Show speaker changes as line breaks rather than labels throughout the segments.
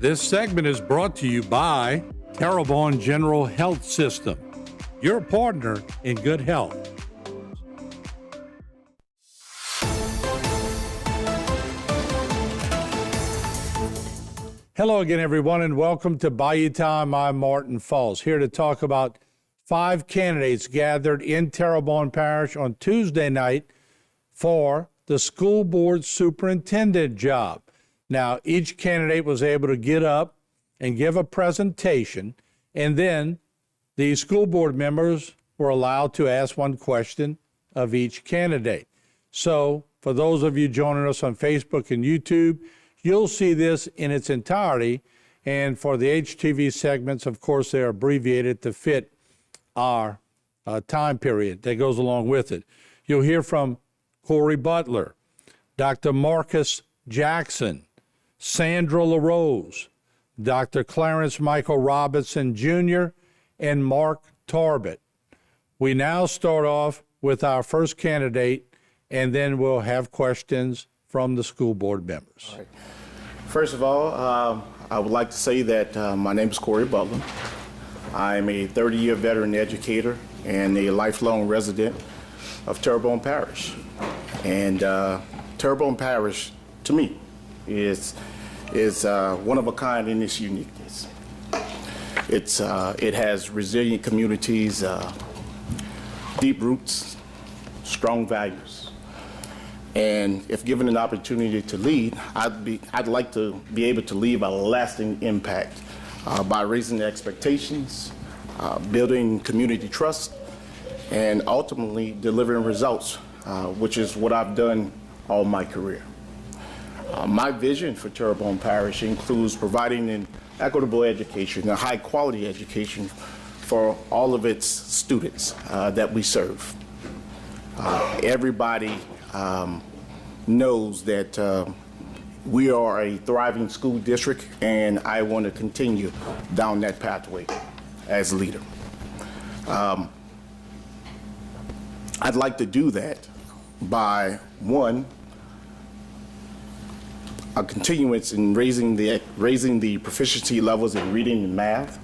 This segment is brought to you by Terrebonne General Health System, your partner in good health. Hello again, everyone, and welcome to Bayou Time. I'm Martin Falls, here to talk about 5 candidates gathered in Terrebonne Parish on Tuesday night for the school board superintendent job. Now, each candidate was able to get up and give a presentation, and then the school board members were allowed to ask one question of each candidate. So, for those of you joining us on Facebook and YouTube, you'll see this in its entirety, and for the HTV segments, of course, they're abbreviated to fit our time period that goes along with it. You'll hear from Corey Butler, Dr. Marcus Jackson, Sandra LaRose, Dr. Clarence Michael Robinson Jr., and Mark Tarbett. We now start off with our first candidate, and then we'll have questions from the school board members.
All right. First of all, I would like to say that my name is Corey Butler. I'm a 30-year veteran educator and a lifelong resident of Terrebonne Parish. And Terrebonne Parish, to me, is one of a kind in its uniqueness. It has resilient communities, deep roots, strong values. And if given an opportunity to lead, I'd like to be able to leave a lasting impact by raising the expectations, building community trust, and ultimately delivering results, which is what I've done all my career. My vision for Terrebonne Parish includes providing an equitable education, a high quality education for all of its students that we serve. Everybody knows that we are a thriving school district, and I want to continue down that pathway as leader. I'd like to do that by, one, a continuance in raising the proficiency levels in reading and math,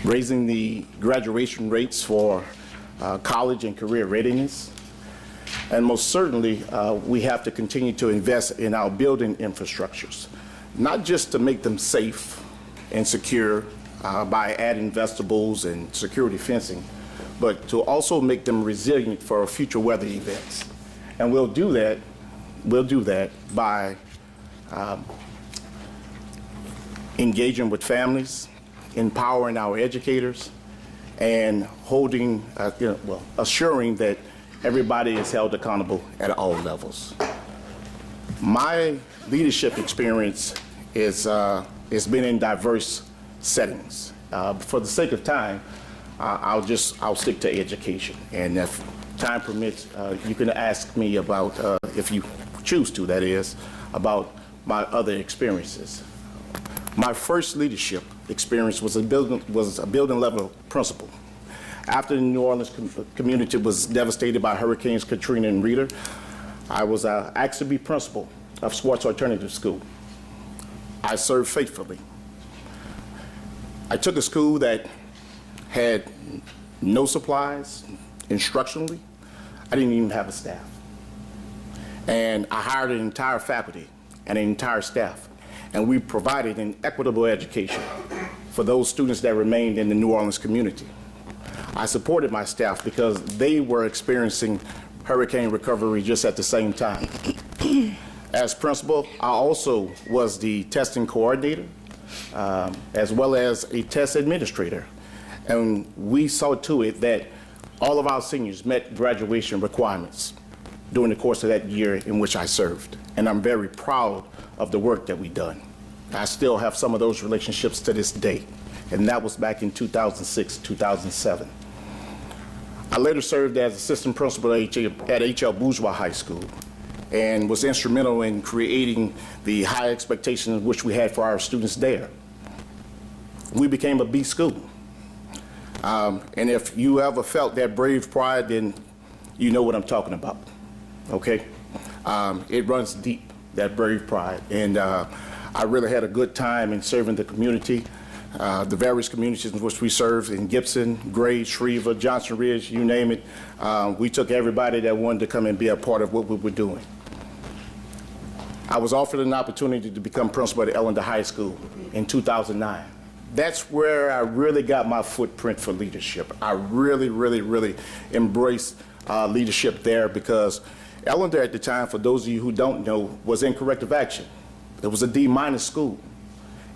raising the graduation rates for college and career readiness, and most certainly we have to continue to invest in our building infrastructures, not just to make them safe and secure by adding vestibules and security fencing, but to also make them resilient for future weather events. And we'll do that by engaging with families, empowering our educators, and holding, assuring that everybody is held accountable at all levels. My leadership experience is been in diverse settings. For the sake of time, I'll stick to education, and if time permits, you can ask me about, if you choose to, that is, about my other experiences. My first leadership experience was a building level principal. After the New Orleans community was devastated by Hurricanes Katrina and Rita, I was asked to be principal of Swartz Alternative School. I served faithfully. I took a school that had no supplies instructionally. I didn't even have a staff. And I hired an entire faculty and an entire staff, and we provided an equitable education for those students that remained in the New Orleans community. I supported my staff because they were experiencing hurricane recovery just at the same time. As principal, I also was the testing coordinator, as well as a test administrator. And we saw to it that all of our seniors met graduation requirements during the course of that year in which I served. And I'm very proud of the work that we've done. I still have some of those relationships to this day, and that was back in 2006, 2007. I later served as assistant principal at H.L. Bourgeois High School and was instrumental in creating the high expectations which we had for our students there. We became a B school. And if you ever felt that brave pride, then you know what I'm talking about, okay? It runs deep. that brave pride. And I really had a good time in serving the community, the various communities in which we served in Gibson, Gray, Shreve, Johnson Ridge, you name it. We took everybody that wanted to come and be a part of what we were doing. I was offered an opportunity to become principal at Ellender High School in 2009. That's where I really got my footprint for leadership. I really embraced leadership there, because Ellender at the time, for those of you who don't know, was in corrective action. It was a D- school,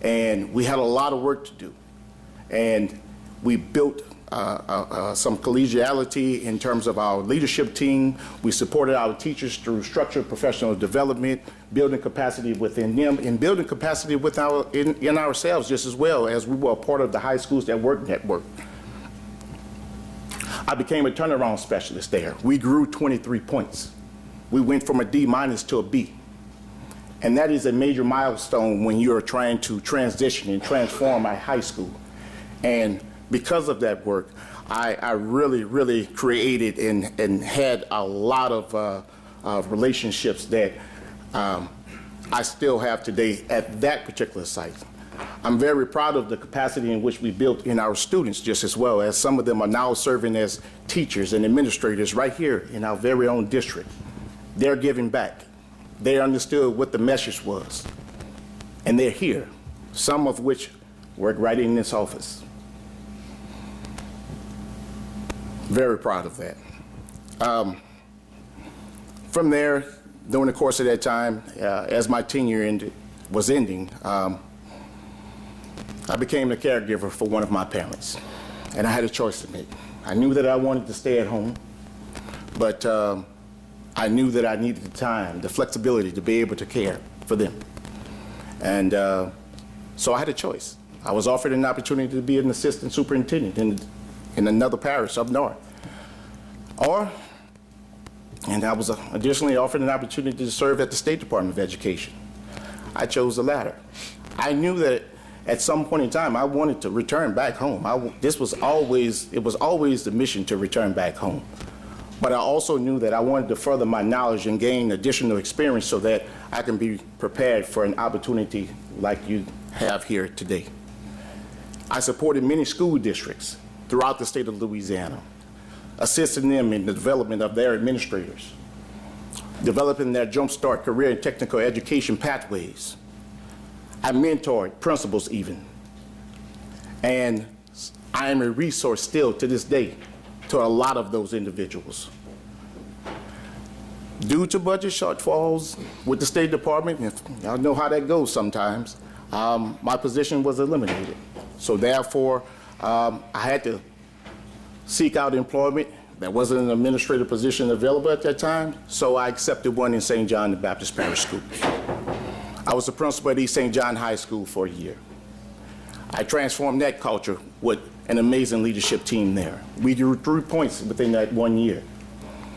and we had a lot of work to do. And we built some collegiality in terms of our leadership team. We supported our teachers through structured professional development, building capacity within them, and building capacity with in ourselves just as well, as we were a part of the High Schools at Work network. I became a turnaround specialist there. We grew 23 points. We went from a D- to a B. And that is a major milestone when you're trying to transition and transform a high school. And because of that work, I really created and had a lot of relationships that I still have today at that particular site. I'm very proud of the capacity in which we built in our students, just as well as some of them are now serving as teachers and administrators right here in our very own district. They're giving back. They understood what the message was, and they're here, some of which work right in this office. Very proud of that. From there, during the course of that time, as my tenure was ending, I became the caregiver for one of my parents, and I had a choice to make. I knew that I wanted to stay at home, but I knew that I needed the time, the flexibility to be able to care for them. And so I had a choice. I was offered an opportunity to be an assistant superintendent in another parish up north. And I was additionally offered an opportunity to serve at the State Department of Education. I chose the latter. I knew that at some point in time I wanted to return back home. It was always the mission to return back home. But I also knew that I wanted to further my knowledge and gain additional experience so that I can be prepared for an opportunity like you have here today. I supported many school districts throughout the state of Louisiana, assisting them in the development of their administrators, developing their jumpstart career and technical education pathways. I mentored principals even. And I am a resource still to this day to a lot of those individuals. Due to budget shortfalls with the State Department, if y'all know how that goes sometimes, my position was eliminated. So therefore, I had to seek out employment. There wasn't an administrative position available at that time, so I accepted one in St. John the Baptist Parish School. I was the principal at East St. John High School for a year. I transformed that culture with an amazing leadership team there. We grew 3 points within that 1 year.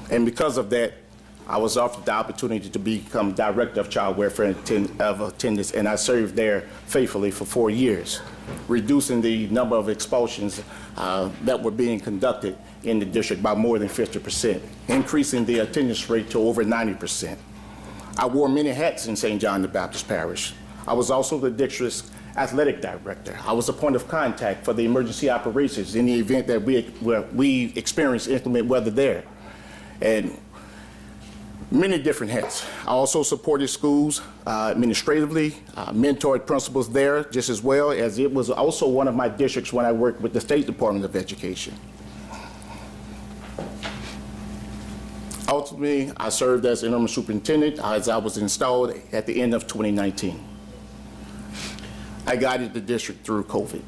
And because of that, I was offered the opportunity to become Director of Child Welfare Attendance, and I served there faithfully for 4 years, reducing the number of expulsions that were being conducted in the district by more than 50%, increasing the attendance rate to over 90%. I wore many hats in St. John the Baptist Parish. I was also the district's athletic director. I was a point of contact for the emergency operations in the event that we experienced inclement weather there. And many different hats. I also supported schools administratively, mentored principals there just as well, as it was also one of my districts when I worked with the State Department of Education. Ultimately, I served as interim superintendent as I was installed at the end of 2019. I guided the district through COVID,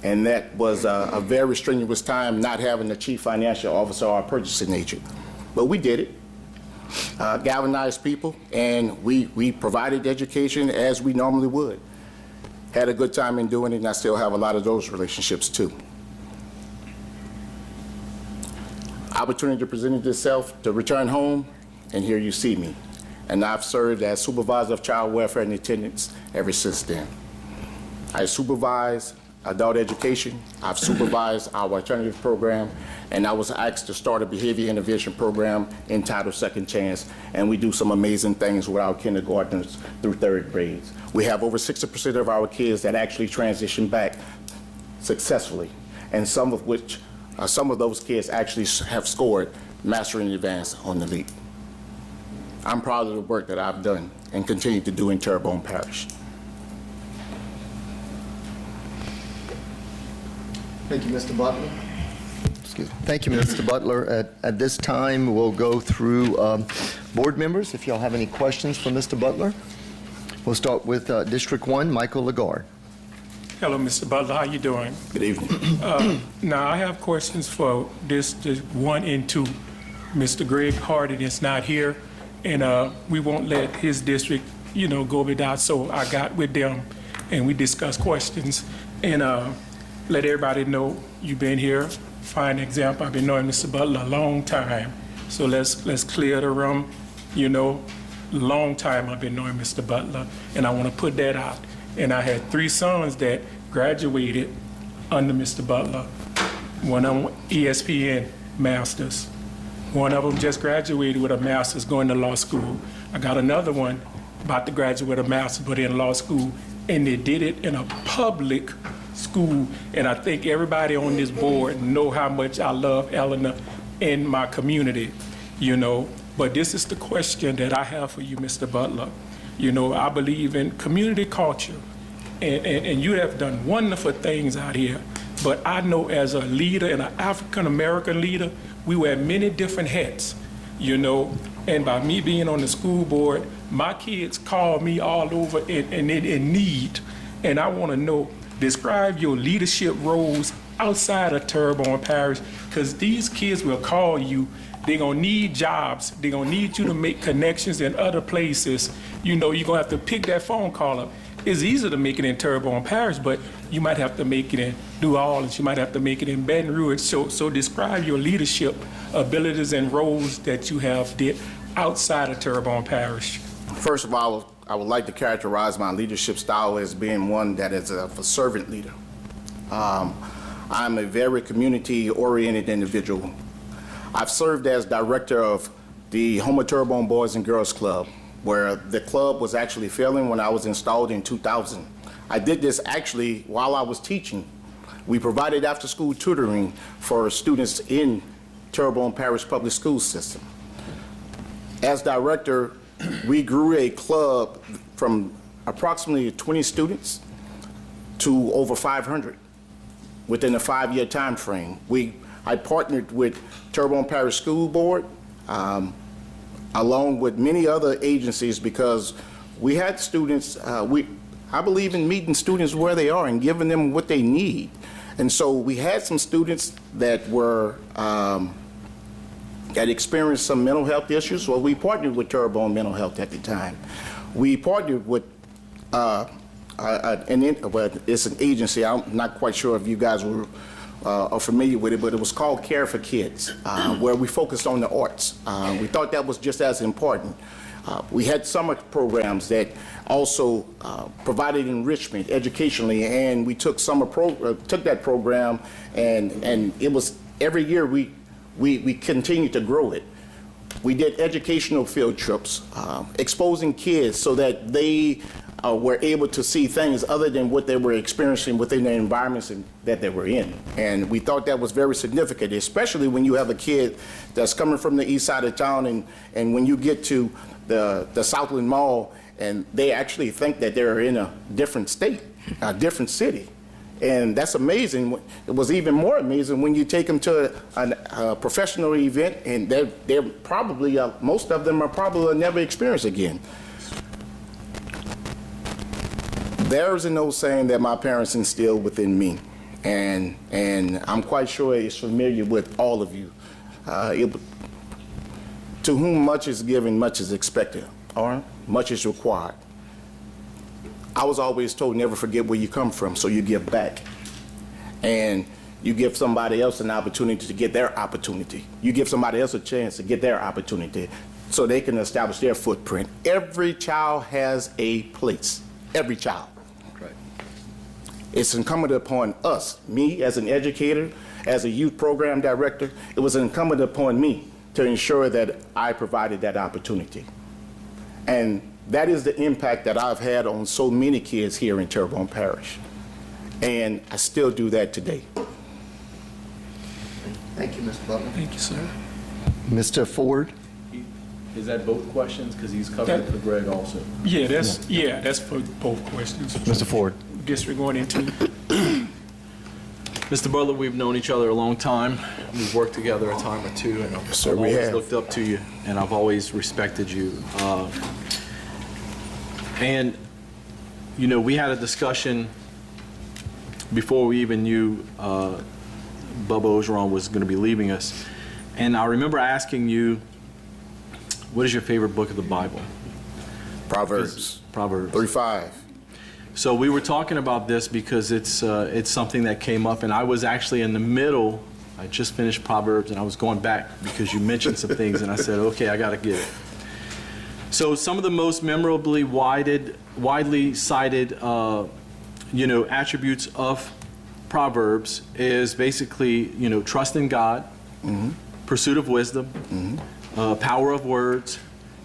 and that was a very strenuous time, not having a chief financial officer or a purchasing agent. But we did it. Galvanized people, and we provided education as we normally would. Had a good time in doing it, and I still have a lot of those relationships too. Opportunity presented itself to return home, and here you see me. And I've served as supervisor of child welfare and attendance ever since then. I supervise, adult education. I've supervised our alternative program, and I was asked to start a behavior intervention program entitled Second Chance, and we do some amazing things with our kindergartners through third grades. We have over 60% of our kids that actually transition back successfully, and some of those kids actually have scored Master in Advance on the league. I'm proud of the work that I've done and continue to do in Terrebonne Parish.
Thank you, Mr. Butler. Excuse me. Thank you, Mr. Butler. At this time, we'll go through board members. If y'all have any questions for Mr. Butler, we'll start with District 1, Michael Lagarde.
Hello, Mr. Butler. How you doing?
Good evening.
Now, I have questions for District 1 and 2. Mr. Greg Harden is not here, and we won't let his district, go without. So I got with them, and we discussed questions, and let everybody know you've been here. Fine example. I've been knowing Mr. Butler a long time, so let's clear the room. Long time I've been knowing Mr. Butler, and I want to put that out. And I had 3 sons that graduated under Mr. Butler. One of them ESPN masters. One of them just graduated with a master's going to law school. I got another one about to graduate with a master's but in law school, and they did it in a public school. And I think everybody on this board know how much I love Eleanor in my community, But this is the question that I have for you, Mr. Butler. I believe in community culture, and you have done wonderful things out here. But I know as a leader and an African-American leader, we wear many different hats, And by me being on the school board, my kids call me all over in need. And I want to know, describe your leadership roles outside of Terrebonne Parish, because these kids will call you. They're going to need jobs. They're going to need you to make connections in other places. You're going to have to pick that phone call up. It's easy to make it in Terrebonne Parish, but you might have to make it in New Orleans. You might have to make it in Baton Rouge. So describe your leadership abilities and roles that you have did outside of Terrebonne Parish.
First of all, I would like to characterize my leadership style as being one that is a servant leader. I'm a very community-oriented individual. I've served as director of the Houma Terrebonne Boys and Girls Club, where the club was actually failing when I was installed in 2000. I did this actually while I was teaching. We provided after-school tutoring for students in Terrebonne Parish Public School System. As director, we grew a club from approximately 20 students to over 500 within a 5-year time frame. I partnered with Terrebonne Parish School Board, along with many other agencies, because we had students, I believe in meeting students where they are and giving them what they need. And so we had some students that were, that experienced some mental health issues. Well, we partnered with Terrebonne Mental Health at the time. We partnered with, it's an agency, I'm not quite sure if you guys are familiar with it, but it was called Care for Kids, where we focused on the arts. We thought that was just as important. We had summer programs that also provided enrichment educationally, and we took took that program, and it was every year we continued to grow it. We did educational field trips, exposing kids so that they were able to see things other than what they were experiencing within the environments that they were in. And we thought that was very significant, especially when you have a kid that's coming from the east side of town, and when you get to the Southland Mall, and they actually think that they're in a different state, a different city. And that's amazing. It was even more amazing when you take them to a professional event, and they're probably, most of them are probably never experienced again. There's an old saying that my parents instilled within me, and I'm quite sure it's familiar with all of you. To whom much is given, much is expected, or much is required. I was always told never forget where you come from, so you give back. And you give somebody else an opportunity to get their opportunity. You give somebody else a chance to get their opportunity so they can establish their footprint. Every child has a place, every child. It's incumbent upon us, me as an educator, as a youth program director, it was incumbent upon me to ensure that I provided that opportunity. And that is the impact that I've had on so many kids here in Terrebonne Parish. And I still do that today.
Thank you, Mr. Butler.
Thank you, sir.
Mr. Ford?
Is that both questions? Because he's covered it for Greg also.
Yeah, that's for both questions.
Mr. Ford?
District 1 and 2.
Mr. Butler, we've known each other a long time. We've worked together a time or two, and I've
sir, we
always
have.
looked up to you, and I've always respected you. And, you know, we had a discussion before we even knew Bubba Ogeron was going to be leaving us. And I remember asking you, what is your favorite book of the Bible?
Proverbs.
Proverbs.
3:5.
So we were talking about this because it's something that came up, and I was actually in the middle. I just finished Proverbs, and I was going back because you mentioned some things, and I said, okay, I got to get it. So some of the most memorably widely cited, attributes of Proverbs is basically, trust in God, pursuit of wisdom, power of words,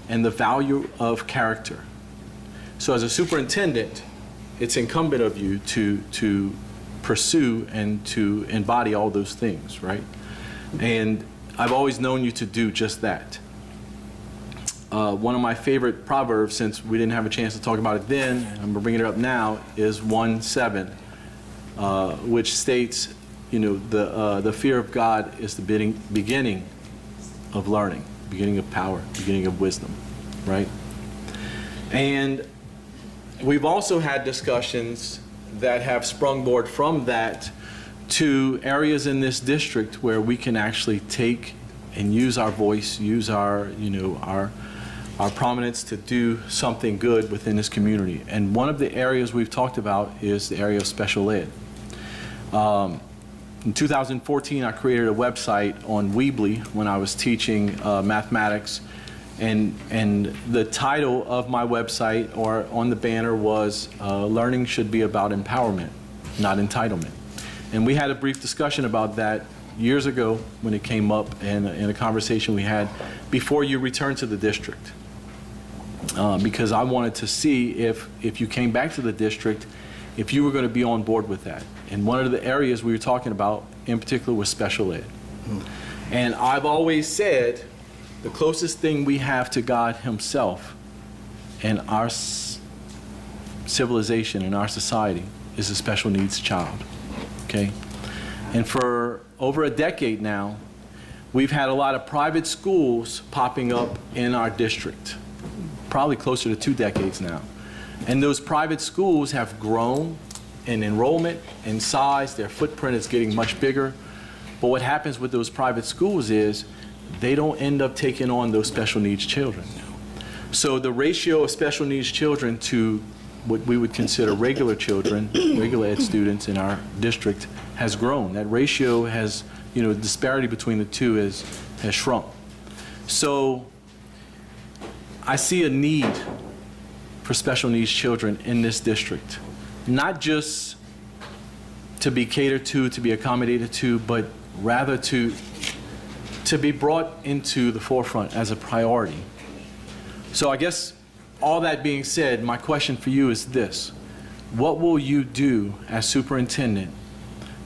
and the value of character. So as a superintendent, it's incumbent of you to pursue and to embody all those things, right? And I've always known you to do just that. One of my favorite proverbs, since we didn't have a chance to talk about it then, and I'm bringing it up now, is 1:7, which states, the fear of God is the beginning of learning, beginning of power, beginning of wisdom, right? And we've also had discussions that have sprungboard from that to areas in this district where we can actually take and use our voice, use our prominence to do something good within this community. And one of the areas we've talked about is the area of special ed. In 2014, I created a website on Weebly when I was teaching mathematics. And the title of my website, or on the banner, was Learning Should Be About Empowerment, Not Entitlement. And we had a brief discussion about that years ago when it came up in a conversation we had before you returned to the district. Because I wanted to see if you came back to the district, if you were going to be on board with that. And one of the areas we were talking about in particular was special ed. And I've always said, the closest thing we have to God himself and our civilization and our society is a special needs child, okay? And for over a decade now, we've had a lot of private schools popping up in our district, probably closer to 2 decades now. And those private schools have grown in enrollment, in size, their footprint is getting much bigger. But what happens with those private schools is they don't end up taking on those special needs children. So the ratio of special needs children to what we would consider regular children, regular ed students in our district, has grown. That ratio has, the disparity between the two has shrunk. So I see a need for special needs children in this district, not just to be catered to be accommodated to, but rather to be brought into the forefront as a priority. So I guess all that being said, my question for you is this: what will you do as superintendent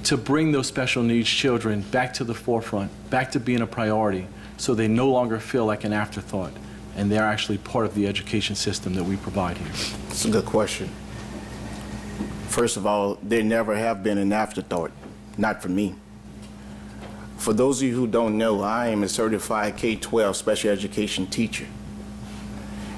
to bring those special needs children back to the forefront, back to being a priority, so they no longer feel like an afterthought and they're actually part of the education system that we provide here?
It's a good question. First of all, they never have been an afterthought, not for me. For those of you who don't know, I am a certified K-12 special education teacher.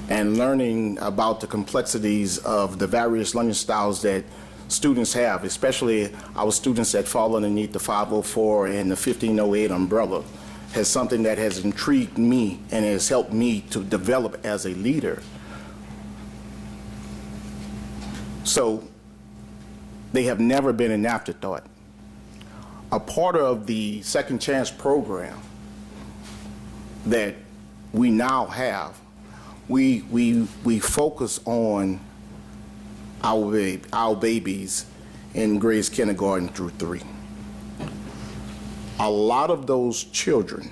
And learning about the complexities of the various learning styles that students have, especially our students that fall underneath the 504 and the 1508 umbrella, is something that has intrigued me and has helped me to develop as a leader. So they have never been an afterthought. A part of the Second Chance program that we now have, we focus on our babies in grades kindergarten through 3. A lot of those children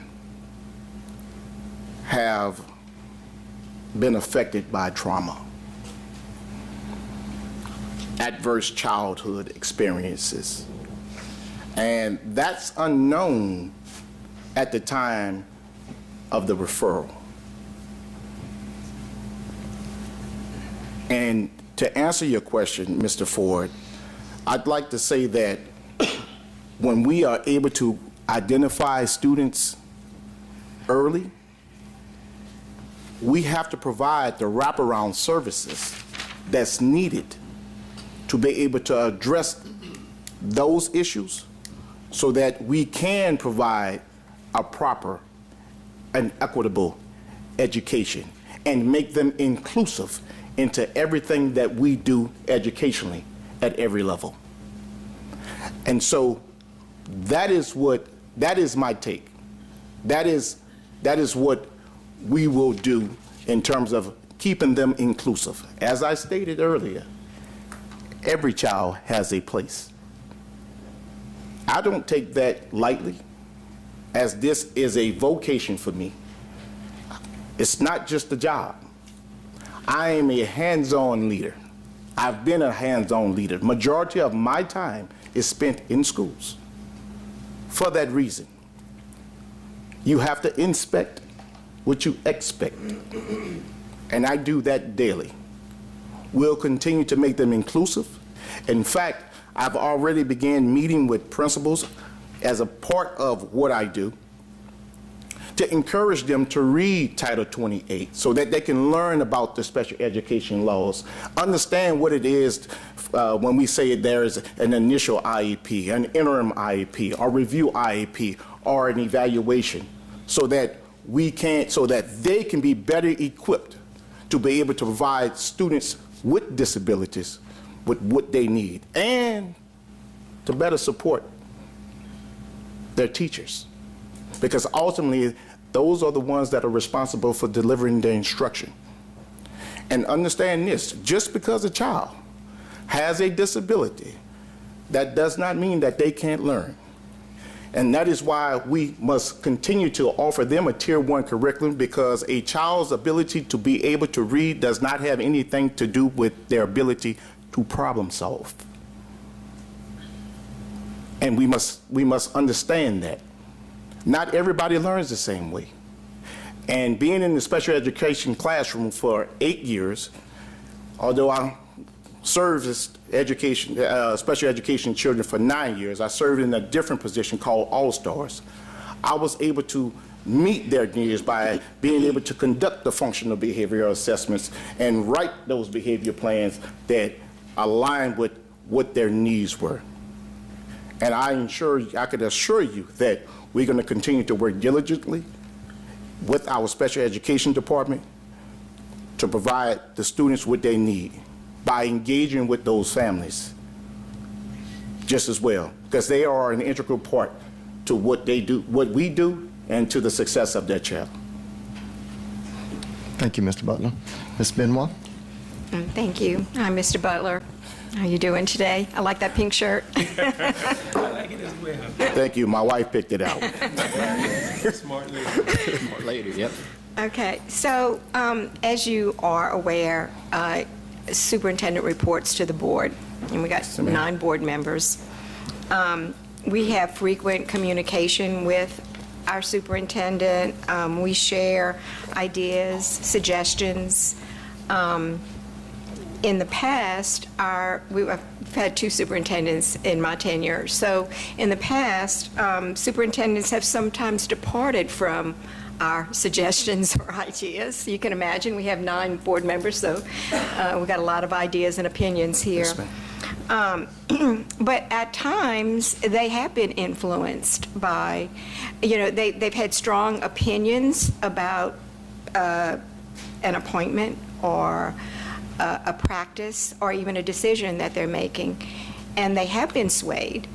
have been affected by trauma, adverse childhood experiences, and that's unknown at the time of the referral. And to answer your question, Mr. Ford, I'd like to say that when we are able to identify students early, we have to provide the wraparound services that's needed to be able to address those issues so that we can provide a proper and equitable education and make them inclusive into everything that we do educationally at every level. And so that is my take. That is what we will do in terms of keeping them inclusive. As I stated earlier, every child has a place. I don't take that lightly, as this is a vocation for me. It's not just a job. I am a hands-on leader. I've been a hands-on leader. Majority of my time is spent in schools. For that reason, you have to inspect what you expect, and I do that daily. We'll continue to make them inclusive. In fact, I've already began meeting with principals as a part of what I do to encourage them to read Title 28 so that they can learn about the special education laws, understand what it is when we say there is an initial IEP, an interim IEP, or review IEP, or an evaluation, so that they can be better equipped to be able to provide students with disabilities with what they need and to better support their teachers. Because ultimately, those are the ones that are responsible for delivering the instruction. And understand this, just because a child has a disability, that does not mean that they can't learn. And that is why we must continue to offer them a Tier 1 curriculum, because a child's ability to be able to read does not have anything to do with their ability to problem solve. And we must understand that. Not everybody learns the same way. And being in the special education classroom for 8 years, although I served as special education children for 9 years, I served in a different position called All-Stars. I was able to meet their needs by being able to conduct the functional behavioral assessments and write those behavior plans that align with what their needs were. And I can assure you that we're going to continue to work diligently with our special education department to provide the students what they need by engaging with those families just as well, because they are an integral part to what they do, what we do, and to the success of their child.
Thank you, Mr. Butler. Ms. Benoit?
Thank you. Hi, Mr. Butler. How are you doing today? I like that pink shirt.
I like it as well.
Thank you. My wife picked it out.
Smart lady.
Smart lady, yep.
Okay, so as you are aware, superintendent reports to the board, and we got 9 board members. We have frequent communication with our superintendent. We share ideas, suggestions. In the past, we've had 2 superintendents in my tenure. So in the past, superintendents have sometimes departed from our suggestions or ideas. You can imagine we have 9 board members, so we've got a lot of ideas and opinions here.
Yes, ma'am.
But at times, they have been influenced by, they've had strong opinions about an appointment or a practice or even a decision that they're making, and they have been swayed.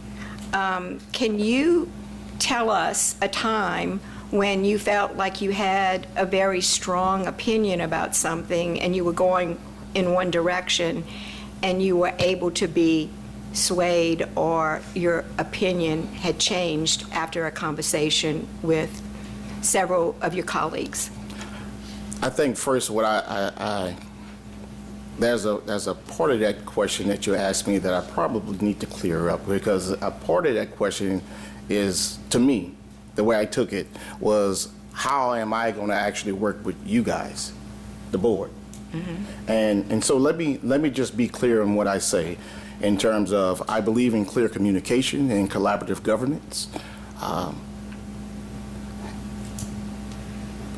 Can you tell us a time when you felt like you had a very strong opinion about something and you were going in one direction and you were able to be swayed or your opinion had changed after a conversation with several of your colleagues?
I think first what there's a part of that question that you asked me that I probably need to clear up, because a part of that question is, to me, the way I took it was, how am I going to actually work with you guys, the board? And so let me just be clear on what I say in terms of, I believe in clear communication and collaborative governance.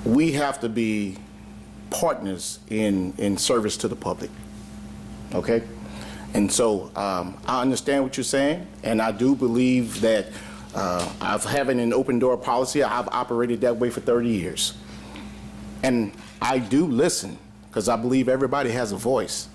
We have to be partners in service to the public, okay? And so I understand what you're saying, and I do believe that I've having an open door policy. I've operated that way for 30 years. And I do listen, because I believe everybody has a voice.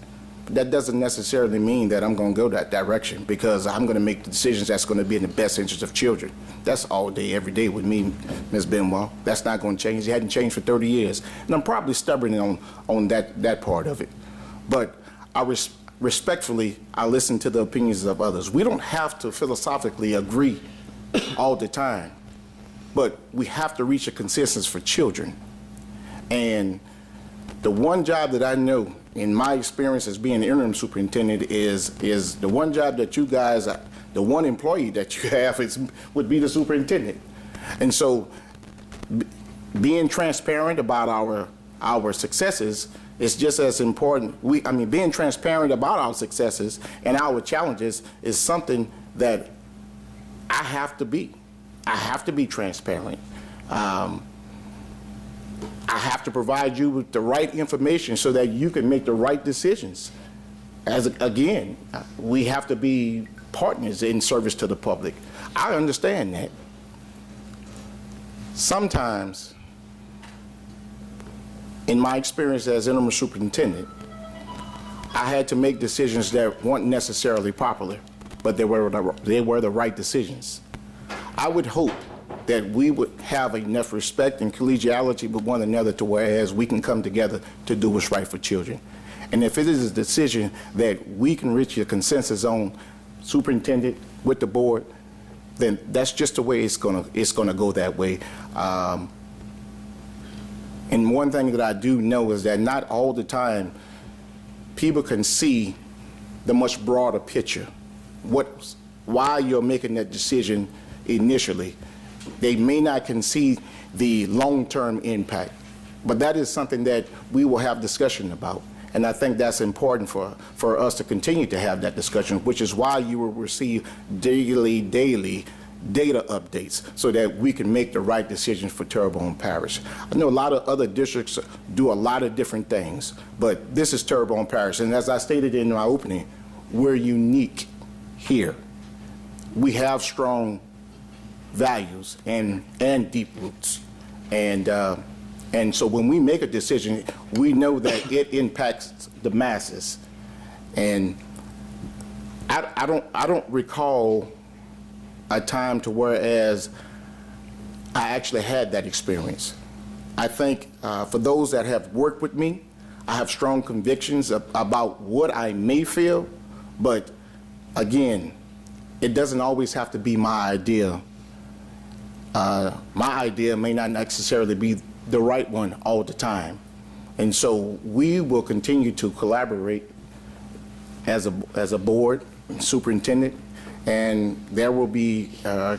But that doesn't necessarily mean that I'm going to go that direction, because I'm going to make the decisions that's going to be in the best interest of children. That's all day, every day with me, Ms. Benoit. That's not going to change. It hadn't changed for 30 years. And I'm probably stubborn on that part of it. But respectfully, I listen to the opinions of others. We don't have to philosophically agree all the time, but we have to reach a consensus for children. And the one job that I know in my experience as being an interim superintendent is the one job that you guys, the one employee that you have would be the superintendent. And so being transparent about our successes is just as important. Being transparent about our successes and our challenges is something that I have to be. I have to be transparent. I have to provide you with the right information so that you can make the right decisions. Again, we have to be partners in service to the public. I understand that. Sometimes, in my experience as interim superintendent, I had to make decisions that weren't necessarily popular, but they were the right decisions. I would hope that we would have enough respect and collegiality with one another to whereas we can come together to do what's right for children. And if it is a decision that we can reach a consensus on, superintendent, with the board, then that's just the way it's gonna go that way. And one thing that I do know is that not all the time people can see the much broader picture, why you're making that decision initially. They may not concede the long-term impact, but that is something that we will have discussion about. And I think that's important for us to continue to have that discussion, which is why you will receive daily data updates so that we can make the right decisions for Terrebonne Parish. I know a lot of other districts do a lot of different things, but this is Terrebonne Parish. And as I stated in my opening, we're unique here. We have strong values and deep roots. And so when we make a decision, we know that it impacts the masses. And I don't recall a time to whereas I actually had that experience. I think for those that have worked with me, I have strong convictions about what I may feel, but again, it doesn't always have to be my idea. My idea may not necessarily be the right one all the time. And so we will continue to collaborate as a board, superintendent, and there will be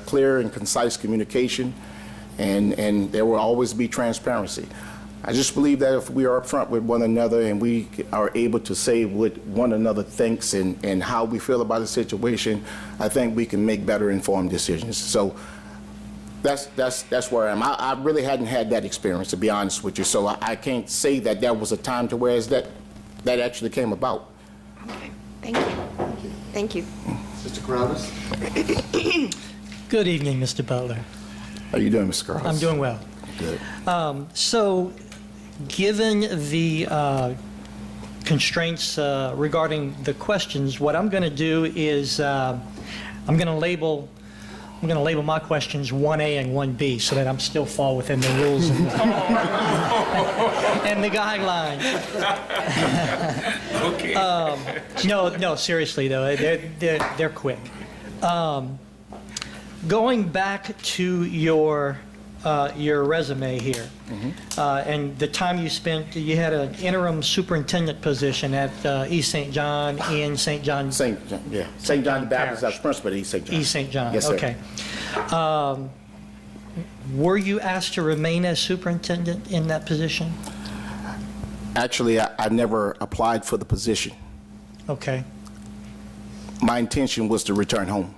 clear and concise communication, and there will always be transparency. I just believe that if we are upfront with one another and we are able to say what one another thinks and how we feel about the situation, I think we can make better informed decisions. So that's where I am. I really hadn't had that experience, to be honest with you, so I can't say that there was a time to whereas that actually came about.
Okay, thank you. Thank you.
Mr. Corrales?
Good evening, Mr. Butler.
How are you doing, Mr. Carlos?
I'm doing well.
Good.
So, given the constraints regarding the questions, what I'm going to do is I'm going to label my questions 1A and 1B so that I'm still fall within the rules and the guidelines.
Okay.
No, seriously though, they're quick. Going back to your resume here, and the time you spent, you had an interim superintendent position at East St. John in St. John.
St. John, yeah. St. John the Baptist, that's principal at East St. John.
East St. John.
Yes, sir.
Okay. Were you asked to remain as superintendent in that position?
Actually, I never applied for the position.
Okay.
My intention was to return home.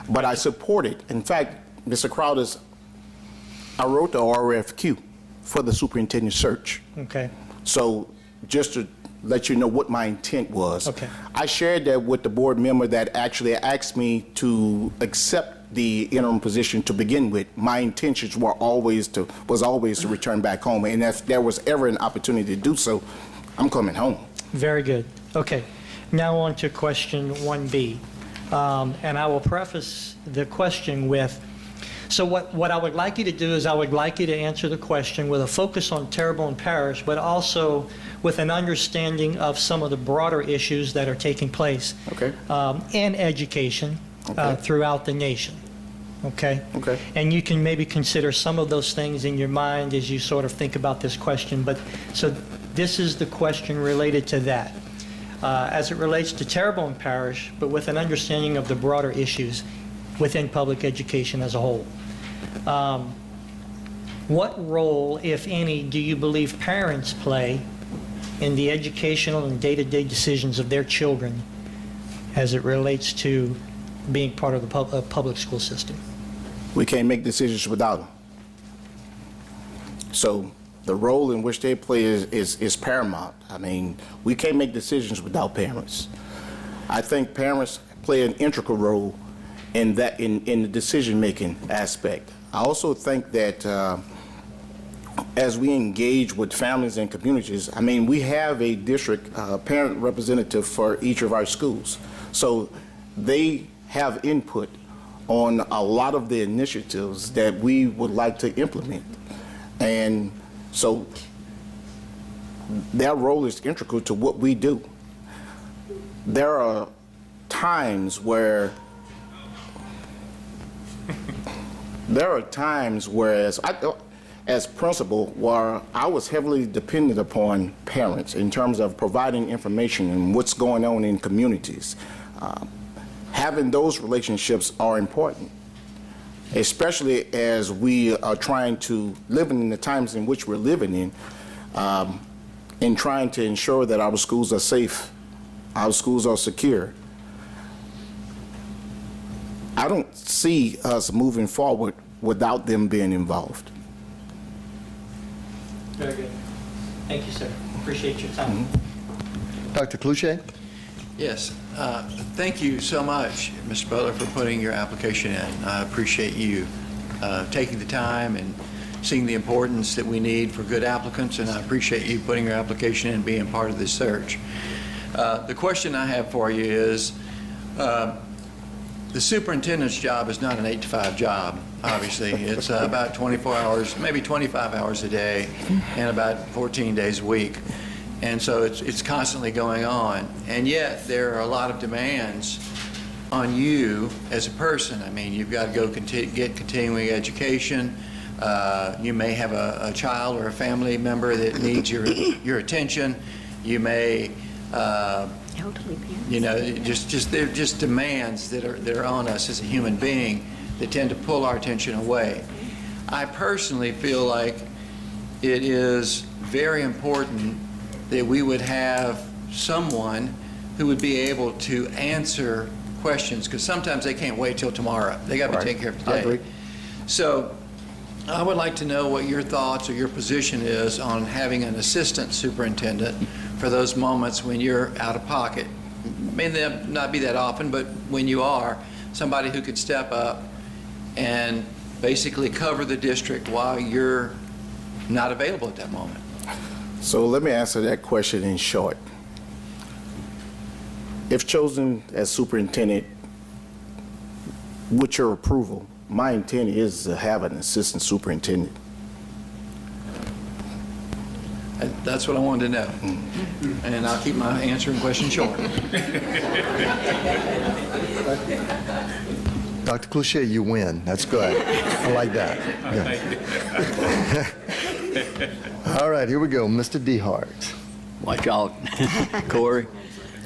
But I supported, in fact, Mr. Crowder's, I wrote the RFQ for the superintendent search.
Okay.
So just to let you know what my intent was.
Okay.
I shared that with the board member that actually asked me to accept the interim position to begin with. My intentions were always to return back home. And if there was ever an opportunity to do so, I'm coming home.
Very good. Okay. Now on to question 1B. And I will preface the question with, so what I would like you to do is I would like you to answer the question with a focus on Terrebonne Parish, but also with an understanding of some of the broader issues that are taking place
Okay.
in education
Okay.
throughout the nation. Okay?
Okay.
And you can maybe consider some of those things in your mind as you sort of think about this question. But so this is the question related to that. As it relates to Terrebonne Parish, but with an understanding of the broader issues within public education as a whole. What role, if any, do you believe parents play in the educational and day-to-day decisions of their children as it relates to being part of the public school system?
We can't make decisions without them. So the role in which they play is paramount. I mean, we can't make decisions without parents. I think parents play an integral role in that in the decision-making aspect. I also think that as we engage with families and communities, I mean, we have a district parent representative for each of our schools. So they have input on a lot of the initiatives that we would like to implement. And so their role is integral to what we do. There are times where as principal, where I was heavily dependent upon parents in terms of providing information and what's going on in communities. Having those relationships are important, especially as we are trying to live in the times in which we're living in trying to ensure that our schools are safe, our schools are secure. I don't see us moving forward without them being involved.
Very good. Thank you, sir. Appreciate your time.
Dr. Cloutier?
Yes. Thank you so much, Mr. Butler, for putting your application in. I appreciate you taking the time and seeing the importance that we need for good applicants, and I appreciate you putting your application in and being part of this search. The question I have for you is, the superintendent's job is not an 8-to-5 job, obviously. It's about 24 hours, maybe 25 hours a day, and about 14 days a week. And so it's constantly going on. And yet there are a lot of demands on you as a person. I mean, you've got to go get continuing education. You may have a child or a family member that needs your attention. You may, you know, they're just demands that are on us as a human being that tend to pull our attention away. I personally feel like it is very important that we would have someone who would be able to answer questions, because sometimes they can't wait till tomorrow. They got to be taken care of today.
I agree.
So I would like to know what your thoughts or your position is on having an assistant superintendent for those moments when you're out of pocket. May not be that often, but when you are, somebody who could step up and basically cover the district while you're not available at that moment.
So let me answer that question in short. If chosen as superintendent, with your approval, my intent is to have an assistant superintendent.
That's what I wanted to know. And I'll keep my answering question short.
Dr. Cloutier, you win. That's good. I like that. Yeah. All right, here we go. Mr. DeHart.
Watch out, Corey.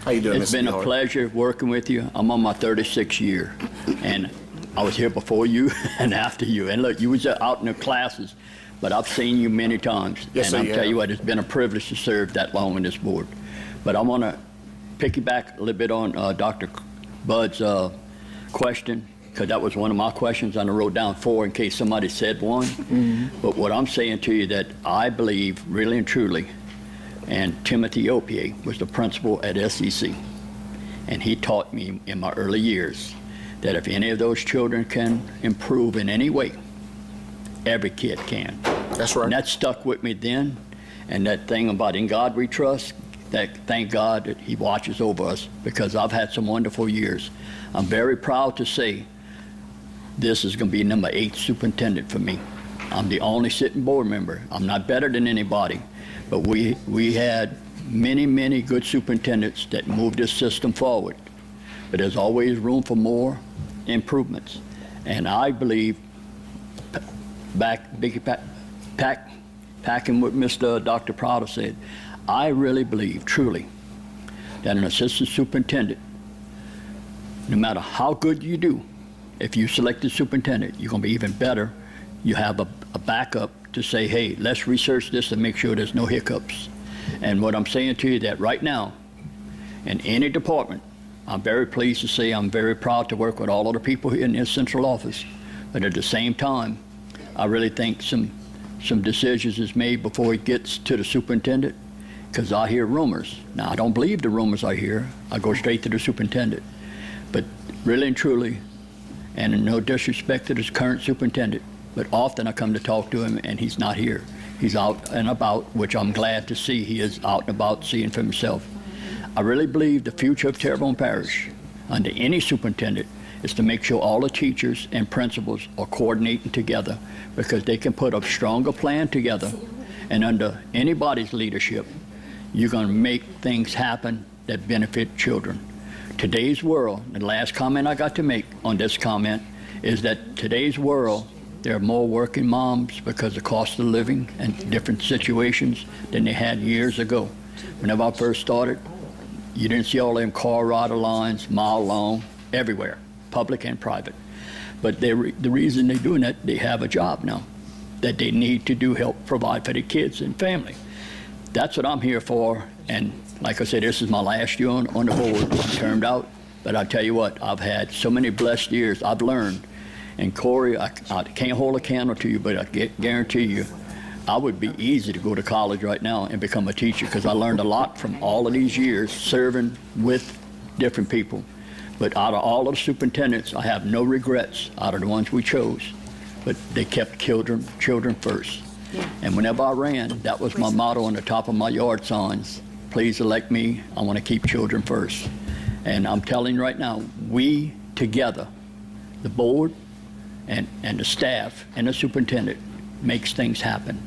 How you doing,
It's
Mr.
been a
DeHart?
pleasure working with you. I'm on my 36th year, and I was here before you and after you. And look, you was out in the classes, but I've seen you many times.
Yes,
and
sir,
I'm
you
tell you
have.
what, it's been a privilege to serve that long on this board. But I want to piggyback a little bit on Dr. Bud's question, because that was one of my questions. I wrote down 4 in case somebody said one. But what I'm saying to you that I believe really and truly, and Timothy Opie was the principal at SEC, and he taught me in my early years that if any of those children can improve in any way, every kid can.
That's right.
And that stuck with me then, and that thing about in God we trust, that thank God that he watches over us, because I've had some wonderful years. I'm very proud to say this is going to be number 8 superintendent for me. I'm the only sitting board member. I'm not better than anybody, but we had many, many good superintendents that moved this system forward. But there's always room for more improvements. And I believe, packing what Dr. Prada said, I really believe, truly, that an assistant superintendent, no matter how good you do, if you select a superintendent, you're going to be even better. You have a backup to say, hey, let's research this and make sure there's no hiccups. And what I'm saying to you that right now, in any department, I'm very pleased to say I'm very proud to work with all of the people in this central office. But at the same time, I really think some decisions is made before it gets to the superintendent, because I hear rumors. Now, I don't believe the rumors I hear. I go straight to the superintendent. But really and truly, and in no disrespect to this current superintendent, but often I come to talk to him and he's not here. He's out and about, which I'm glad to see. He is out and about seeing for himself. I really believe the future of Terrebonne Parish, under any superintendent, is to make sure all the teachers and principals are coordinating together, because they can put a stronger plan together, and under anybody's leadership, you're going to make things happen that benefit children. Today's world, the last comment I got to make on this comment, is that today's world, there are more working moms because of cost of living and different situations than they had years ago. Whenever I first started, you didn't see all them car rider lines, mile long, everywhere, public and private. But the reason they're doing that, they have a job now that they need to do help provide for the kids and family. That's what I'm here for. And like I said, this is my last year on the board. I'm termed out. But I tell you what, I've had so many blessed years. I've learned. And Corey, I can't hold a candle to you, but I guarantee you, I would be easy to go to college right now and become a teacher, because I learned a lot from all of these years serving with different people. But out of all of the superintendents, I have no regrets out of the ones we chose. But they kept children first. Yeah. And whenever I ran, that was my motto on the top of my yard signs. Please elect me. I want to keep children first. And I'm telling you right now, we together, the board and the staff and the superintendent, makes things happen.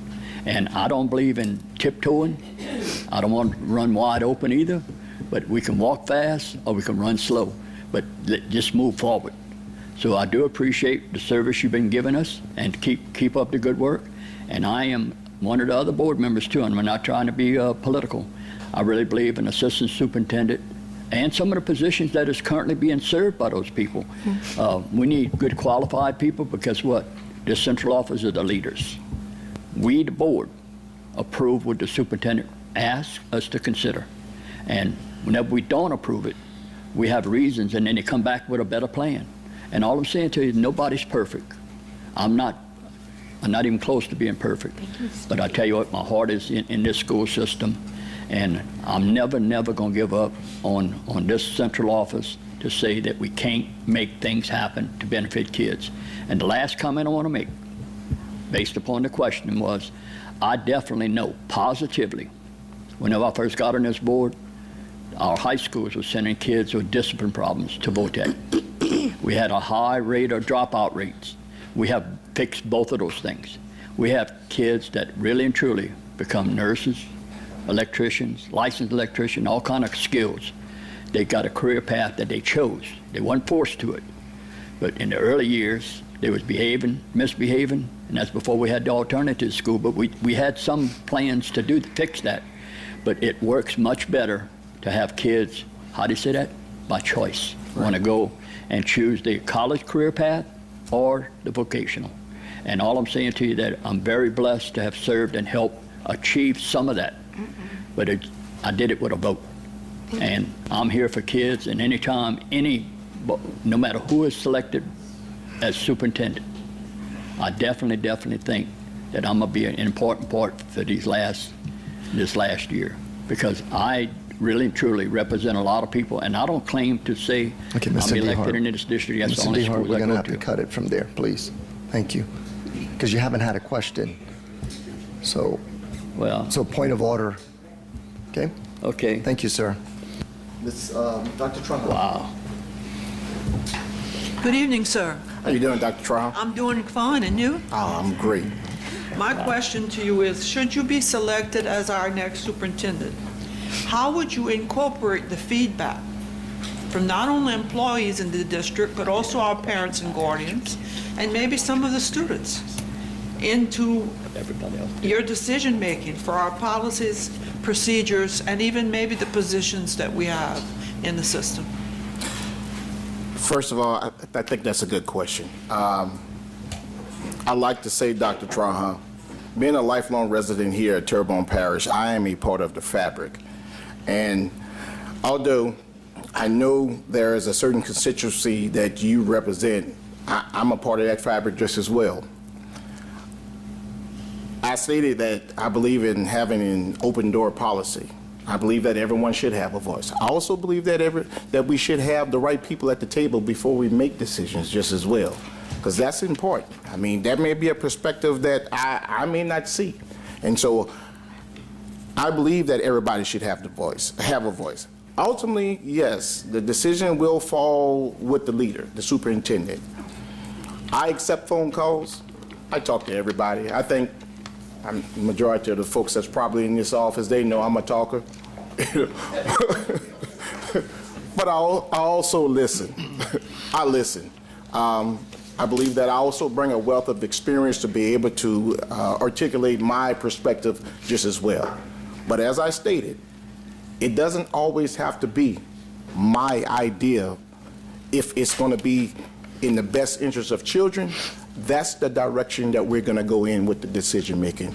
And I don't believe in tiptoeing. I don't want to run wide open either, but we can walk fast or we can run slow, but just move forward. So I do appreciate the service you've been giving us, and keep up the good work. And I am one of the other board members too, and we're not trying to be political. I really believe an assistant superintendent and some of the positions that is currently being served by those people. We need good qualified people, because what? This central office are the leaders. We, the board, approve what the superintendent asks us to consider. And whenever we don't approve it, we have reasons, and then they come back with a better plan. And all I'm saying to you is nobody's perfect. I'm not even close to being perfect. But I tell you what, my heart is in this school system, and I'm never going to give up on this central office to say that we can't make things happen to benefit kids. And the last comment I want to make, based upon the question, was I definitely know positively, whenever I first got on this board, our high schools were sending kids with discipline problems to VOTEC. We had a high rate of dropout rates. We have fixed both of those things. We have kids that really and truly become nurses, electricians, licensed electrician, all kind of skills. They got a career path that they chose. They weren't forced to it. But in the early years, they was misbehaving, and that's before we had the alternative school. But we had some plans to fix that. But it works much better to have kids, how do you say that? By choice. Right. Want to go and choose the college career path or the vocational. And all I'm saying to you that I'm very blessed to have served and helped achieve some of that. But I did it with a vote. And I'm here for kids, and anytime, no matter who is selected as superintendent, I definitely think that I'm gonna be an important part for this last year, because I really and truly represent a lot of people, and I don't claim to say I'm elected in this district. That's the only school
we're
I
gonna
go
have to
to.
cut it from there, please. Thank you. Because you haven't had a question. So point of order. Okay?
Okay.
Thank you, sir. Dr. Trump.
Wow.
Good evening, sir.
How you doing, Dr. Trump?
I'm doing fine, and you?
Oh, I'm great.
My question to you is, should you be selected as our next superintendent, how would you incorporate the feedback from not only employees in the district, but also our parents and guardians, and maybe some of the students, into your decision-making for our policies, procedures, and even maybe the positions that we have in the system?
First of all, I think that's a good question. I'd like to say, Dr. Trahan, being a lifelong resident here at Terrebonne Parish, I am a part of the fabric. And although I know there is a certain constituency that you represent, I'm a part of that fabric just as well. I stated that I believe in having an open door policy. I believe that everyone should have a voice. I also believe that we should have the right people at the table before we make decisions just as well, because that's important. I mean, that may be a perspective that I may not see. And so I believe that everybody should have a voice. Ultimately, yes, the decision will fall with the leader, the superintendent. I accept phone calls. I talk to everybody. I think the majority of the folks that's probably in this office, they know I'm a talker. But I also listen. I listen. I believe that I also bring a wealth of experience to be able to articulate my perspective just as well. But as I stated, it doesn't always have to be my idea if it's going to be in the best interest of children. That's the direction that we're going to go in with the decision making,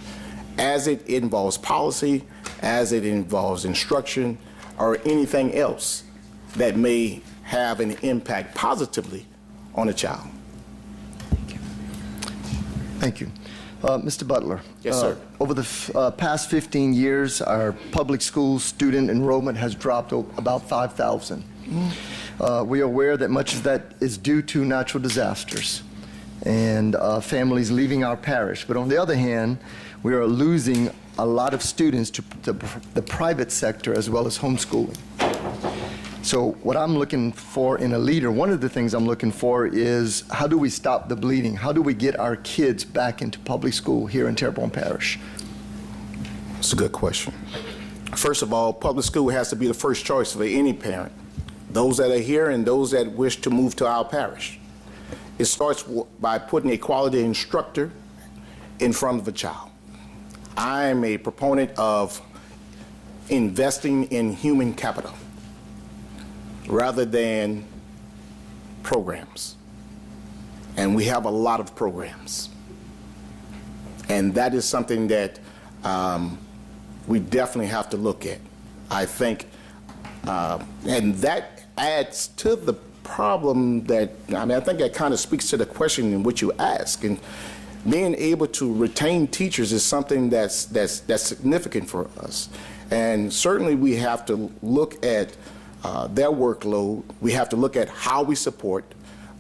as it involves policy, as it involves instruction, or anything else that may have an impact positively on a child.
Thank you. Mr. Butler.
Yes, sir.
Over the past 15 years, our public school student enrollment has dropped about 5,000. We are aware that much of that is due to natural disasters and families leaving our parish. But on the other hand, we are losing a lot of students to the private sector as well as homeschooling. So what I'm looking for in a leader, one of the things I'm looking for is, how do we stop the bleeding? How do we get our kids back into public school here in Terrebonne Parish?
It's a good question. First of all, public school has to be the first choice for any parent, those that are here and those that wish to move to our parish. It starts by putting a quality instructor in front of a child. I am a proponent of investing in human capital rather than programs. And we have a lot of programs. And that is something that we definitely have to look at. I think, and that adds to the problem that, I think that kind of speaks to the question in which you ask. And being able to retain teachers is something that's significant for us. And certainly we have to look at their workload. We have to look at how we support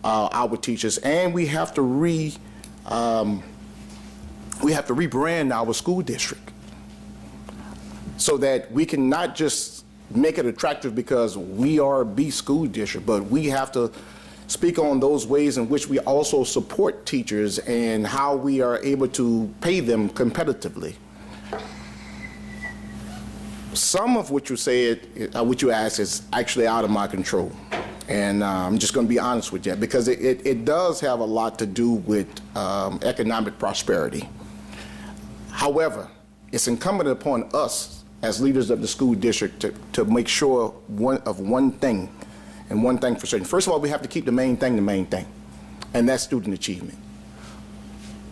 our teachers, and we have to rebrand our school district so that we can not just make it attractive because we are a B school district, but we have to speak on those ways in which we also support teachers and how we are able to pay them competitively. some of what you said, what you asked, is actually out of my control. And I'm just going to be honest with you, because it does have a lot to do with economic prosperity. However, it's incumbent upon us as leaders of the school district to make sure one thing, and one thing for certain. First of all, we have to keep the main thing, and that's student achievement.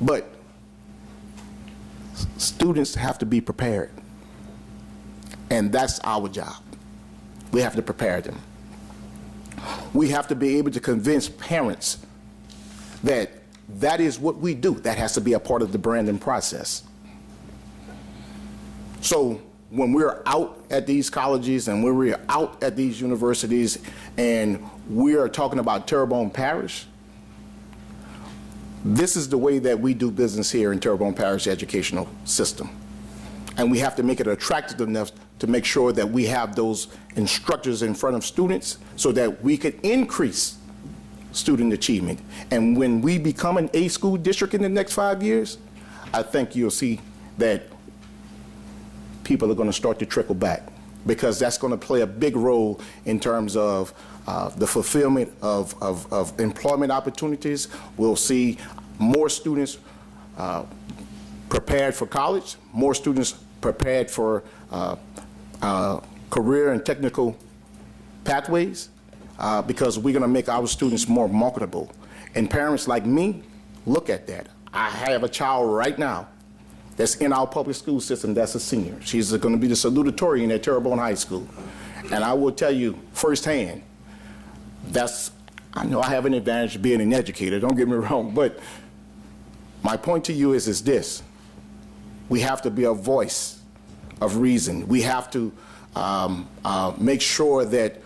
But students have to be prepared, and that's our job. We have to prepare them. We have to be able to convince parents that that is what we do. That has to be a part of the branding process. So when we're out at these colleges and when we're out at these universities and we are talking about Terrebonne Parish, this is the way that we do business here in Terrebonne Parish educational system. And we have to make it attractive enough to make sure that we have those instructors in front of students so that we can increase student achievement. And when we become an A school district in the next 5 years, I think you'll see that people are going to start to trickle back, because that's going to play a big role in terms of the fulfillment of employment opportunities. We'll see more students prepared for college, more students prepared for career and technical pathways, because we're going to make our students more marketable. And parents like me look at that. I have a child right now that's in our public school system that's a senior. She's going to be the salutatorian at Terrebonne High School. And I will tell you firsthand, I know I have an advantage being an educator, don't get me wrong, but my point to you is this: we have to be a voice of reason. We have to make sure that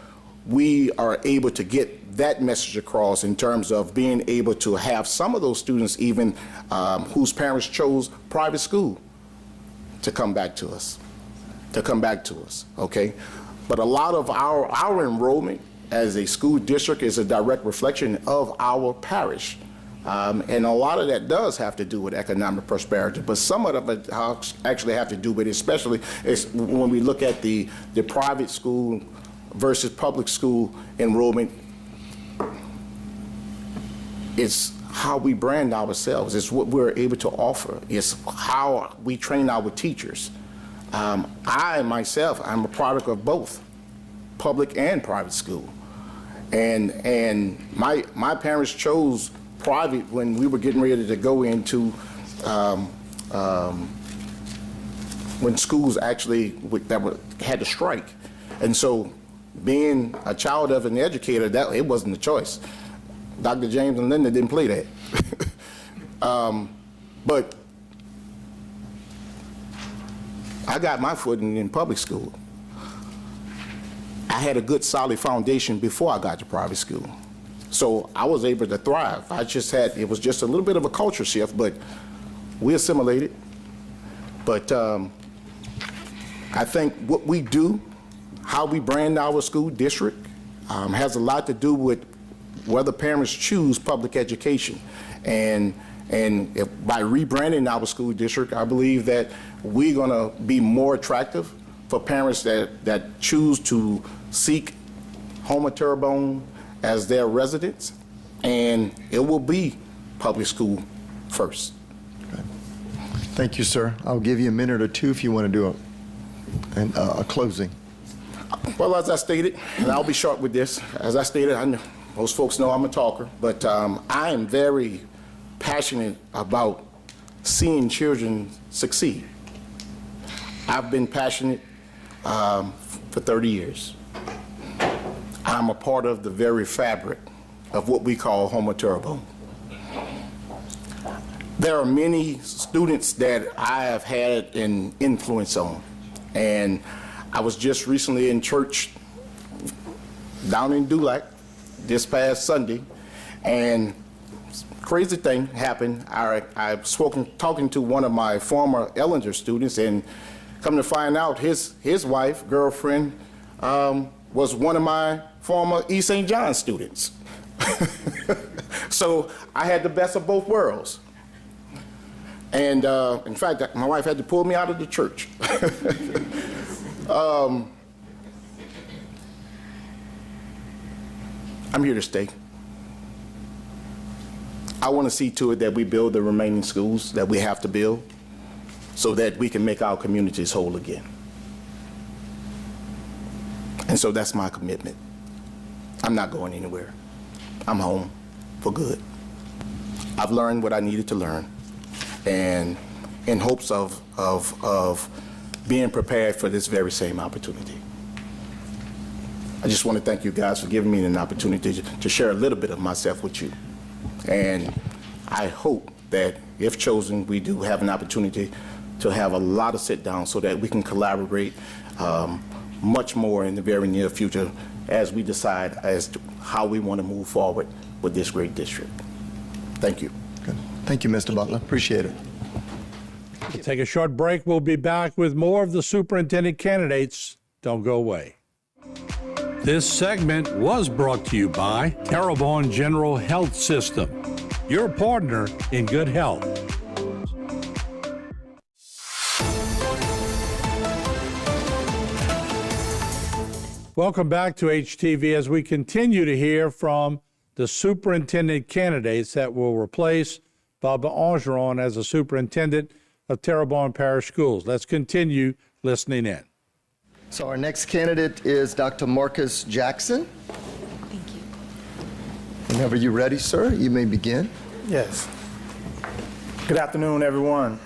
we are able to get that message across in terms of being able to have some of those students even whose parents chose private school to come back to us, okay? But a lot of our enrollment as a school district is a direct reflection of our parish. And a lot of that does have to do with economic prosperity, but some of it actually have to do with, especially when we look at the private school versus public school enrollment, it's how we brand ourselves. It's what we're able to offer. It's how we train our teachers. I myself, I'm a product of both public and private school. And my parents chose private when we were getting ready to go into when schools actually had to strike. And so being a child of an educator, it wasn't a choice. Dr. James and Linda didn't play that. But I got my footing in public school. I had a good solid foundation before I got to private school. So I was able to thrive. It was just a little bit of a culture shift, but we assimilated. But I think what we do, how we brand our school district, has a lot to do with whether parents choose public education. And by rebranding our school district, I believe that we're going to be more attractive for parents that choose to seek Houma Terrebonne as their residence, and it will be public school first.
Okay. Thank you, sir. I'll give you a minute or two if you want to do a closing.
Well, as I stated, and I'll be short with this, as I stated, I know most folks know I'm a talker, but I am very passionate about seeing children succeed. I've been passionate for 30 years. I'm a part of the very fabric of what we call Houma Terrebonne. There are many students that I have had an influence on, and I was just recently in church down in Dulac this past Sunday, and crazy thing happened. I've talking to one of my former Ellinger students, and come to find out his wife, girlfriend, was one of my former East St. John students. So I had the best of both worlds. And in fact, my wife had to pull me out of the church. I'm here to stay. I want to see to it that we build the remaining schools that we have to build so that we can make our communities whole again. And so that's my commitment. I'm not going anywhere. I'm home for good. I've learned what I needed to learn, and in hopes of being prepared for this very same opportunity. I just want to thank you guys for giving me an opportunity to share a little bit of myself with you. And I hope that if chosen, we do have an opportunity to have a lot of sit downs so that we can collaborate much more in the very near future as we decide as to how we want to move forward with this great district. Thank you.
Good. Thank you, Mr. Butler. Appreciate it.
We'll take a short break. We'll be back with more of the superintendent candidates. Don't go away. This segment was brought to you by Terrebonne General Health System, your partner in good health. Welcome back to HTV as we continue to hear from the superintendent candidates that will replace Baba Angeron as the superintendent of Terrebonne Parish Schools. Let's continue listening in.
So our next candidate is Dr. Marcus Jackson.
Thank you.
Whenever you're ready, sir, you may begin.
Yes. Good afternoon, everyone,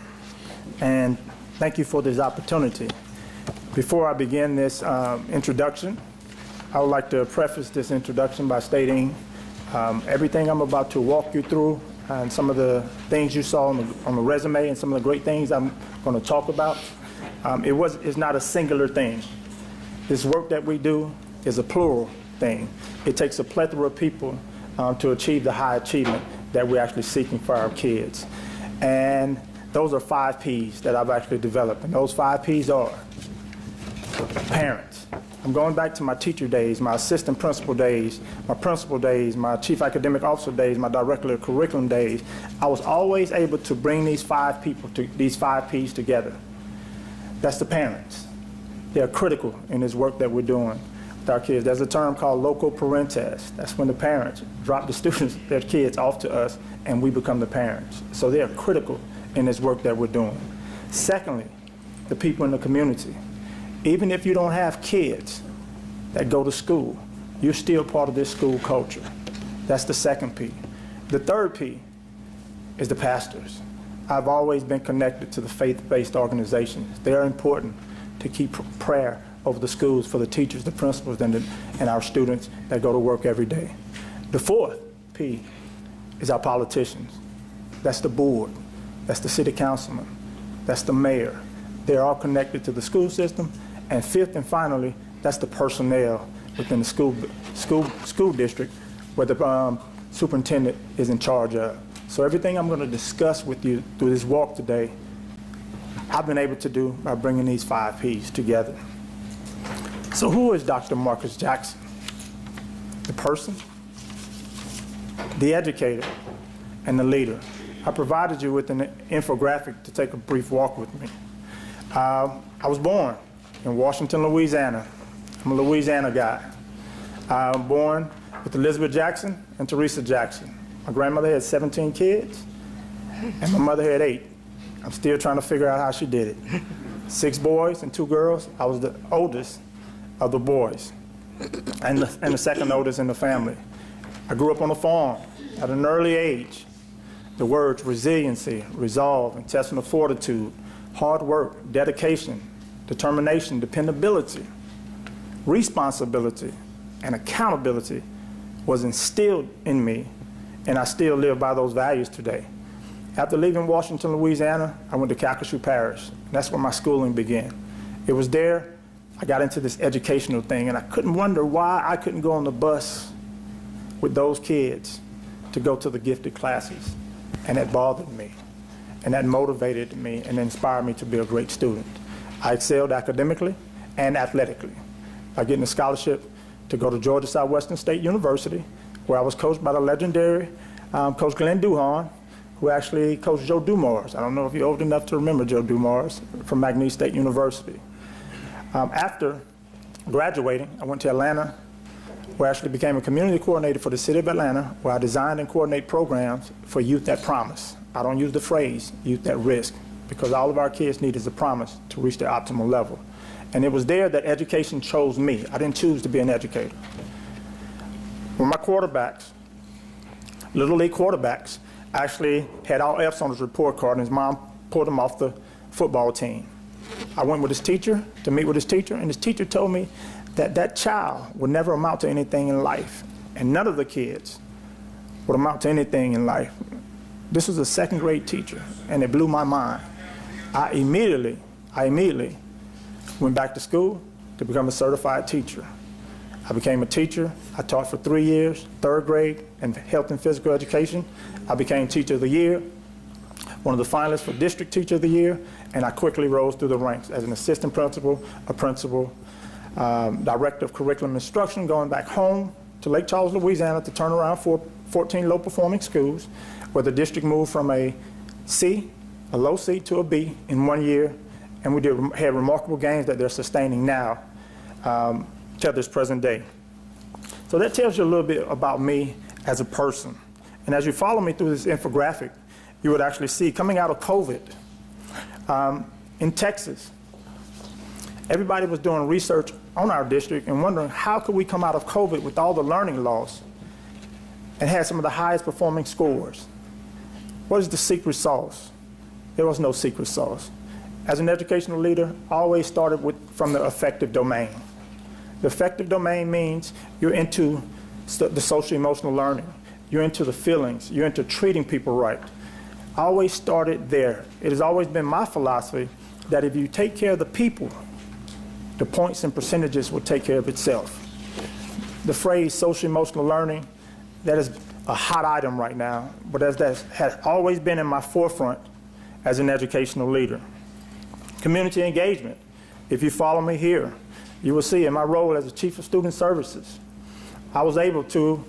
and thank you for this opportunity. Before I begin this introduction, I would like to preface this introduction by stating everything I'm about to walk you through and some of the things you saw on the resume and some of the great things I'm going to talk about. It's not a singular thing. This work that we do is a plural thing. It takes a plethora of people to achieve the high achievement that we're actually seeking for our kids. And those are 5 Ps that I've actually developed. And those 5 Ps are parents. I'm going back to my teacher days, my assistant principal days, my principal days, my chief academic officer days, my director of curriculum days. I was always able to bring these 5 Ps together. That's the parents. They're critical in this work that we're doing with our kids. There's a term called loco parentes. That's when the parents drop the students, their kids, off to us, and we become the parents. So they are critical in this work that we're doing. Secondly, the people in the community. Even if you don't have kids that go to school, you're still part of this school culture. That's the second P. The third P is the pastors. I've always been connected to the faith-based organizations. They're important to keep prayer over the schools for the teachers, the principals, and our students that go to work every day. The fourth P is our politicians. That's the board. That's the city councilman. That's the mayor. They're all connected to the school system. And fifth and finally, that's the personnel within the school district where the superintendent is in charge of. So everything I'm going to discuss with you through this walk today, I've been able to do by bringing these 5 Ps together. So who is Dr. Marcus Jackson? The person, the educator, and the leader. I provided you with an infographic to take a brief walk with me. I was born in Washington, Louisiana. I'm a Louisiana guy. I'm born with Elizabeth Jackson and Teresa Jackson. My grandmother had 17 kids, and my mother had 8. I'm still trying to figure out how she did it. 6 boys and 2 girls. I was the oldest of the boys, and the second oldest in the family. I grew up on a farm at an early age. The words resiliency, resolve, intestinal fortitude, hard work, dedication, determination, dependability, responsibility, and accountability was instilled in me, and I still live by those values today. After leaving Washington, Louisiana, I went to Calcasieu Parish. That's where my schooling began. It was there I got into this educational thing, and I couldn't wonder why I couldn't go on the bus with those kids to go to the gifted classes. And that bothered me, and that motivated me and inspired me to be a great student. I excelled academically and athletically by getting a scholarship to go to Georgia Southwestern State University, where I was coached by the legendary Coach Glenn Duhon, who actually coached Joe Dumars. I don't know if you're old enough to remember Joe Dumars from McNeese State University. After graduating, I went to Atlanta, where I actually became a community coordinator for the city of Atlanta, where I designed and coordinate programs for youth that promise. I don't use the phrase youth at risk, because all of our kids need is a promise to reach their optimal level. And it was there that education chose me. I didn't choose to be an educator. When my quarterbacks, Little League quarterbacks, actually had all F's on his report card, and his mom pulled him off the football team. I went with his teacher to meet with his teacher, and his teacher told me that that child would never amount to anything in life, and none of the kids would amount to anything in life. This was a second grade teacher, and it blew my mind. I immediately went back to school to become a certified teacher. I became a teacher. I taught for 3 years, third grade, in health and physical education. I became Teacher of the Year, one of the finalists for District Teacher of the Year, and I quickly rose through the ranks as an assistant principal, a principal, director of curriculum instruction, going back home to Lake Charles, Louisiana, to turn around for 14 low-performing schools, where the district moved from a C, a low C, to a B in 1 year, and we had remarkable gains that they're sustaining now till this present day. So that tells you a little bit about me as a person. And as you follow me through this infographic, you would actually see, coming out of COVID, in Texas, everybody was doing research on our district and wondering how could we come out of COVID with all the learning loss and had some of the highest performing scores. What is the secret sauce? There was no secret sauce. As an educational leader, I always started from the affective domain. The affective domain means you're into the social emotional learning. You're into the feelings. You're into treating people right. I always started there. It has always been my philosophy that if you take care of the people, the points and percentages will take care of itself. The phrase social emotional learning, that is a hot item right now, but as that has always been in my forefront as an educational leader. Community engagement. If you follow me here, you will see in my role as the Chief of Student Services, I was able to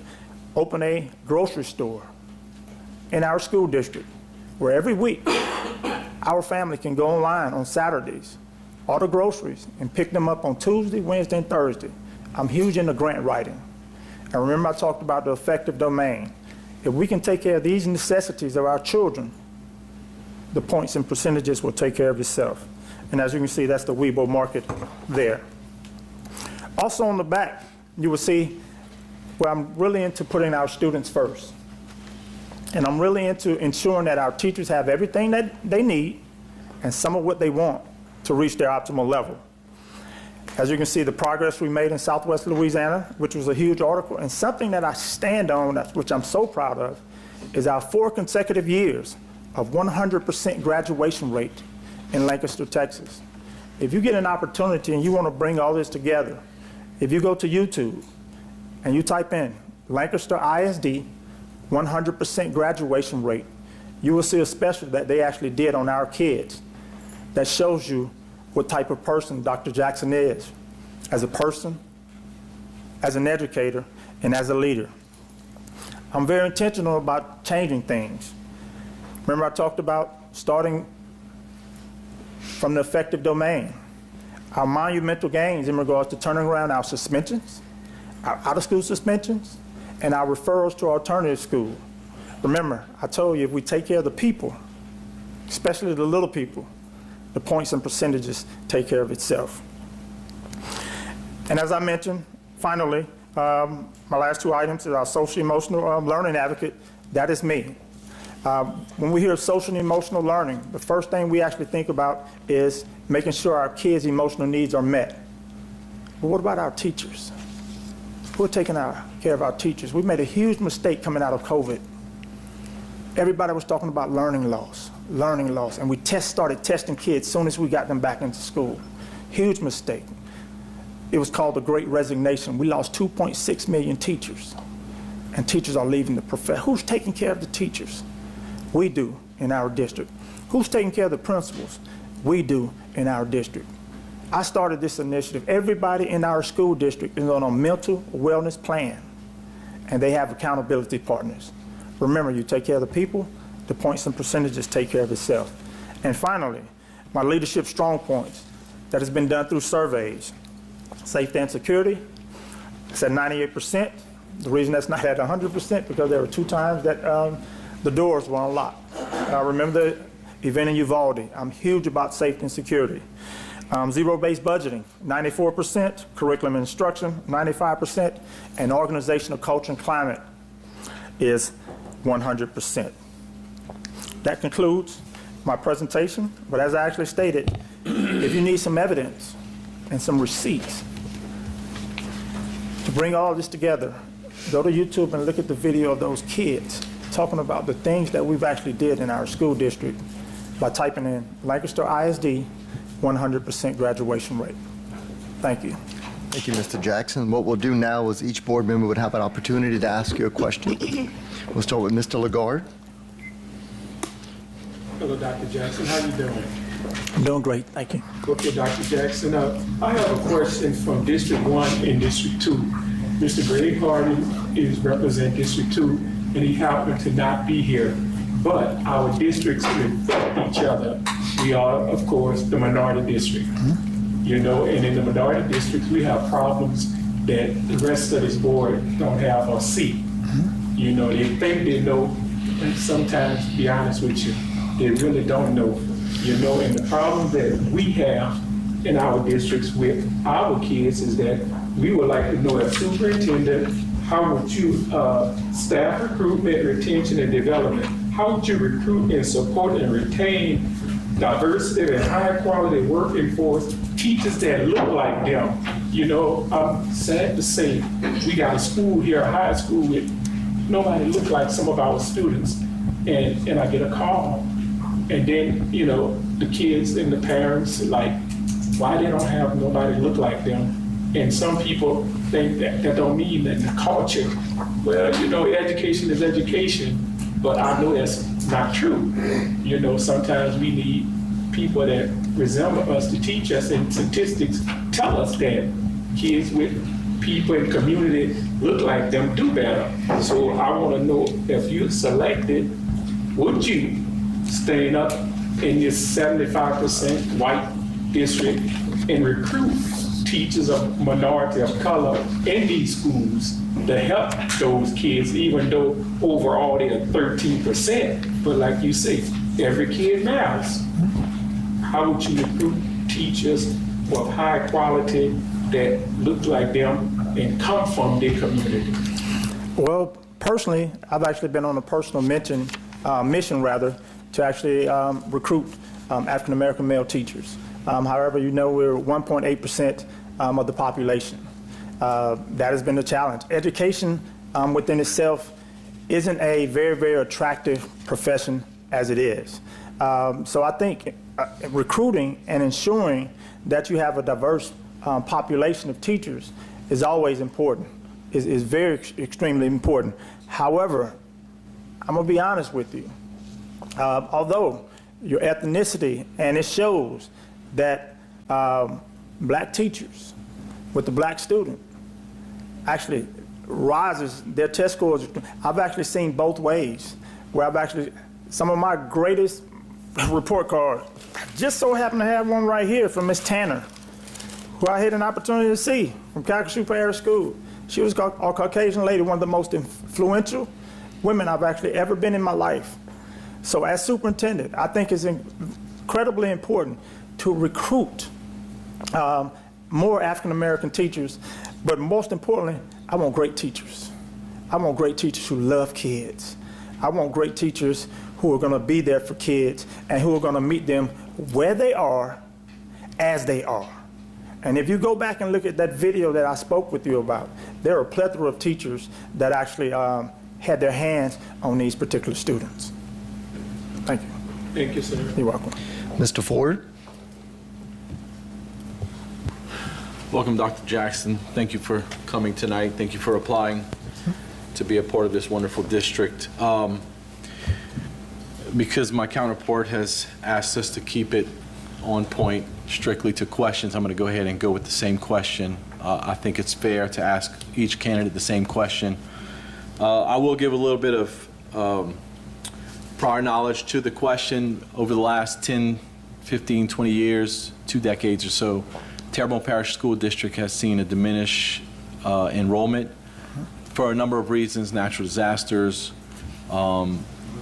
open a grocery store in our school district where every week our family can go online on Saturdays, order groceries, and pick them up on Tuesday, Wednesday, and Thursday. I'm huge into grant writing. And remember I talked about the affective domain. If we can take care of these necessities of our children, the points and percentages will take care of itself. And as you can see, that's the Weibo market there. Also on the back, you will see where I'm really into putting our students first. And I'm really into ensuring that our teachers have everything that they need and some of what they want to reach their optimal level. As you can see, the progress we made in Southwest Louisiana, which was a huge article, and something that I stand on, which I'm so proud of, is our 4 consecutive years of 100% graduation rate in Lancaster, Texas. If you get an opportunity and you want to bring all this together, if you go to YouTube and you type in Lancaster ISD 100% graduation rate, you will see a special that they actually did on our kids that shows you what type of person Dr. Jackson is, as a person, as an educator, and as a leader. I'm very intentional about changing things. Remember I talked about starting from the affective domain. Our monumental gains in regards to turning around our suspensions, our out-of-school suspensions, and our referrals to alternative school. Remember, I told you if we take care of the people, especially the little people, the points and percentages take care of itself. And as I mentioned, finally, my last 2 items is our social emotional learning advocate. That is me. When we hear social and emotional learning, the first thing we actually think about is making sure our kids' emotional needs are met. But what about our teachers? Who are taking care of our teachers? We made a huge mistake coming out of COVID. Everybody was talking about learning loss, and we started testing kids as soon as we got them back into school. Huge mistake. It was called the Great Resignation. We lost 2.6 million teachers, and teachers are leaving the profession. Who's taking care of the teachers? We do in our district. Who's taking care of the principals? We do in our district. I started this initiative. Everybody in our school district is on a mental wellness plan, and they have accountability partners. Remember, you take care of the people, the points and percentages take care of itself. And finally, my leadership strong points. that has been done through surveys. Safety and security, it's at 98%. The reason that's not at 100% because there were 2 times that the doors were unlocked. I remember the event in Uvalde. I'm huge about safety and security. Zero-based budgeting, 94%. Curriculum and instruction, 95%. And organizational culture and climate is 100%. That concludes my presentation. But as I actually stated, if you need some evidence and some receipts to bring all this together, go to YouTube and look at the video of those kids talking about the things that we've actually did in our school district by typing in Lancaster ISD 100% graduation rate. Thank you.
Thank you, Mr. Jackson. What we'll do now is each board member would have an opportunity to ask you a question. We'll start with Mr. Lagarde.
Hello, Dr. Jackson. How you doing?
I'm doing great. Thank you.
Okay, Dr. Jackson. I have a question from District 1 and District 2. Mr. Greg Harding is represent District 2, and he happened to not be here. But our districts reflect each other. We are, of course, the minority district. You know, and in the minority districts, we have problems that the rest of this board don't have or see. You know, they think they know, and sometimes, to be honest with you, they really don't know. You know, and the problem that we have in our districts with our kids is that we would like to know, as superintendent, how would you staff recruitment, retention, and development? How would you recruit and support and retain diversity and high quality working force, teachers that look like them? You know, I'm sad to say, we got a school here, a high school, with nobody look like some of our students. And I get a call. And then, you know, the kids and the parents like, why they don't have nobody look like them? And some people think that don't mean that the culture. Well, you know, education is education, but I know that's not true. You know, sometimes we need people that resemble us to teach us, and statistics tell us that kids with people in community look like them do better. So I want to know, if you're selected, would you stand up in this 75% white district and recruit teachers of minority of color in these schools to help those kids, even though overall they're 13%. But like you say, every kid matters. How would you recruit teachers of high quality that look like them and come from their community?
Well, personally, I've actually been on a personal mission to actually recruit African-American male teachers. However, you know, we're 1.8% of the population. That has been a challenge. Education within itself isn't a very, very attractive profession as it is. So I think recruiting and ensuring that you have a diverse population of teachers is always important, is very extremely important. However, I'm gonna be honest with you. Although your ethnicity, and it shows that black teachers with the black student actually rises, their test scores. I've actually seen both ways, where I've actually, some of my greatest report cards, just so happen to have one right here from Miss Tanner, who I had an opportunity to see from Calcasieu Parish School. She was a Caucasian lady, one of the most influential women I've actually ever been in my life. So as superintendent, I think it's incredibly important to recruit more African-American teachers, but most importantly, I want great teachers. I want great teachers who love kids. I want great teachers who are gonna be there for kids and who are gonna meet them where they are, as they are. And if you go back and look at that video that I spoke with you about, there are a plethora of teachers that actually had their hands on these particular students. Thank you.
Thank you, sir.
You're welcome.
Mr. Ford?
Welcome, Dr. Jackson. Thank you for coming tonight. Thank you for applying to be a part of this wonderful district. Because my counterpart has asked us to keep it on point strictly to questions, I'm going to go ahead and go with the same question. I think it's fair to ask each candidate the same question. I will give a little bit of prior knowledge to the question. Over the last 10 15, 20 years, 2 decades or so, Terrebonne Parish School District has seen a diminish enrollment for a number of reasons: natural disasters,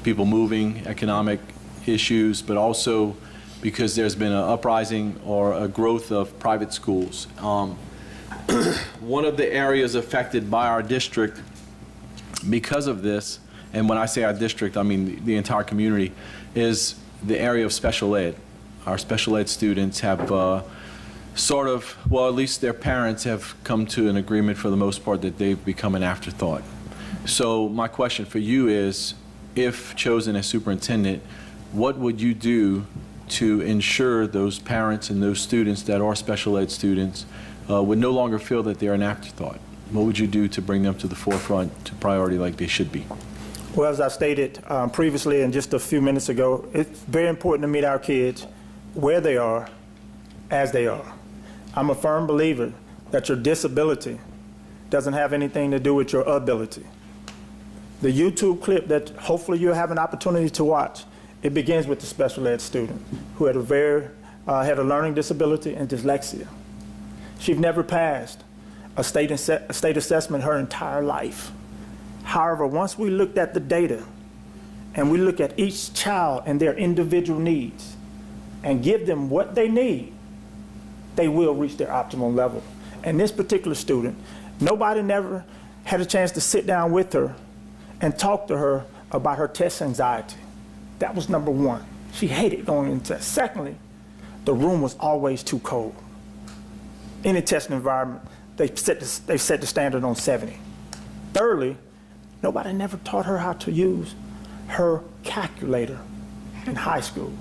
people moving, economic issues, but also because there's been an uprising or a growth of private schools. One of the areas affected by our district because of this, and when I say our district, I mean the entire community, is the area of special ed. Our special ed students have sort of, well, at least their parents have come to an agreement for the most part that they've become an afterthought. So my question for you is, if chosen as superintendent, what would you do to ensure those parents and those students that are special ed students would no longer feel that they're an afterthought? What would you do to bring them to the forefront, to priority like they should be?
Well, as I stated previously and just a few minutes ago, it's very important to meet our kids where they are, as they are. I'm a firm believer that your disability doesn't have anything to do with your ability. The YouTube clip that hopefully you'll have an opportunity to watch, it begins with the special ed student who had a learning disability and dyslexia. She'd never passed a state assessment her entire life. However, once we looked at the data and we look at each child and their individual needs and give them what they need, they will reach their optimal level. And this particular student, nobody never had a chance to sit down with her and talk to her about her test anxiety. That was number one. She hated going into test. Secondly, the room was always too cold. In a testing environment, they set the standard on 70. Thirdly, nobody never taught her how to use her calculator in high school.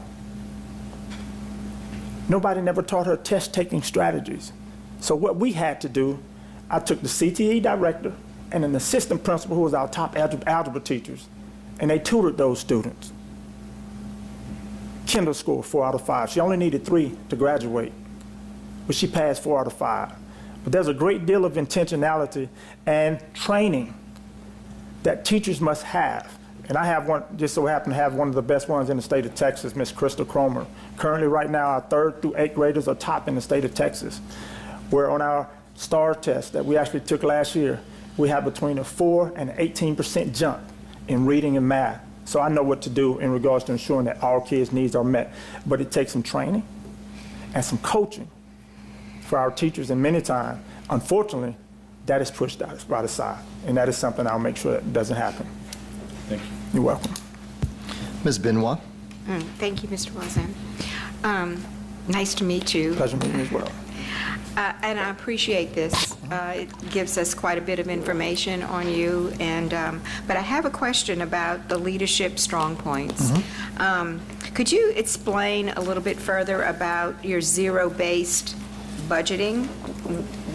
Nobody never taught her test-taking strategies. So what we had to do, I took the CTE director and an assistant principal who was our top algebra teachers, and they tutored those students. Kendall scored 4 out of 5. She only needed 3 to graduate, but she passed 4 out of 5. But there's a great deal of intentionality and training that teachers must have. And I have one, just so happen to have one of the best ones in the state of Texas, Miss Crystal Cromer. Currently, right now, our 3rd through 8th graders are top in the state of Texas. Where on our STAR test that we actually took last year, we have between a 4 and an 18% jump in reading and math. So I know what to do in regards to ensuring that all kids' needs are met. But it takes some training and some coaching for our teachers, and many times, unfortunately, that is pushed out by the side. And that is something I'll make sure that doesn't happen.
Thank you.
You're welcome.
Ms. Benoit?
Thank you, Mr. Wazan. Nice to meet you.
Pleasure meeting you as well.
And I appreciate this. It gives us quite a bit of information on you. And but I have a question about the leadership strong points. Could you explain a little bit further about your zero-based budgeting?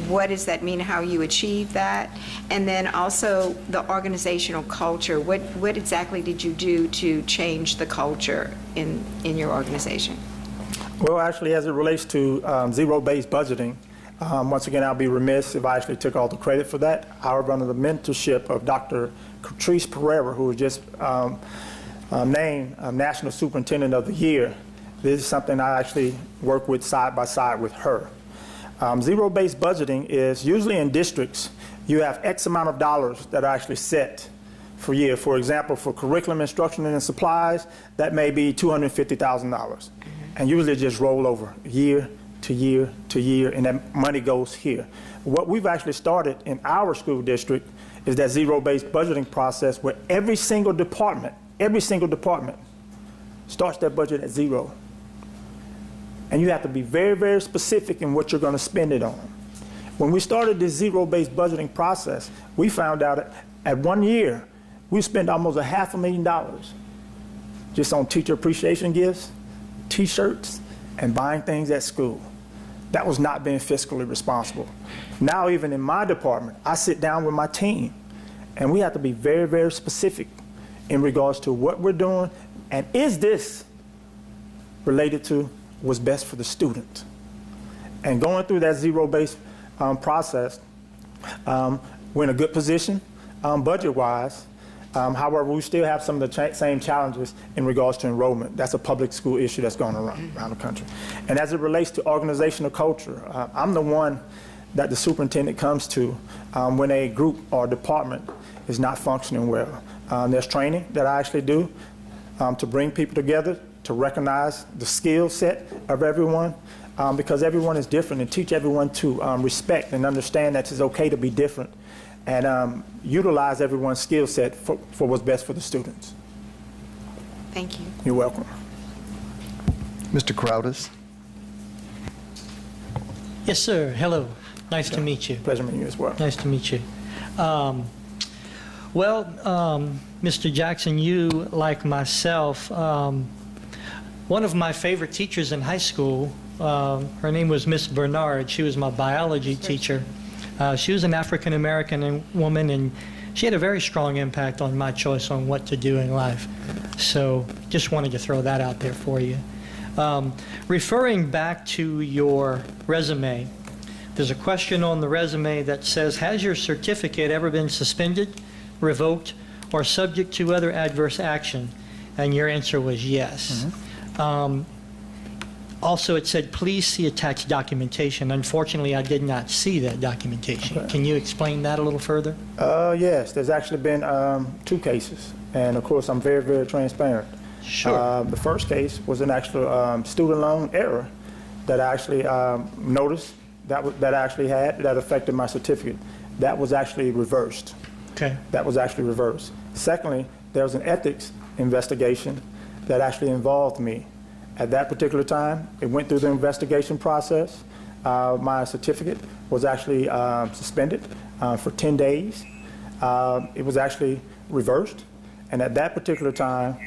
What does that mean, how you achieve that? And then also the organizational culture. What exactly did you do to change the culture in your organization?
Well, actually, as it relates to zero-based budgeting, once again, I'll be remiss if I actually took all the credit for that. However, under the mentorship of Dr. Catrice Pereira, who was just named National Superintendent of the Year, this is something I actually work with side by side with her. Zero-based budgeting is usually in districts, you have X amount of dollars that are actually set for a year. For example, for curriculum instruction and supplies, that may be $250,000. And usually just roll over year to year to year, and that money goes here. What we've actually started in our school district is that zero-based budgeting process where every single department starts their budget at zero. And you have to be very, very specific in what you're going to spend it on. When we started this zero-based budgeting process, we found out at 1 year, we spent almost $500,000 just on teacher appreciation gifts, T-shirts, and buying things at school. That was not being fiscally responsible. Now, even in my department, I sit down with my team, and we have to be very, very specific in regards to what we're doing, and is this related to what's best for the student? And going through that zero-based process, we're in a good position budget-wise. However, we still have some of the same challenges in regards to enrollment. That's a public school issue that's going around the country. And as it relates to organizational culture, I'm the one that the superintendent comes to when a group or department is not functioning well. There's training that I actually do to bring people together, to recognize the skill set of everyone, because everyone is different, and teach everyone to respect and understand that it's okay to be different, and utilize everyone's skill set for what's best for the students.
Thank you.
You're welcome.
Mr. Crowders?
Yes, sir. Hello. Nice to meet you.
Pleasure meeting you as well.
Nice to meet you. Mr. Jackson, you, like myself, one of my favorite teachers in high school, her name was Miss Bernard. She was my biology teacher. She was an African-American woman, and she had a very strong impact on my choice on what to do in life. So just wanted to throw that out there for you. Referring back to your resume, there's a question on the resume that says, has your certificate ever been suspended, revoked, or subject to other adverse action? And your answer was yes. Also, it said, please see attached documentation. Unfortunately, I did not see that documentation.
Okay.
Can you explain that a little further?
Yes, there's actually been 2 cases, and of course, I'm very, very transparent.
Sure.
The first case was an actual student loan error that I actually noticed that affected my certificate. That was actually reversed.
Okay.
That was actually reversed. Secondly, there was an ethics investigation that actually involved me. At that particular time, it went through the investigation process. My certificate was actually suspended for 10 days. It was actually reversed. And at that particular time,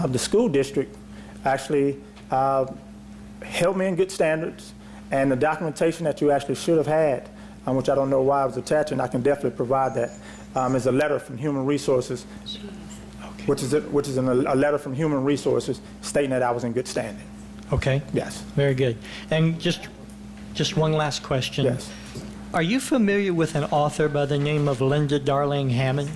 the school district actually held me in good standards, and the documentation that you actually should have had, which I don't know why it was attached, and I can definitely provide that, is a letter from Human Resources, which is a letter from Human Resources stating that I was in good standing.
Okay.
Yes.
Very good. And just one last question.
Yes.
Are you familiar with an author by the name of Linda Darling Hammond?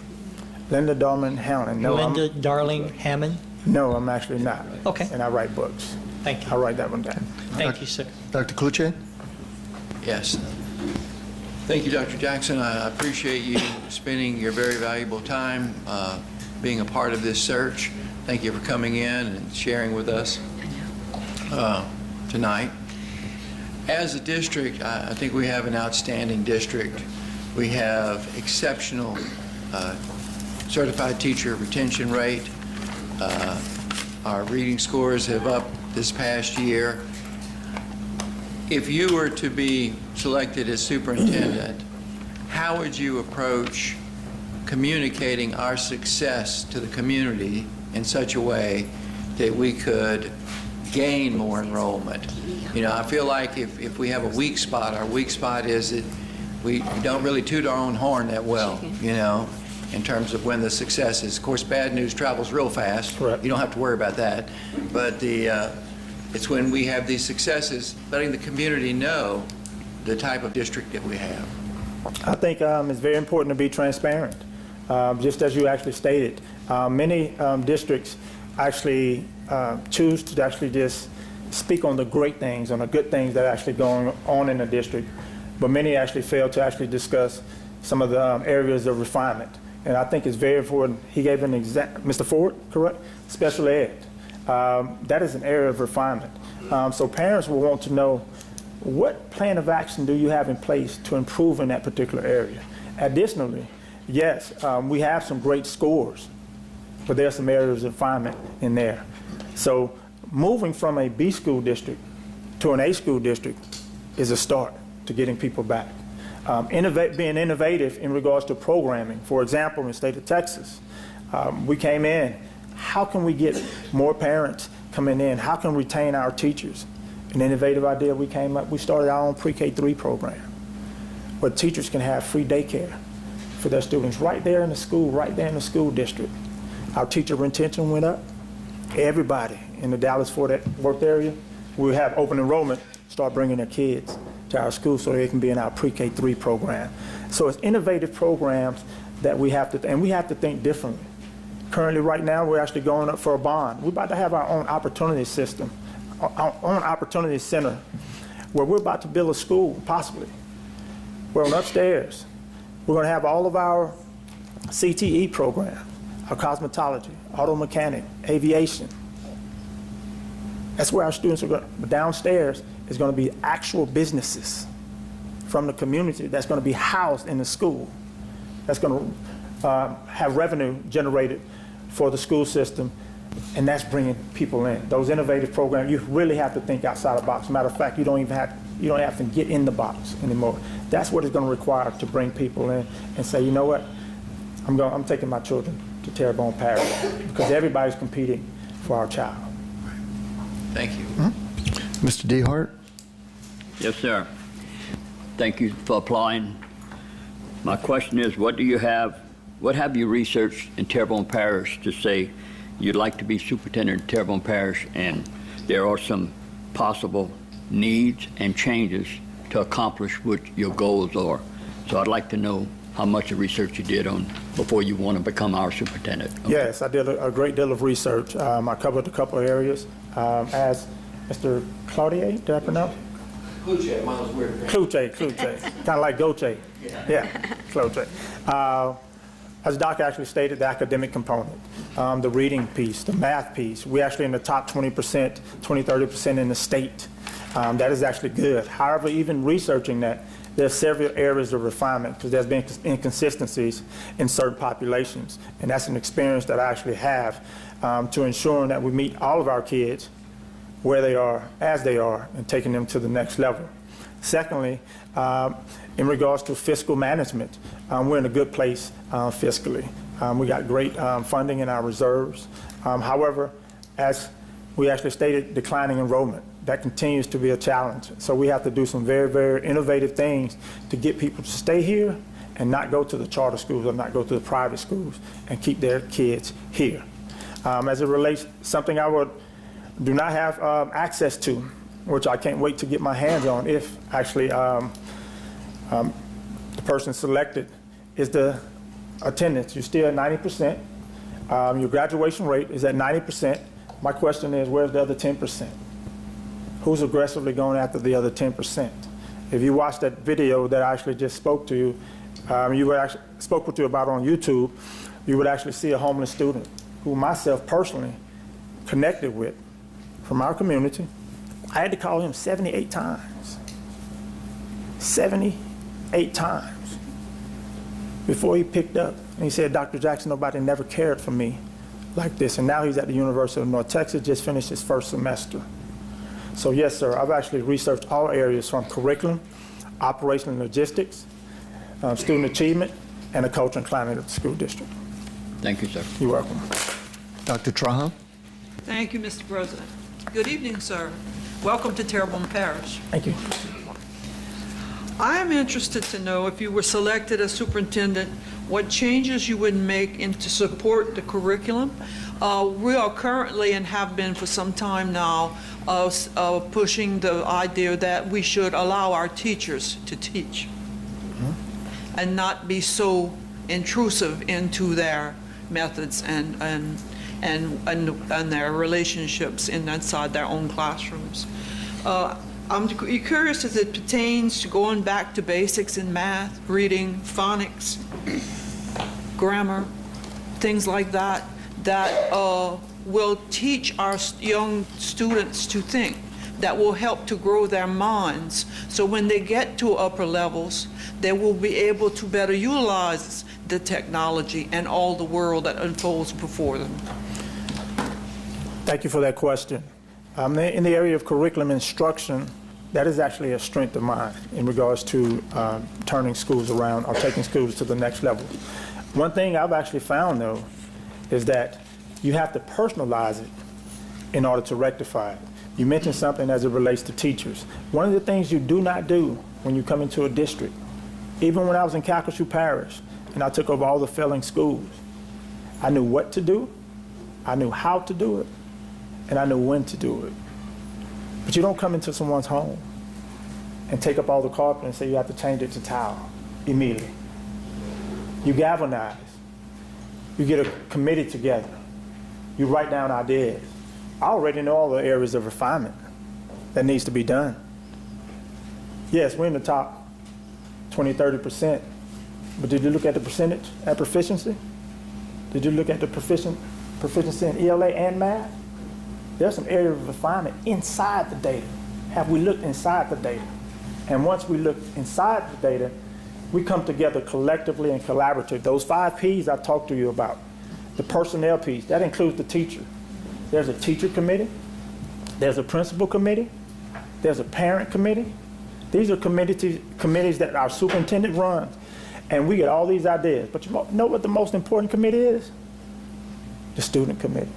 Linda Darling Hammond. No,
Linda Darling Hammond?
No, I'm actually not.
Okay.
And I write books.
Thank you.
I'll write that one down.
Thank you, sir.
Dr. Kluche?
Yes. Thank you, Dr. Jackson. I appreciate you spending your very valuable time being a part of this search. Thank you for coming in and sharing with us tonight. As a district, I think we have an outstanding district. We have exceptional certified teacher retention rate. Our reading scores have upped this past year. If you were to be selected as superintendent, how would you approach communicating our success to the community in such a way that we could gain more enrollment? You know, I feel like if we have a weak spot, our weak spot is that we don't really toot our own horn that well, you know, in terms of when the success is. Of course, bad news travels real fast.
Correct.
You don't have to worry about that. But it's when we have these successes, letting the community know the type of district that we have.
I think it's very important to be transparent. Just as you actually stated, many districts actually choose to actually just speak on the great things, on the good things that are actually going on in the district, but many actually fail to actually discuss some of the areas of refinement. And I think it's very important. He gave an example, Mr. Ford, correct? Special ed. That is an area of refinement. So parents will want to know, what plan of action do you have in place to improve in that particular area? Additionally, yes, we have some great scores, but there are some areas of refinement in there. So moving from a B school district to an A school district is a start to getting people back. Being innovative in regards to programming. For example, in the state of Texas, we came in, how can we get more parents coming in? How can we retain our teachers? An innovative idea we came up, we started our own pre-K3 program where teachers can have free daycare for their students right there in the school, right there in the school district. Our teacher retention went up. Everybody in the Dallas-Fort Worth area, we have open enrollment, start bringing their kids to our school so they can be in our pre-K3 program. So it's innovative programs that we have to, and we have to think differently. Currently, right now, we're actually going up for a bond. We're about to have our own opportunity system, our own opportunity center, where we're about to build a school, possibly. Where upstairs, we're going to have all of our CTE programs, our cosmetology, auto mechanic, aviation. That's where our students are going. But downstairs is going to be actual businesses from the community that's going to be housed in the school. That's going to have revenue generated for the school system, and that's bringing people in. Those innovative programs, you really have to think outside the box. Matter of fact, you don't have to get in the box anymore. That's what it's going to require to bring people in and say, you know what, I'm taking my children to Terrebonne Parish, because everybody's competing for our child.
Thank you.
Mr. DeHart?
Yes, sir. Thank you for applying. My question is, what have you researched in Terrebonne Parish to say you'd like to be superintendent of Terrebonne Parish, and there are some possible needs and changes to accomplish what your goals are? So I'd like to know how much of research you did on before you want to become our superintendent. Okay.
Yes, I did a great deal of research. I covered a couple of areas. As Mr. Cloutier, did I pronounce?
Cloutier, mine's weird.
Cloutier, kind of like Goche. Yeah, Cloutier. As Doc actually stated, the academic component, the reading piece, the math piece. We're actually in the top 20%, 30% in the state. That is actually good. However, even researching that, there's several areas of refinement because there's been inconsistencies in certain populations. And that's an experience that I actually have to ensuring that we meet all of our kids where they are, as they are, and taking them to the next level. Secondly, in regards to fiscal management, we're in a good place fiscally. We got great funding in our reserves. However, as we actually stated, declining enrollment. That continues to be a challenge. So we have to do some very, very innovative things to get people to stay here and not go to the charter schools or not go to the private schools and keep their kids here. As it relates, something I do not have access to, which I can't wait to get my hands on if actually the person selected, is the attendance. You're still at 90%. Your graduation rate is at 90%. My question is, where's the other 10%? Who's aggressively going after the other 10%? If you watch that video that I actually just spoke to you, spoke with you about on YouTube, you would actually see a homeless student who myself personally connected with from our community. I had to call him 78 times. 78 times before he picked up. And he said, Dr. Jackson, nobody never cared for me like this. And now he's at the University of North Texas, just finished his first semester. So yes, sir, I've actually researched all areas from curriculum, operational and logistics, student achievement, and the culture and climate of the school district.
Thank you, sir.
You're welcome.
Dr. Trahan?
Thank you, Mr. President. Good evening, sir. Welcome to Terrebonne Parish.
Thank you.
I am interested to know, if you were selected as superintendent, what changes you would make to support the curriculum. We are currently, and have been for some time now, pushing the idea that we should allow our teachers to teach and not be so intrusive into their methods and their relationships inside their own classrooms. I'm curious as it pertains to going back to basics in math, reading, phonics, grammar, things like that, that will teach our young students to think, that will help to grow their minds. So when they get to upper levels, they will be able to better utilize the technology and all the world that unfolds before them.
Thank you for that question. In the area of curriculum instruction, that is actually a strength of mine in regards to turning schools around or taking schools to the next level. One thing I've actually found, though, is that you have to personalize it in order to rectify it. You mentioned something as it relates to teachers. One of the things you do not do when you come into a district, even when I was in Calcasieu Parish and I took over all the failing schools, I knew what to do, I knew how to do it, and I knew when to do it. But you don't come into someone's home and take up all the carpet and say you have to change it to tile. immediately. You galvanize. You get a committee together. You write down ideas. I already know all the areas of refinement that needs to be done. Yes, we're in the top 20, 30%, but did you look at the percentage at proficiency? Did you look at the proficiency in ELA and math? There's some areas of refinement inside the data. Have we looked inside the data? And once we look inside the data, we come together collectively and collaboratively. Those 5 Ps I talked to you about, the personnel piece, that includes the teacher. There's a teacher committee, there's a principal committee, there's a parent committee. These are committees that our superintendent runs, and we get all these ideas. But you know what the most important committee is? The student committee.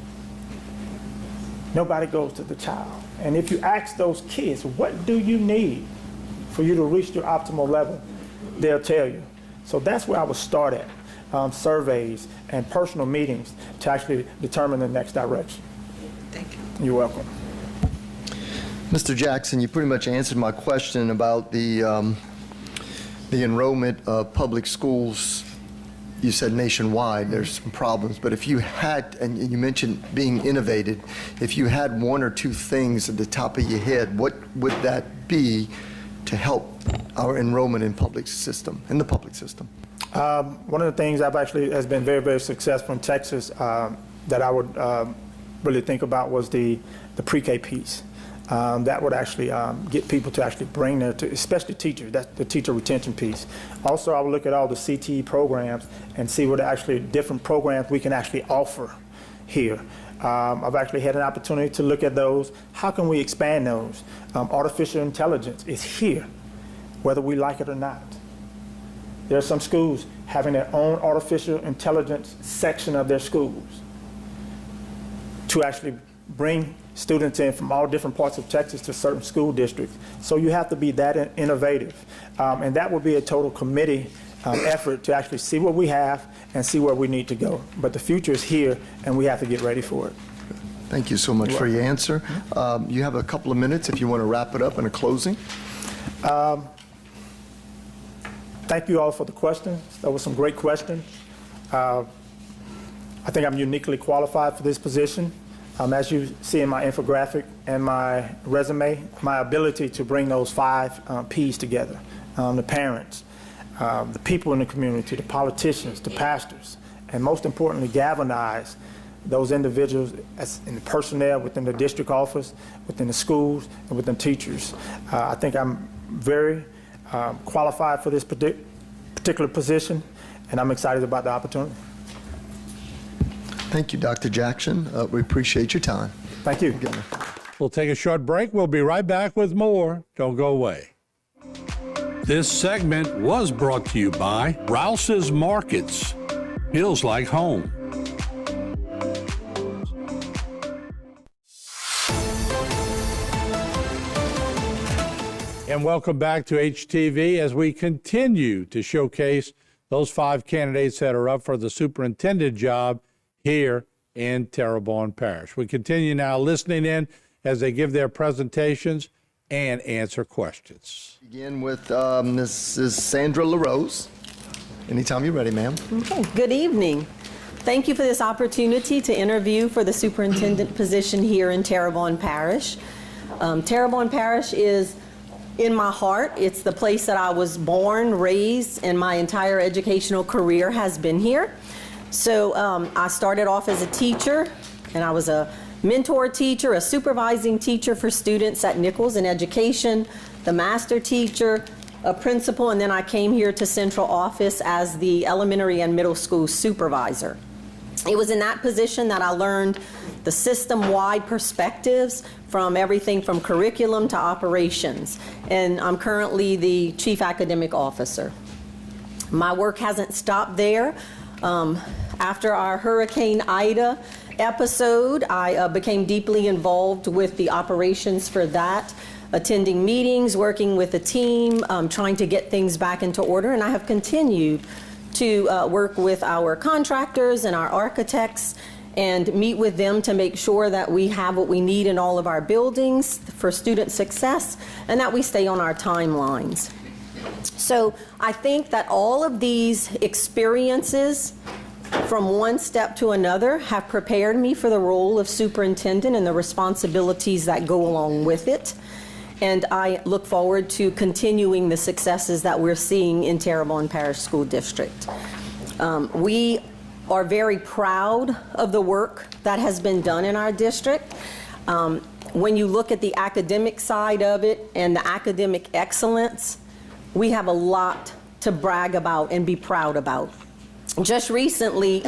Nobody goes to the child. And if you ask those kids, what do you need for you to reach your optimal level, they'll tell you. So that's where I would start at, surveys and personal meetings to actually determine the next direction.
Thank you.
You're welcome.
Mr. Jackson, you pretty much answered my question about the enrollment of public schools. You said nationwide there's some problems, but if you had, and you mentioned being innovative, if you had 1 or 2 things at the top of your head, what would that be to help our enrollment in the public system?
One of the things has been very, very successful in Texas that I would really think about was the pre-K piece. That would actually get people to actually bring especially teachers, that's the teacher retention piece. Also, I would look at all the CTE programs and see what actually different programs we can actually offer here. I've actually had an opportunity to look at those. How can we expand those? Artificial intelligence is here, whether we like it or not. There are some schools having their own artificial intelligence section of their schools to actually bring students in from all different parts of Texas to certain school districts. So you have to be that innovative. And that will be a total committee effort to actually see what we have and see where we need to go. But the future is here, and we have to get ready for it.
Thank you so much for your answer. You have a couple of minutes if you want to wrap it up in a closing.
Thank you all for the questions. That was some great questions. I think I'm uniquely qualified for this position. As you see in my infographic and my resume, my ability to bring those 5 Ps together, the parents, the people in the community, the politicians, the pastors, and most importantly, galvanize those individuals in the personnel within the district office, within the schools, and within teachers. I think I'm very qualified for this particular position, and I'm excited about the opportunity.
Thank you, Dr. Jackson. We appreciate your time.
Thank you.
We'll take a short break. We'll be right back with more. Don't go away. This segment was brought to you by Rouse's Markets. Feels like home. And welcome back to HTV as we continue to showcase those 5 candidates that are up for the superintendent job here in Terrebonne Parish. We continue now listening in as they give their presentations and answer questions.
Begin with Mrs. Sandra LaRose. Anytime you're ready, ma'am.
Okay. Good evening. Thank you for this opportunity to interview for the superintendent position here in Terrebonne Parish. Terrebonne Parish is in my heart. It's the place that I was born, raised, and my entire educational career has been here. So I started off as a teacher, and I was a mentor teacher, a supervising teacher for students at Nichols in education, the master teacher, a principal, and then I came here to central office as the elementary and middle school supervisor. It was in that position that I learned the system-wide perspectives from everything from curriculum to operations, and I'm currently the chief academic officer. My work hasn't stopped there. After our Hurricane Ida episode, I became deeply involved with the operations for that, attending meetings, working with a team, trying to get things back into order, and I have continued to work with our contractors and our architects and meet with them to make sure that we have what we need in all of our buildings for student success and that we stay on our timelines. So I think that all of these experiences from one step to another have prepared me for the role of superintendent and the responsibilities that go along with it. And I look forward to continuing the successes that we're seeing in Terrebonne Parish School District. We are very proud of the work that has been done in our district. When you look at the academic side of it and the academic excellence, we have a lot to brag about and be proud about. Just recently,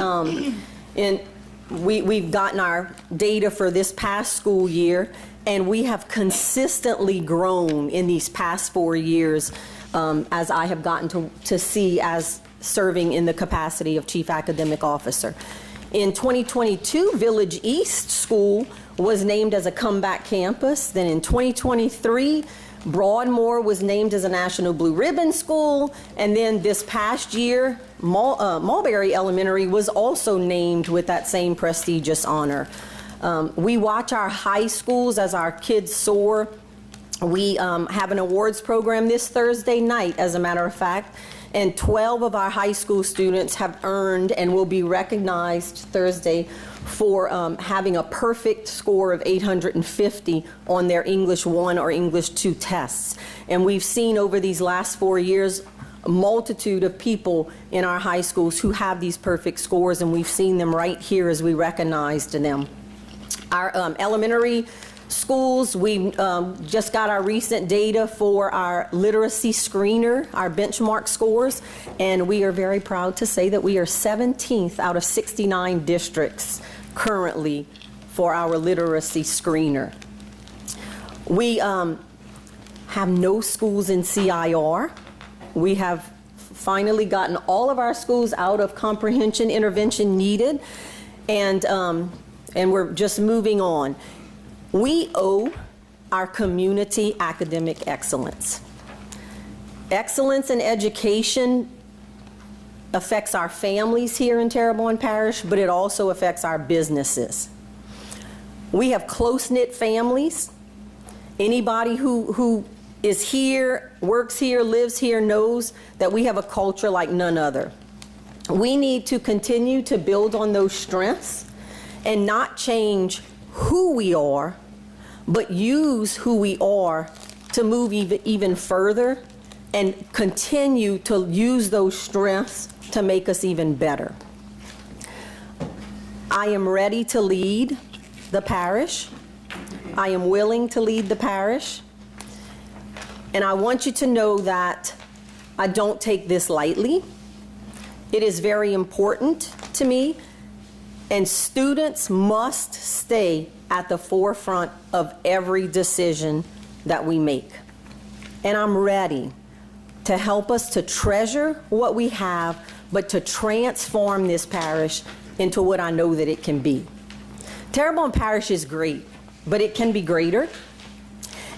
we've gotten our data for this past school year, and we have consistently grown in these past 4 years, as I have gotten to see as serving in the capacity of Chief Academic Officer. In 2022, Village East School was named as a comeback campus. Then in 2023, Broadmoor was named as a National Blue Ribbon School. And then this past year, Mulberry Elementary was also named with that same prestigious honor. We watch our high schools as our kids soar. We have an awards program this Thursday night, as a matter of fact, and 12 of our high school students have earned and will be recognized Thursday for having a perfect score of 850 on their English 1 or English 2 tests. And we've seen over these last 4 years a multitude of people in our high schools who have these perfect scores, and we've seen them right here as we recognized them. Our elementary schools, we just got our recent data for our literacy screener, our benchmark scores, and we are very proud to say that we are 17th out of 69 districts currently for our literacy screener. We have no schools in CIR. We have finally gotten all of our schools out of comprehension intervention needed, and we're just moving on. We owe our community academic excellence. Excellence in education affects our families here in Terrebonne Parish, but it also affects our businesses. We have close-knit families. Anybody who is here, works here, lives here, knows that we have a culture like none other. We need to continue to build on those strengths and not change who we are, but use who we are to move even further and continue to use those strengths to make us even better. I am ready to lead the parish. I am willing to lead the parish. And I want you to know that I don't take this lightly. It is very important to me, and students must stay at the forefront of every decision that we make. And I'm ready to help us to treasure what we have, but to transform this parish into what I know that it can be. Terrebonne Parish is great, but it can be greater.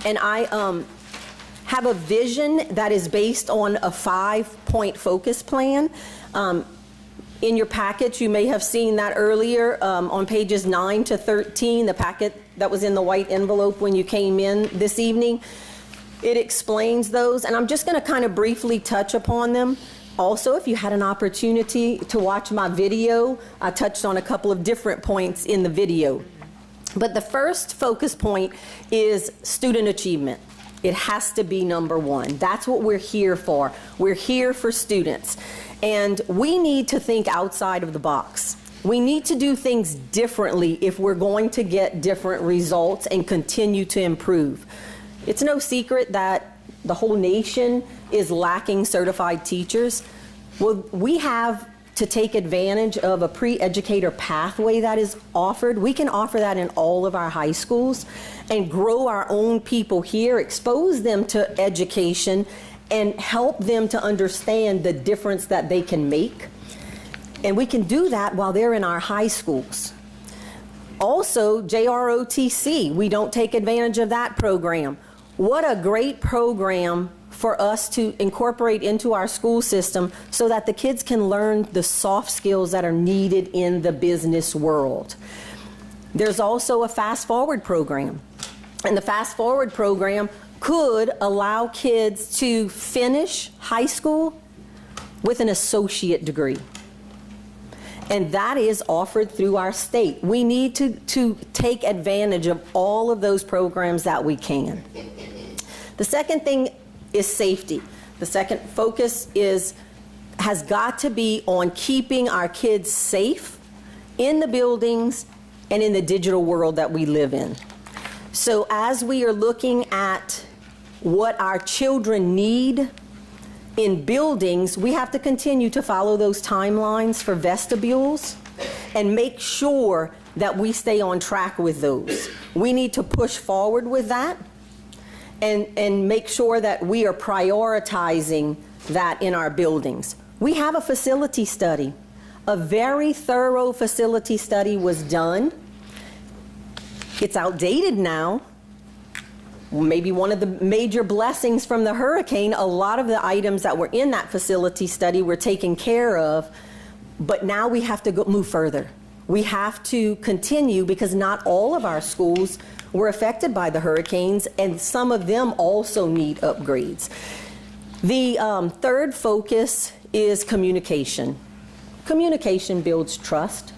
And I have a vision that is based on a 5-point focus plan. In your package, you may have seen that earlier on pages 9 to 13, the packet that was in the white envelope when you came in this evening. It explains those, and I'm just going to kind of briefly touch upon them. Also, if you had an opportunity to watch my video, I touched on a couple of different points in the video. But the first focus point is student achievement. It has to be number one. That's what we're here for. We're here for students. And we need to think outside of the box. We need to do things differently if we're going to get different results and continue to improve. It's no secret that the whole nation is lacking certified teachers. Well, we have to take advantage of a pre-educator pathway that is offered. We can offer that in all of our high schools and grow our own people here, expose them to education, and help them to understand the difference that they can make. And we can do that while they're in our high schools. Also, JROTC, we don't take advantage of that program. What a great program for us to incorporate into our school system so that the kids can learn the soft skills that are needed in the business world. There's also a Fast Forward program. And the Fast Forward program could allow kids to finish high school with an associate degree. And that is offered through our state. We need to take advantage of all of those programs that we can. The second thing is safety. The second focus has got to be on keeping our kids safe in the buildings and in the digital world that we live in. So as we are looking at what our children need in buildings, we have to continue to follow those timelines for vestibules and make sure that we stay on track with those. We need to push forward with that and make sure that we are prioritizing that in our buildings. We have a facility study. A very thorough facility study was done. It's outdated now. Maybe one of the major blessings from the hurricane, a lot of the items that were in that facility study were taken care of, but now we have to move further. We have to continue because not all of our schools were affected by the hurricanes, and some of them also need upgrades. The third focus is communication. Communication builds trust.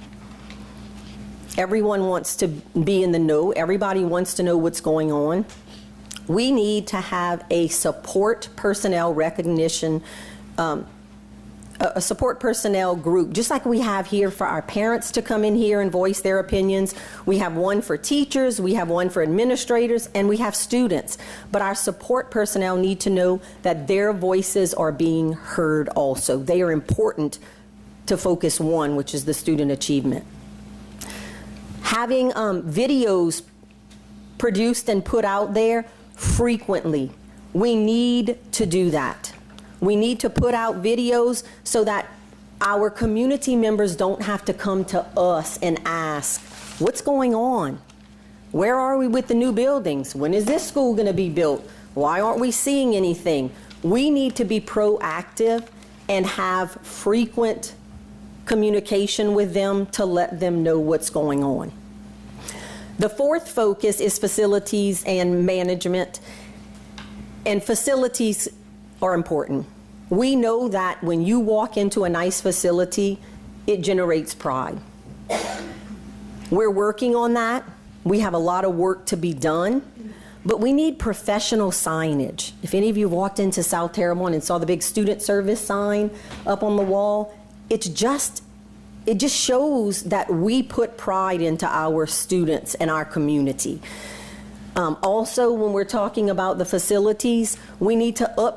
Everyone wants to be in the know. Everybody wants to know what's going on. We need to have a support personnel recognition, a support personnel group, just like we have here for our parents to come in here and voice their opinions. We have one for teachers, we have one for administrators, and we have students. But our support personnel need to know that their voices are being heard also. They are important to focus one, which is the student achievement. Having videos produced and put out there frequently. We need to do that. We need to put out videos so that our community members don't have to come to us and ask, what's going on? Where are we with the new buildings? When is this school going to be built? Why aren't we seeing anything? We need to be proactive and have frequent communication with them to let them know what's going on. The fourth focus is facilities and management, and facilities are important. We know that when you walk into a nice facility, it generates pride. We're working on that. We have a lot of work to be done, but we need professional signage. If any of you walked into South Terrebonne and saw the big student service sign up on the wall, it just shows that we put pride into our students and our community. Also, when we're talking about the facilities, we need to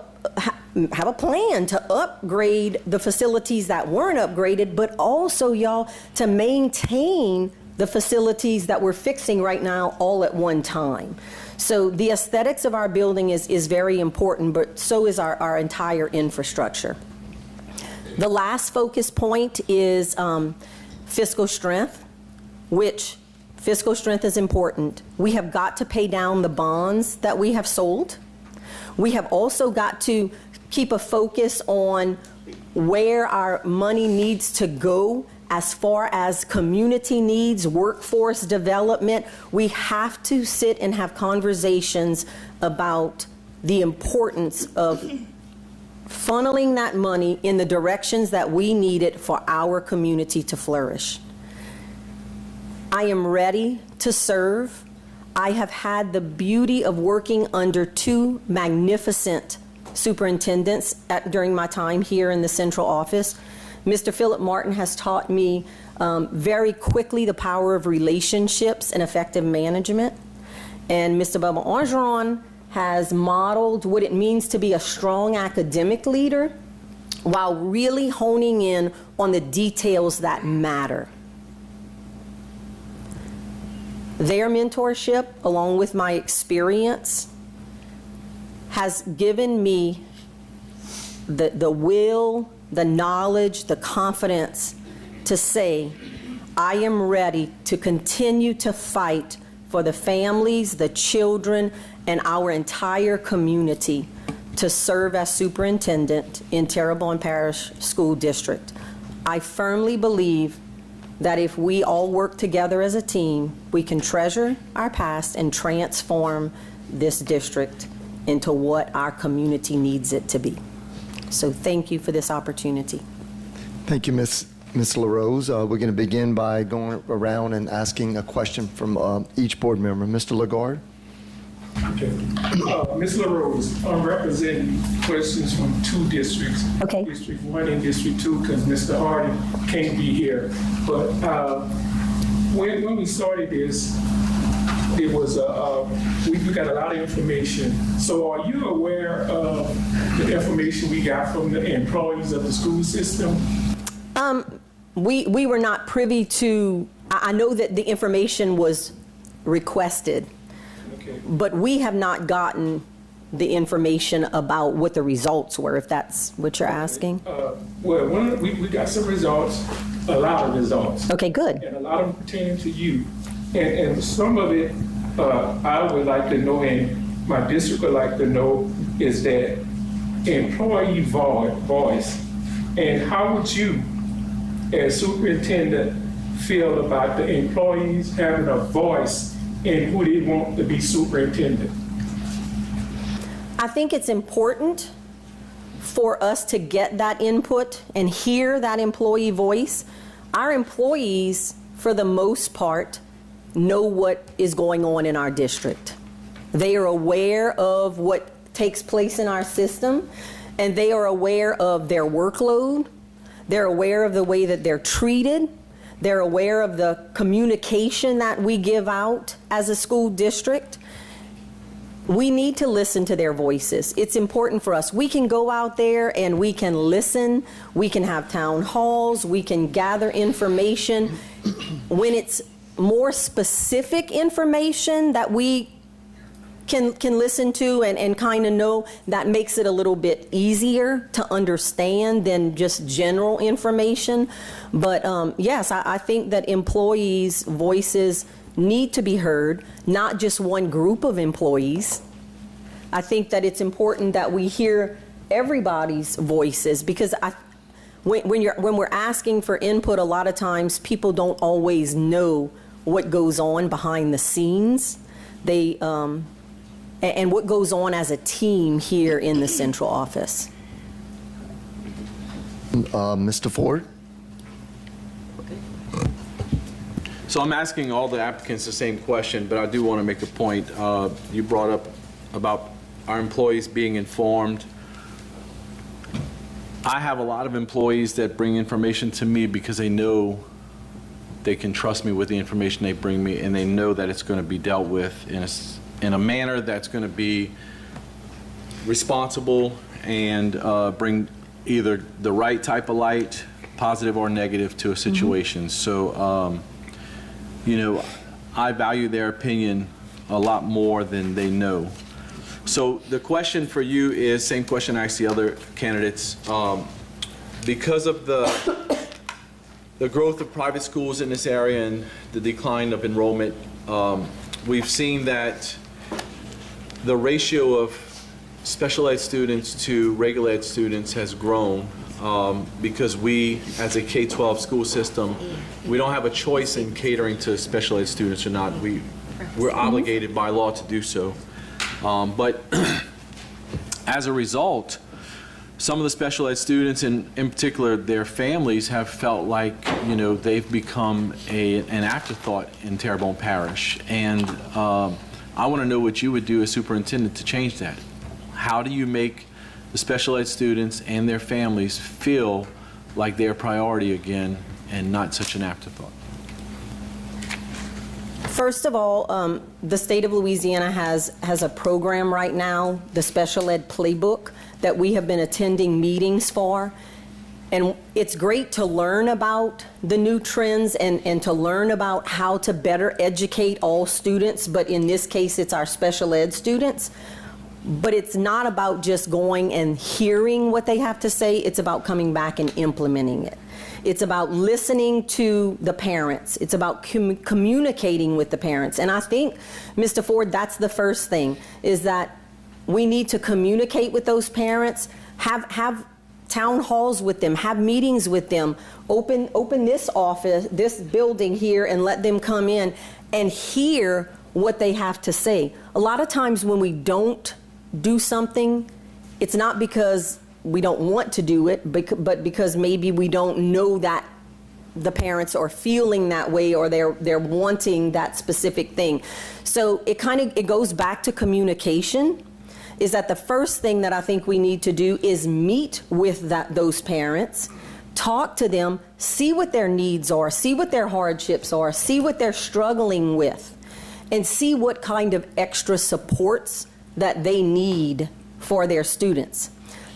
have a plan to upgrade the facilities that weren't upgraded, but also, y'all, to maintain the facilities that we're fixing right now all at one time. So the aesthetics of our building is very important, but so is our entire infrastructure. The last focus point is fiscal strength, which fiscal strength is important. We have got to pay down the bonds that we have sold. We have also got to keep a focus on where our money needs to go as far as community needs, workforce development. We have to sit and have conversations about the importance of funneling that money in the directions that we need it for our community to flourish. I am ready to serve. I have had the beauty of working under two magnificent superintendents during my time here in the central office. Mr. Philip Martin has taught me very quickly the power of relationships and effective management. And Mr. Bubba Angeron has modeled what it means to be a strong academic leader while really honing in on the details that matter. Their mentorship, along with my experience, has given me the will, the knowledge, the confidence to say, I am ready to continue to fight for the families, the children, and our entire community to serve as superintendent in Terrebonne Parish School District. I firmly believe that if we all work together as a team, we can treasure our past and transform this district into what our community needs it to be. So thank you for this opportunity.
Thank you, Ms. LaRose. We're going to begin by going around and asking a question from each board member. Mr. Lagarde?
Okay. Ms. LaRose, I'm representing questions from two districts.
Okay.
District 1 and District 2, because Mr. Hardy can't be here. But when we started this, it was we got a lot of information. So are you aware of the information we got from the employees of the school system?
We were not privy to, I know that the information was requested,
Okay.
but we have not gotten the information about what the results were, if that's what you're asking.
Well, we got some results, a lot of results.
Okay, good.
And a lot of them pertaining to you. And some of it I would like to know, and my district would like to know, is that employee voice. And how would you, as superintendent, feel about the employees having a voice in who they want to be superintendent?
I think it's important for us to get that input and hear that employee voice. Our employees, for the most part, know what is going on in our district. They are aware of what takes place in our system, and they are aware of their workload. They're aware of the way that they're treated. They're aware of the communication that we give out as a school district. We need to listen to their voices. It's important for us. We can go out there and we can listen. We can have town halls. We can gather information. When it's more specific information that we can listen to and kind of know, that makes it a little bit easier to understand than just general information. But yes, I think that employees' voices need to be heard, not just one group of employees. I think that it's important that we hear everybody's voices, because when we're asking for input, a lot of times people don't always know what goes on behind the scenes. And what goes on as a team here in the central office.
Mr. Ford?
So I'm asking all the applicants the same question, but I do want to make a point. You brought up about our employees being informed. I have a lot of employees that bring information to me because they know they can trust me with the information they bring me, and they know that it's going to be dealt with in a manner that's going to be responsible and bring either the right type of light, positive or negative, to a situation. So, you know, I value their opinion a lot more than they know. So the question for you is, same question I asked the other candidates. Because of the growth of private schools in this area and the decline of enrollment, we've seen that the ratio of special ed students to regular ed students has grown because we, as a K-12 school system, we don't have a choice in catering to special ed students or not. We're obligated by law to do so. But as a result, some of the special ed students, and in particular their families, have felt like, you know, they've become an afterthought in Terrebonne Parish. And I want to know what you would do as superintendent to change that. How do you make the special ed students and their families feel like they're a priority again and not such an afterthought?
First of all, the state of Louisiana has a program right now, the Special Ed Playbook, that we have been attending meetings for. And it's great to learn about the new trends and to learn about how to better educate all students, but in this case, it's our special ed students. But it's not about just going and hearing what they have to say, it's about coming back and implementing it. It's about listening to the parents. It's about communicating with the parents. And I think, Mr. Ford, that's the first thing, is that we need to communicate with those parents, have town halls with them, have meetings with them, open this office, this building here, and let them come in and hear what they have to say. A lot of times when we don't do something, it's not because we don't want to do it, but because maybe we don't know that the parents are feeling that way, or they're wanting that specific thing. So it goes back to communication, is that the first thing that I think we need to do is meet with those parents, talk to them, see what their needs are, see what their hardships are, see what they're struggling with, and see what kind of extra supports that they need for their students.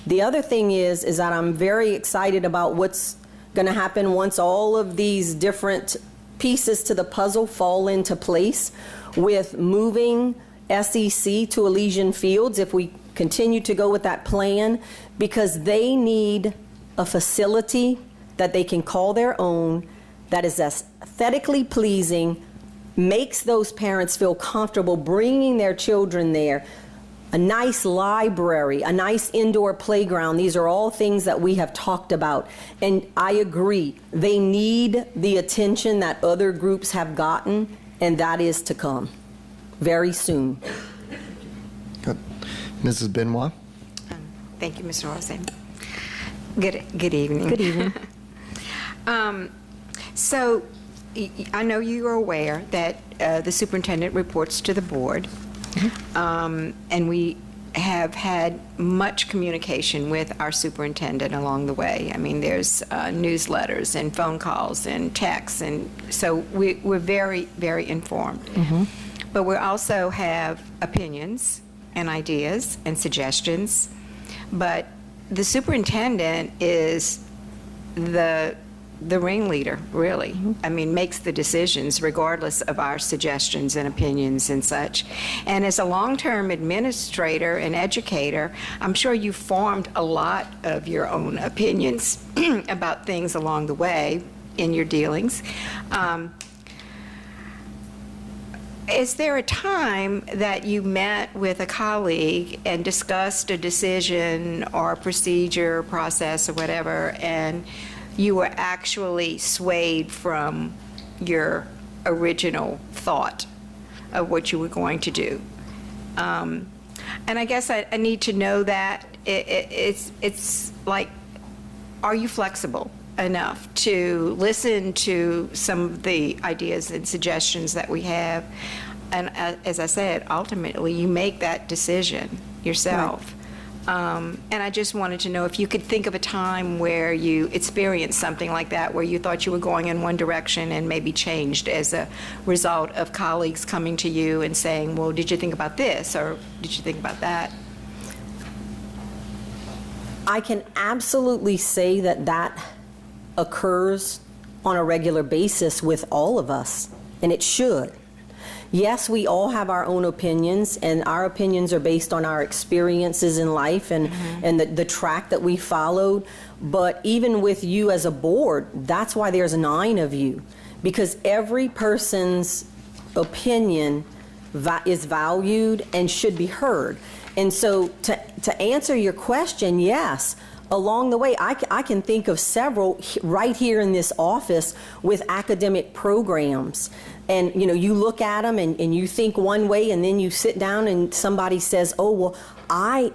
The other thing is that I'm very excited about what's going to happen once all of these different pieces to the puzzle fall into place, with moving SEC to Elysian Fields, if we continue to go with that plan, because they need a facility that they can call their own, that is aesthetically pleasing, makes those parents feel comfortable bringing their children there, a nice library, a nice indoor playground. These are all things that we have talked about. And I agree, they need the attention that other groups have gotten, and that is to come very soon.
Good. Mrs. Benoit?
Thank you, Mr. Rosen. Good evening.
Good evening.
So I know you are aware that the superintendent reports to the board. And we have had much communication with our superintendent along the way. I mean, there's newsletters and phone calls and texts, and so we're very, very informed. But we also have opinions and ideas and suggestions. But the superintendent is the ringleader, really. I mean, makes the decisions regardless of our suggestions and opinions and such. And as a long-term administrator and educator, I'm sure you formed a lot of your own opinions about things along the way in your dealings. Is there a time that you met with a colleague and discussed a decision or a procedure, process, or whatever, and you were actually swayed from your original thought of what you were going to do? And I guess I need to know that. It's like, are you flexible enough to listen to some of the ideas and suggestions that we have? And as I said, ultimately, you make that decision yourself. Right. And I just wanted to know if you could think of a time where you experienced something like that, where you thought you were going in one direction and maybe changed as a result of colleagues coming to you and saying, well, did you think about this, or did you think about that?
I can absolutely say that occurs on a regular basis with all of us, and it should. Yes, we all have our own opinions, and our opinions are based on our experiences in life and the track that we followed. But even with you as a board, that's why there's 9 of you, because every person's opinion is valued and should be heard. And so to answer your question, yes, along the way, I can think of several right here in this office with academic programs. And you look at them and you think one way, and then you sit down and somebody says, oh, well, I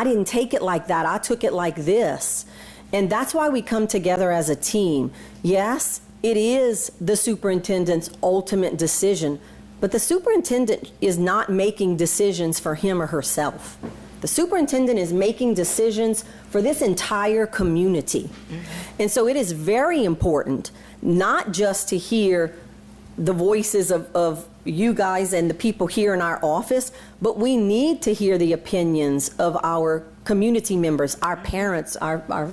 didn't take it like that. I took it like this. And that's why we come together as a team. Yes, it is the superintendent's ultimate decision, but the superintendent is not making decisions for him or herself. The superintendent is making decisions for this entire community. And so it is very important not just to hear the voices of you guys and the people here in our office, but we need to hear the opinions of our community members, our parents, our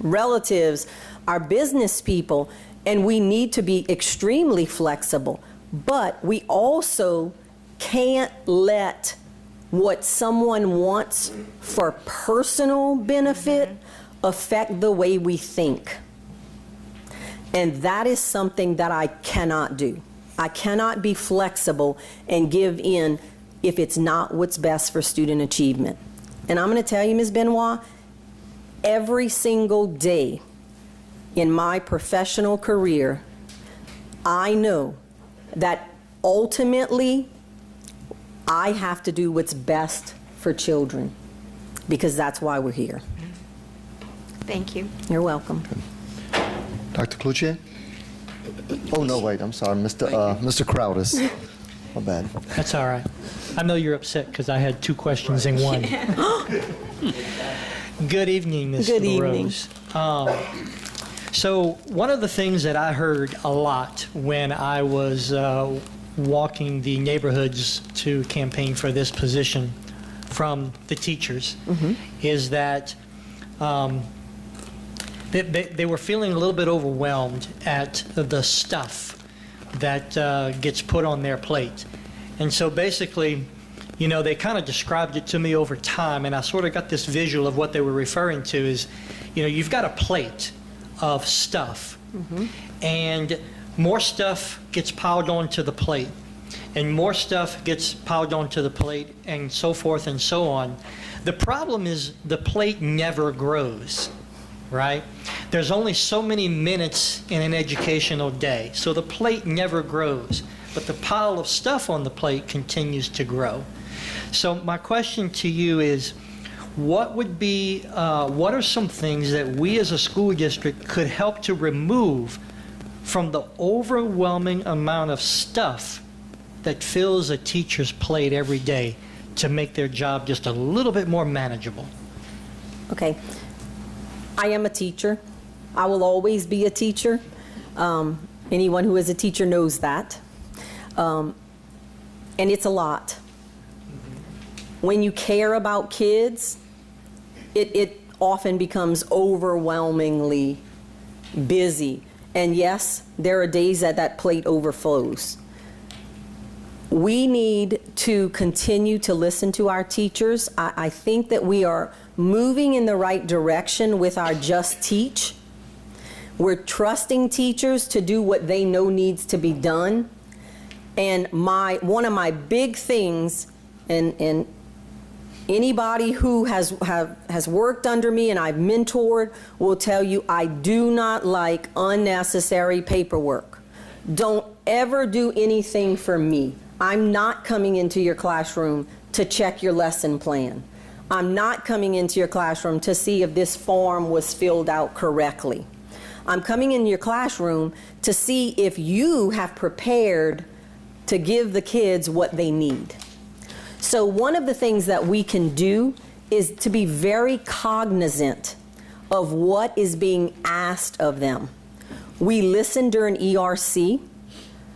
relatives, our business people, and we need to be extremely flexible. But we also can't let what someone wants for personal benefit affect the way we think. And that is something that I cannot do. I cannot be flexible and give in if it's not what's best for student achievement. And I'm going to tell you, Ms. Benoit, every single day in my professional career, I know that ultimately I have to do what's best for children, because that's why we're here.
Thank you.
You're welcome.
Dr. Cloutier? Oh, no, wait, I'm sorry, Mr. Crowdis. My bad.
That's all right. I know you're upset because I had two questions in one. Good evening, Ms.
Good evening.
LaRose. So one of the things that I heard a lot when I was walking the neighborhoods to campaign for this position from the teachers is that they were feeling a little bit overwhelmed at the stuff that gets put on their plate. And so basically, you know, they kind of described it to me over time, and I sort of got this visual of what they were referring to is, you know, you've got a plate of stuff, and more stuff gets piled onto the plate, and more stuff gets piled onto the plate, and so forth and so on. The problem is the plate never grows, right? There's only so many minutes in an educational day, so the plate never grows, but the pile of stuff on the plate continues to grow. So my question to you is, what are some things that we as a school district could help to remove from the overwhelming amount of stuff that fills a teacher's plate every day to make their job just a little bit more manageable?
Okay. I am a teacher. I will always be a teacher. Anyone who is a teacher knows that. And it's a lot. When you care about kids, it often becomes overwhelmingly busy. And yes, there are days that that plate overflows. We need to continue to listen to our teachers. I think that we are moving in the right direction with our Just Teach. We're trusting teachers to do what they know needs to be done. And one of my big things, and anybody who has worked under me and I've mentored will tell you, I do not like unnecessary paperwork. Don't ever do anything for me. I'm not coming into your classroom to check your lesson plan. I'm not coming into your classroom to see if this form was filled out correctly. I'm coming in your classroom to see if you have prepared to give the kids what they need. So one of the things that we can do is to be very cognizant of what is being asked of them. We listen during ERC.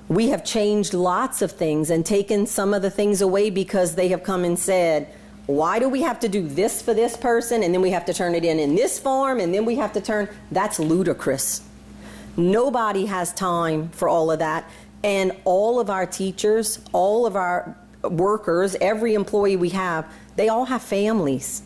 We have changed lots of things and taken some of the things away because they have come and said, why do we have to do this for this person, and then we have to turn it in this form, and then we have to turn, that's ludicrous. Nobody has time for all of that, and all of our teachers, all of our workers, every employee we have, they all have families.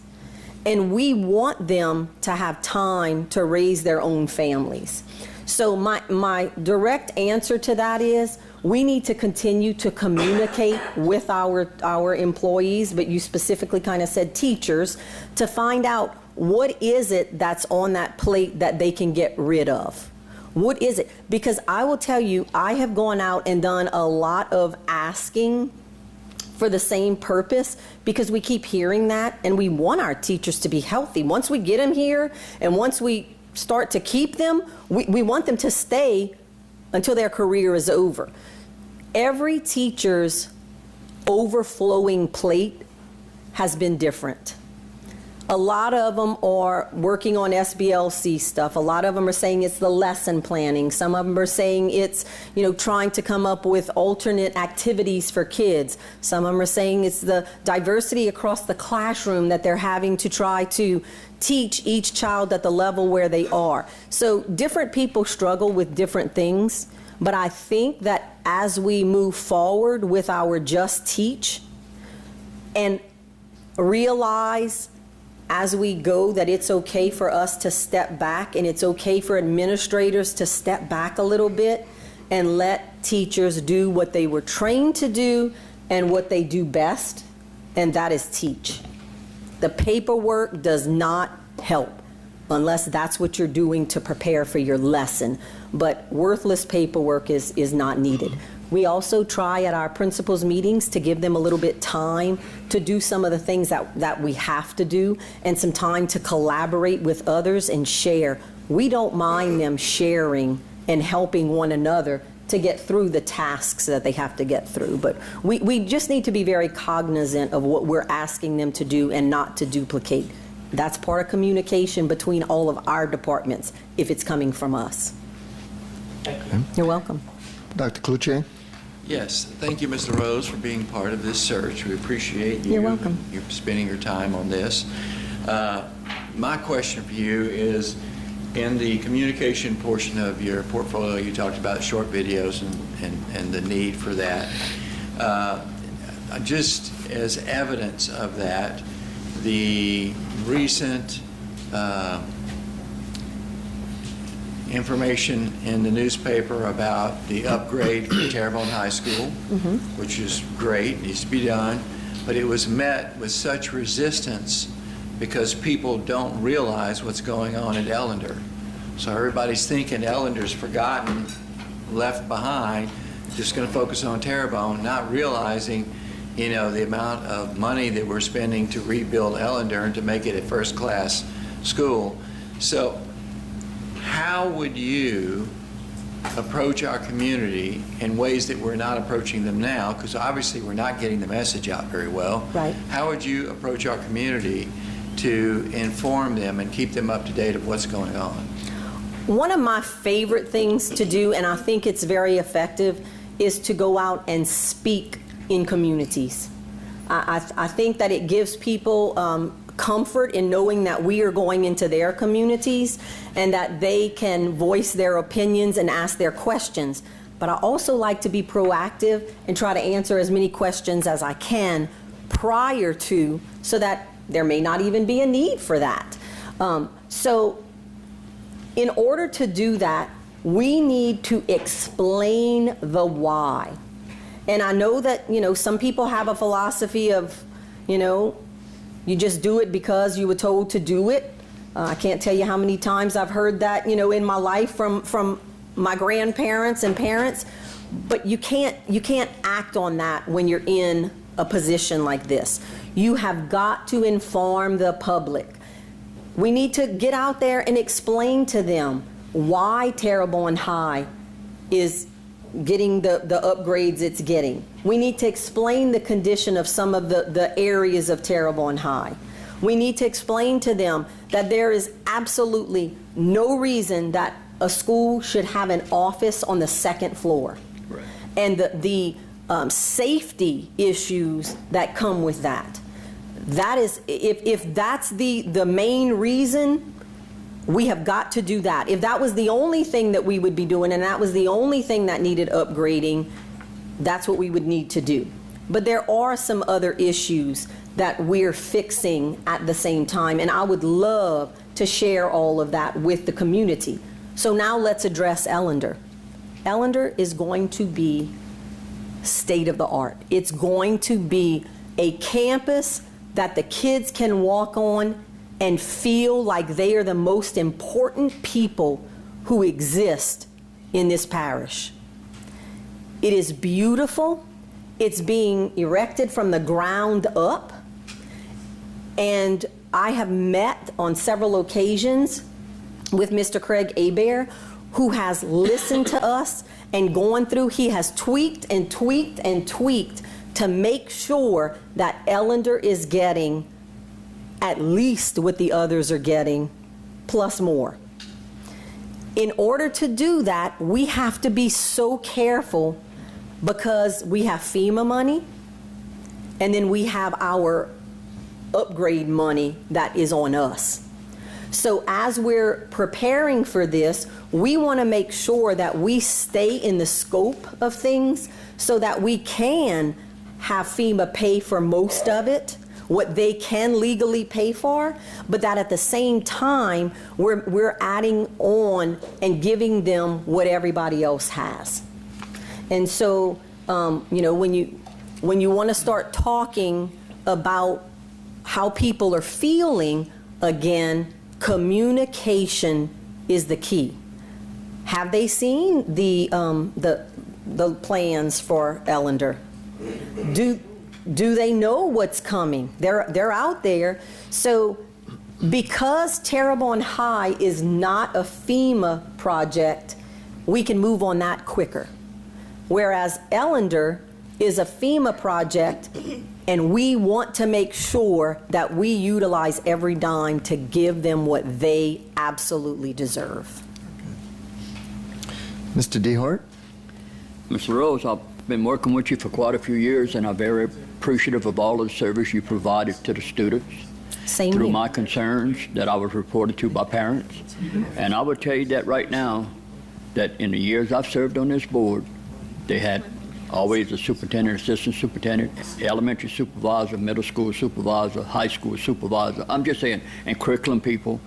And we want them to have time to raise their own families. So my direct answer to that is we need to continue to communicate with our employees, but you specifically kind of said teachers, to find out what is it that's on that plate that they can get rid of. What is it? Because I will tell you, I have gone out and done a lot of asking for the same purpose, because we keep hearing that, and we want our teachers to be healthy. Once we get them here and once we start to keep them, we want them to stay until their career is over. Every teacher's overflowing plate has been different. A lot of them are working on SBLC stuff. A lot of them are saying it's the lesson planning. Some of them are saying it's, trying to come up with alternate activities for kids. Some of them are saying it's the diversity across the classroom that they're having to try to teach each child at the level where they are. So different people struggle with different things, but I think that as we move forward with our Just Teach and realize as we go that it's okay for us to step back, and it's okay for administrators to step back a little bit and let teachers do what they were trained to do and what they do best, and that is teach. The paperwork does not help unless that's what you're doing to prepare for your lesson, but worthless paperwork is not needed. We also try at our principals' meetings to give them a little bit time to do some of the things that we have to do, and some time to collaborate with others and share. We don't mind them sharing and helping one another to get through the tasks that they have to get through. But we just need to be very cognizant of what we're asking them to do and not to duplicate. That's part of communication between all of our departments if it's coming from us. You're welcome.
Dr. Cloutier?
Yes, thank you, Mr. Rose, for being part of this search. We appreciate you.
You're welcome.
You're spending your time on this. My question for you is, in the communication portion of your portfolio, you talked about short videos and the need for that. Just as evidence of that, the recent information in the newspaper about the upgrade for Terrebonne High School, which is great, needs to be done, but it was met with such resistance because people don't realize what's going on at Ellender. So everybody's thinking Ellender's forgotten, left behind, just going to focus on Terrebonne, not realizing, you know, the amount of money that we're spending to rebuild Ellender and to make it a first-class school. So how would you approach our community in ways that we're not approaching them now? Because obviously we're not getting the message out very well.
Right.
How would you approach our community to inform them and keep them up to date of what's going on?
One of my favorite things to do, and I think it's very effective, is to go out and speak in communities. I think that it gives people comfort in knowing that we are going into their communities and that they can voice their opinions and ask their questions. But I also like to be proactive and try to answer as many questions as I can prior to, so that there may not even be a need for that. So in order to do that, we need to explain the why. And I know that, you know, some people have a philosophy of, you know, you just do it because you were told to do it. I can't tell you how many times I've heard that, you know, in my life from my grandparents and parents. But you can't act on that when you're in a position like this. You have got to inform the public. We need to get out there and explain to them why Terrebonne High is getting the upgrades it's getting. We need to explain the condition of some of the areas of Terrebonne High. We need to explain to them that there is absolutely no reason that a school should have an office on the second floor. Right. And the safety issues that come with that. That is, if that's the main reason, we have got to do that. If that was the only thing that we would be doing and that was the only thing that needed upgrading, that's what we would need to do. But there are some other issues that we're fixing at the same time, and I would love to share all of that with the community. So now let's address Ellender. Ellender is going to be state of the art. It's going to be a campus that the kids can walk on and feel like they are the most important people who exist in this parish. It is beautiful. It's being erected from the ground up. And I have met on several occasions with Mr. Craig Hebert, who has listened to us and gone through, he has tweaked and tweaked and tweaked to make sure that Ellender is getting at least what the others are getting, plus more. In order to do that, we have to be so careful because we have FEMA money, and then we have our upgrade money that is on us. So as we're preparing for this, we want to make sure that we stay in the scope of things so that we can have FEMA pay for most of it, what they can legally pay for, but that at the same time, we're adding on and giving them what everybody else has. And so, you know, when you want to start talking about how people are feeling, again, communication is the key. Have they seen the plans for Ellender? Do they know what's coming? They're out there. So because Terrebonne High is not a FEMA project, we can move on that quicker. Whereas Ellender is a FEMA project, and we want to make sure that we utilize every dime to give them what they absolutely deserve.
Mr. DeHart?
Mr. Rose, I've been working with you for quite a few years, and I'm very appreciative of all of the service you provided to the students.
Same
through
here.
my concerns that I was reported to by parents. And I would tell you that right now, that in the years I've served on this board, they had always a superintendent, assistant superintendent, elementary supervisor, middle school supervisor, high school supervisor. I'm just saying, and curriculum people.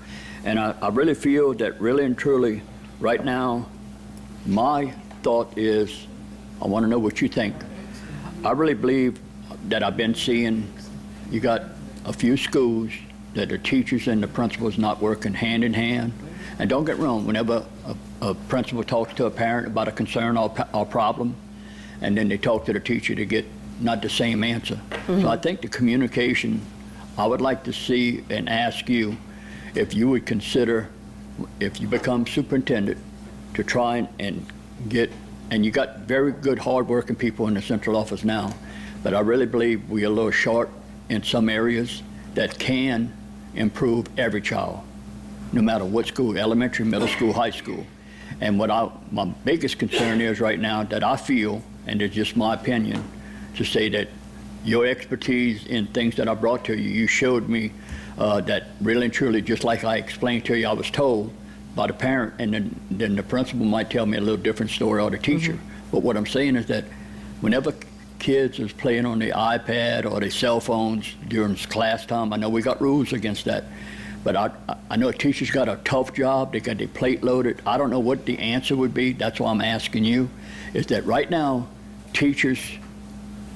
And I really feel that really and truly, right now, my thought is, I want to know what you think. I really believe that I've been seeing, you got a few schools that the teachers and the principals not working hand in hand. And don't get wrong, whenever a principal talks to a parent about a concern or problem, and then they talk to the teacher to get not the same answer. So I think the communication, I would like to see and ask you if you would consider, if you become superintendent, to try and get, and you got very good hard-working people in the central office now, but I really believe we're a little short in some areas that can improve every child, no matter what school, elementary, middle school, high school. And what my biggest concern is right now that I feel, and it's just my opinion, to say that your expertise in things that I brought to you, you showed me that really and truly, just like I explained to you, I was told by the parent, and then the principal might tell me a little different story, or the teacher. But what I'm saying is that whenever kids is playing on the iPad or their cell phones during class time, I know we got rules against that, but I know a teacher's got a tough job. They got their plate loaded. I don't know what the answer would be. That's why I'm asking you, is that right now, teachers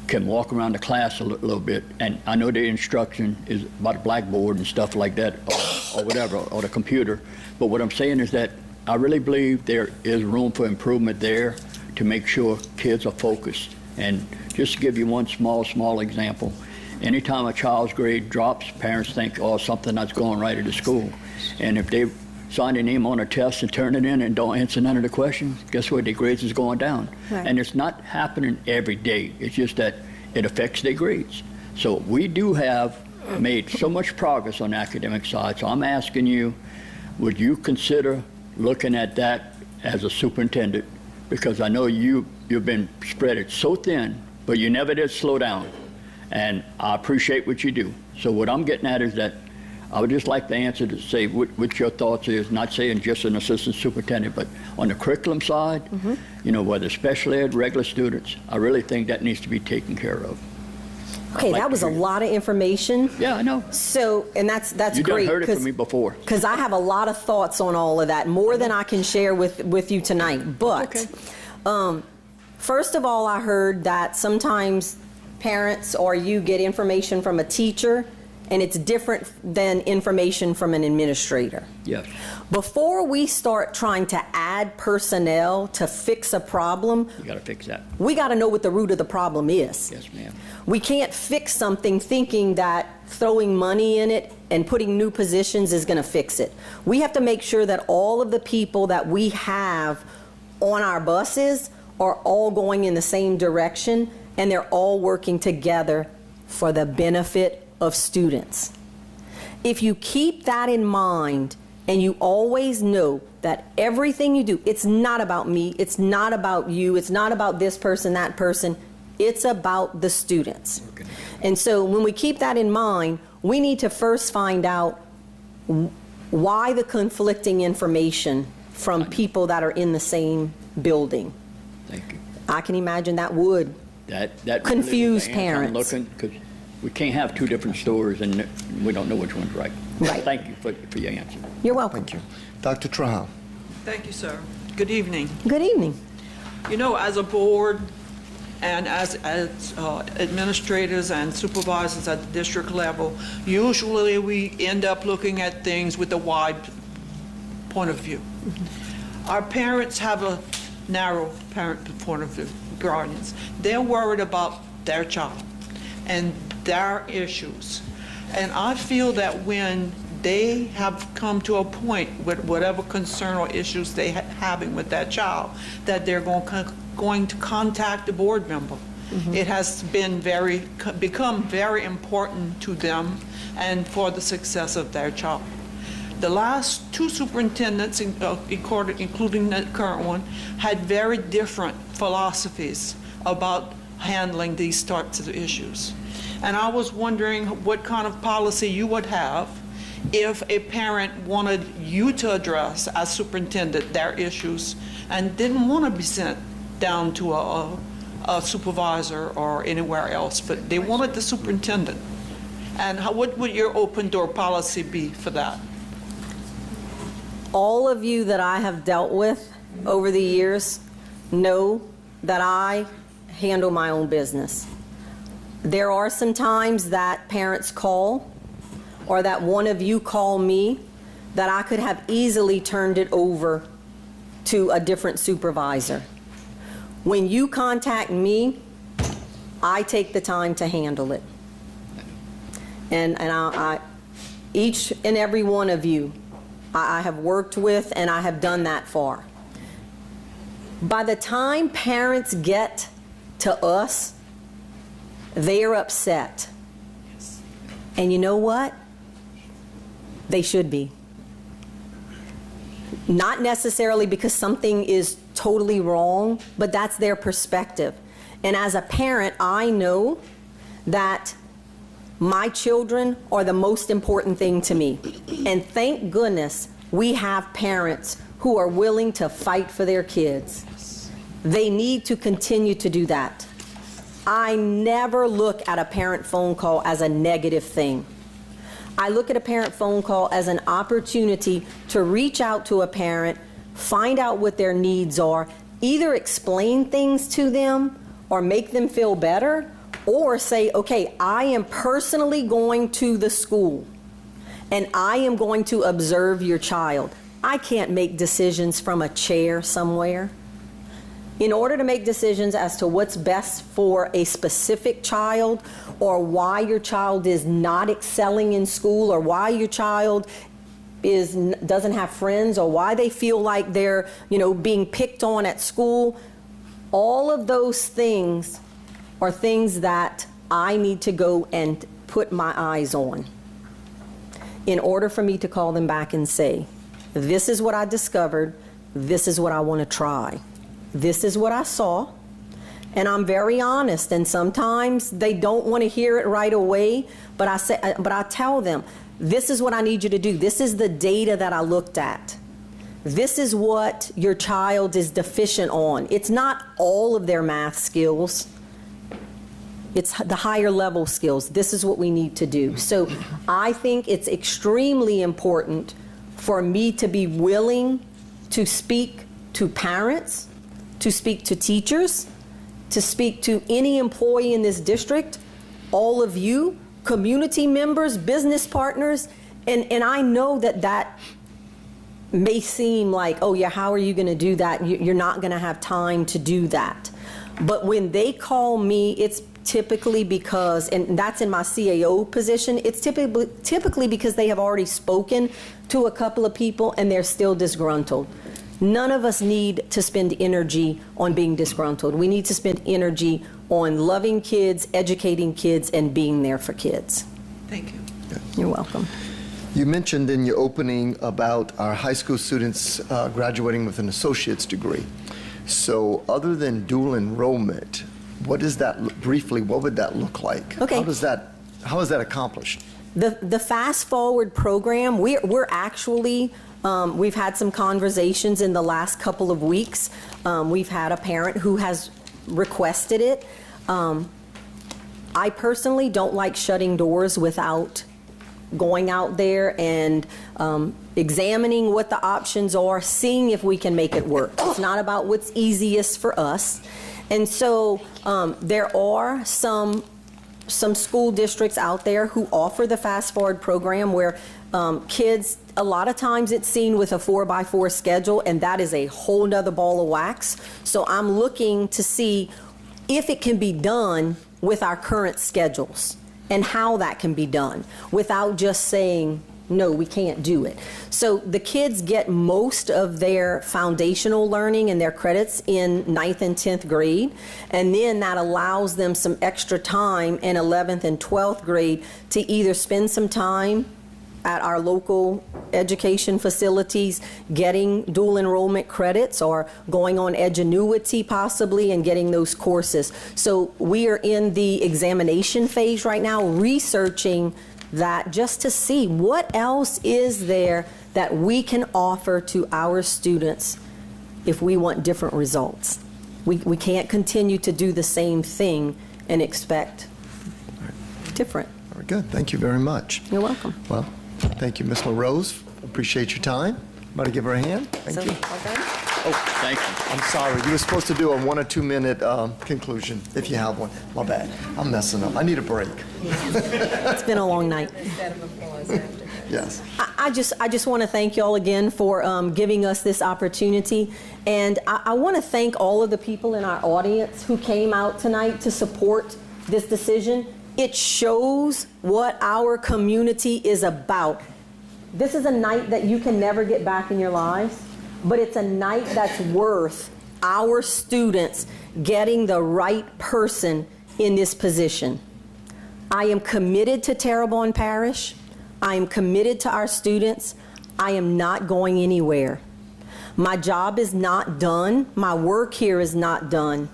can walk around the class a little bit, and I know the instruction is about a blackboard and stuff like that, or whatever, or the computer. But what I'm saying is that I really believe there is room for improvement there to make sure kids are focused. And just to give you one small example, anytime a child's grade drops, parents think, oh, something that's going right at the school. And if they sign their name on a test and turn it in and don't answer none of the questions, guess what? Their grades is going down.
Right.
And it's not happening every day. It's just that it affects their grades. So we do have made so much progress on the academic side. So I'm asking you, would you consider looking at that as a superintendent? Because I know you've been spread it so thin, but you never did slow down. And I appreciate what you do. So what I'm getting at is that I would just like the answer to say what your thoughts is, not saying just an assistant superintendent, but on the curriculum side, you know, whether special ed, regular students, I really think that needs to be taken care of.
Okay, that was a lot of information.
Yeah, I know.
So, and that's
You
great.
done heard it from me before.
Because I have a lot of thoughts on all of that, more than I can share with you tonight. But first of all, I heard that sometimes parents or you get information from a teacher, and it's different than information from an administrator.
Yes.
Before we start trying to add personnel to fix a problem,
You got to fix that.
we got to know what the root of the problem is.
Yes, ma'am.
We can't fix something thinking that throwing money in it and putting new positions is going to fix it. We have to make sure that all of the people that we have on our buses are all going in the same direction, and they're all working together for the benefit of students. If you keep that in mind, and you always know that everything you do, it's not about me, it's not about you, it's not about this person, that person, it's about the students. And so when we keep that in mind, we need to first find out why the conflicting information from people that are in the same building.
Thank you.
I can imagine that would
That
confuse
really was the answer I'm
parents.
looking, because we can't have two different stories and we don't know which one's right.
Right.
Thank you for your answer.
You're welcome.
Thank you. Dr. Trahal?
Thank you, sir. Good evening.
Good evening.
You know, as a board and as administrators and supervisors at the district level, usually we end up looking at things with a wide point of view. Our parents have a narrow parent point of view, guardians. They're worried about their child. and their issues. And I feel that when they have come to a point with whatever concern or issues they having with that child, that they're going to contact the board member. It has been become very important to them and for the success of their child. The last two superintendents, including the current one, had very different philosophies about handling these types of issues. And I was wondering what kind of policy you would have if a parent wanted you to address as superintendent their issues and didn't want to be sent down to a supervisor or anywhere else, but they wanted the superintendent. And what would your open door policy be for that?
All of you that I have dealt with over the years know that I handle my own business. There are some times that parents call, or that one of you call me, that I could have easily turned it over to a different supervisor. When you contact me, I take the time to handle it. And each and every one of you, I have worked with, and I have done that for. By the time parents get to us, they are upset. And you know what? They should be. Not necessarily because something is totally wrong, but that's their perspective. And as a parent, I know that my children are the most important thing to me. And thank goodness we have parents who are willing to fight for their kids. They need to continue to do that. I never look at a parent phone call as a negative thing. I look at a parent phone call as an opportunity to reach out to a parent, find out what their needs are, either explain things to them or make them feel better, or say, okay, I am personally going to the school and I am going to observe your child. I can't make decisions from a chair somewhere. In order to make decisions as to what's best for a specific child, or why your child is not excelling in school, or why your child doesn't have friends, or why they feel like they're, being picked on at school, all of those things are things that I need to go and put my eyes on in order for me to call them back and say, this is what I discovered, this is what I want to try. This is what I saw, and I'm very honest, and sometimes they don't want to hear it right away, but I tell them, this is what I need you to do. This is the data that I looked at. This is what your child is deficient on. It's not all of their math skills. It's the higher level skills. This is what we need to do. So I think it's extremely important for me to be willing to speak to parents, to speak to teachers, to speak to any employee in this district, all of you, community members, business partners, and I know that may seem like, oh yeah, how are you going to do that? You're not going to have time to do that. But when they call me, it's typically because, and that's in my CAO position, it's typically because they have already spoken to a couple of people and they're still disgruntled. None of us need to spend energy on being disgruntled. We need to spend energy on loving kids, educating kids, and being there for kids.
Thank you.
You're welcome.
You mentioned in your opening about our high school students graduating with an associate's degree. So other than dual enrollment, what is that, briefly, what would that look like?
Okay.
How is that accomplished?
The Fast Forward program, we're actually, we've had some conversations in the last couple of weeks. We've had a parent who has requested it. I personally don't like shutting doors without going out there and examining what the options are, seeing if we can make it work. It's not about what's easiest for us. And so there are some school districts out there who offer the Fast Forward program where kids, a lot of times it's seen with a 4x4 schedule, and that is a whole nother ball of wax. So I'm looking to see if it can be done with our current schedules and how that can be done without just saying, no, we can't do it. So the kids get most of their foundational learning and their credits in 9th and 10th grade, and then that allows them some extra time in 11th and 12th grade to either spend some time at our local education facilities getting dual enrollment credits or going on Edgenuity possibly and getting those courses. So we are in the examination phase right now, researching that just to see what else is there that we can offer to our students if we want different results. We can't continue to do the same thing and expect different.
Very good. Thank you very much.
You're welcome.
Well, thank you, Ms. LaRose. Appreciate your time. Everybody give her a hand. Thank you.
All done?
Oh, thank you.
I'm sorry. You were supposed to do a 1 or 2 minute conclusion, if you have one. My bad. I'm messing up. I need a break.
It's been a long night.
Yes.
I just want to thank you all again for giving us this opportunity. And I want to thank all of the people in our audience who came out tonight to support this decision. It shows what our community is about. This is a night that you can never get back in your lives, but it's a night that's worth our students getting the right person in this position. I am committed to Terrebonne Parish. I am committed to our students. I am not going anywhere. My job is not done. My work here is not done.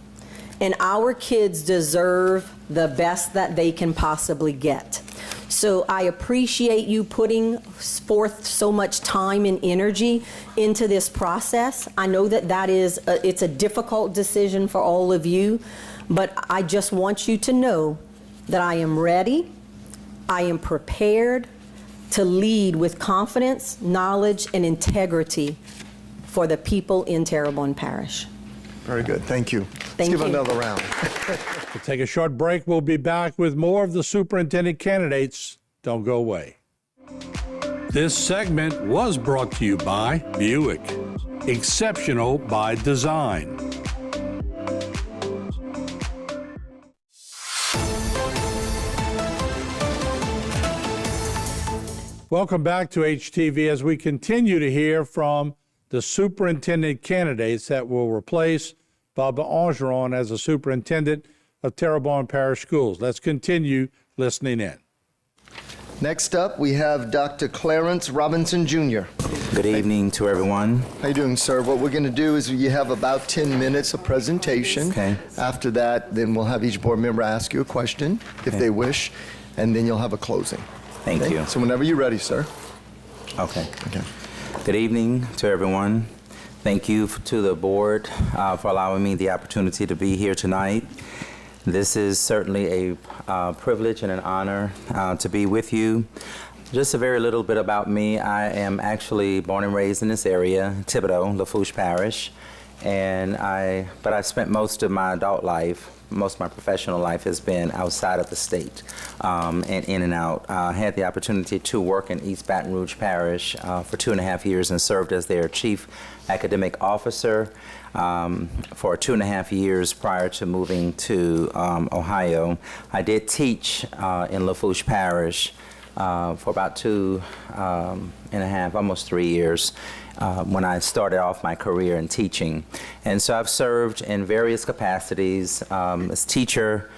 And our kids deserve the best that they can possibly get. So I appreciate you putting forth so much time and energy into this process. I know that it's a difficult decision for all of you, but I just want you to know that I am ready, I am prepared to lead with confidence, knowledge, and integrity for the people in Terrebonne Parish.
Very good. Thank you.
Thank
Let's give
you.
another round.
We'll take a short break. We'll be back with more of the superintendent candidates. Don't go away. This segment was brought to you by Buick. Exceptional by design. Welcome back to HTV as we continue to hear from the superintendent candidates that will replace Baba Angeron as the superintendent of Terrebonne Parish Schools. Let's continue listening in.
Next up, we have Dr. Clarence Robinson Jr.
Good evening to everyone.
How you doing, sir? What we're going to do is you have about 10 minutes of presentation.
Okay.
After that, then we'll have each board member ask you a question if they wish, and then you'll have a closing.
Thank
Okay?
you.
So whenever you're ready, sir.
Okay.
Okay.
Good evening to everyone. Thank you to the board for allowing me the opportunity to be here tonight. This is certainly a privilege and an honor to be with you. Just a very little bit about me. I am actually born and raised in this area, Thibodaux, Lafourche Parish, but I spent most of my adult life, most of my professional life has been outside of the state and in and out. I had the opportunity to work in East Baton Rouge Parish for 2.5 years and served as their chief academic officer for 2.5 years prior to moving to Ohio. I did teach in Lafourche Parish for about 2.5, almost 3 years when I started off my career in teaching. And so I've served in various capacities as teacher.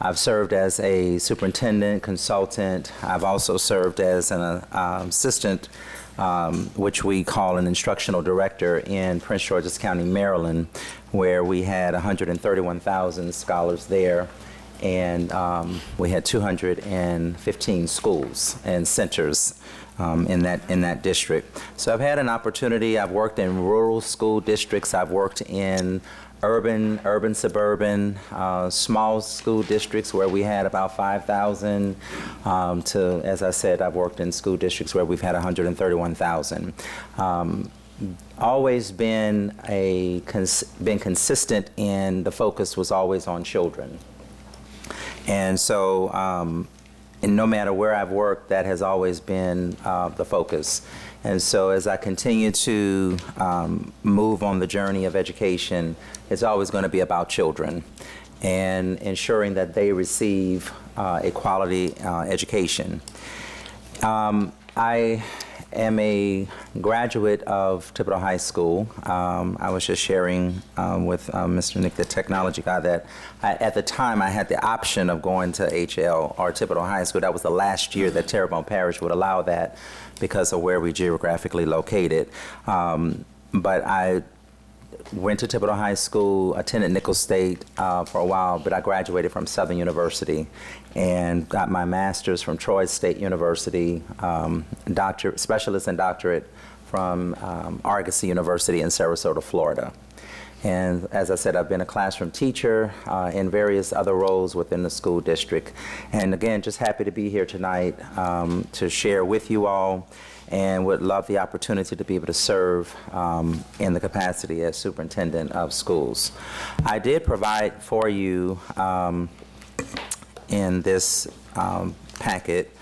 I've served as a superintendent, consultant. I've also served as an assistant, which we call an instructional director in Prince George's County, Maryland, where we had 131,000 scholars there. And we had 215 schools and centers in that district. So I've had an opportunity. I've worked in rural school districts. I've worked in urban, suburban, small school districts where we had about 5,000 to, as I said, I've worked in school districts where we've had 131,000. Always been consistent, and the focus was always on children. And so, and no matter where I've worked, that has always been the focus. And so as I continue to move on the journey of education, it's always going to be about children. and ensuring that they receive a quality education. I am a graduate of Thibodeau High School. I was just sharing with Mr. Nick, the technology guy, that at the time I had the option of going to HL or Thibodeau High School. That was the last year that Terrebonne Parish would allow that because of where we geographically located. But I went to Thibodeau High School, attended Nicholls State for a while, but I graduated from Southern University and got my master's from Troy State University, specialist and doctorate from Argosy University in Sarasota, Florida. And as I said, I've been a classroom teacher in various other roles within the school district. And again, just happy to be here tonight to share with you all, and would love the opportunity to be able to serve in the capacity as superintendent of schools. I did provide for you in this packet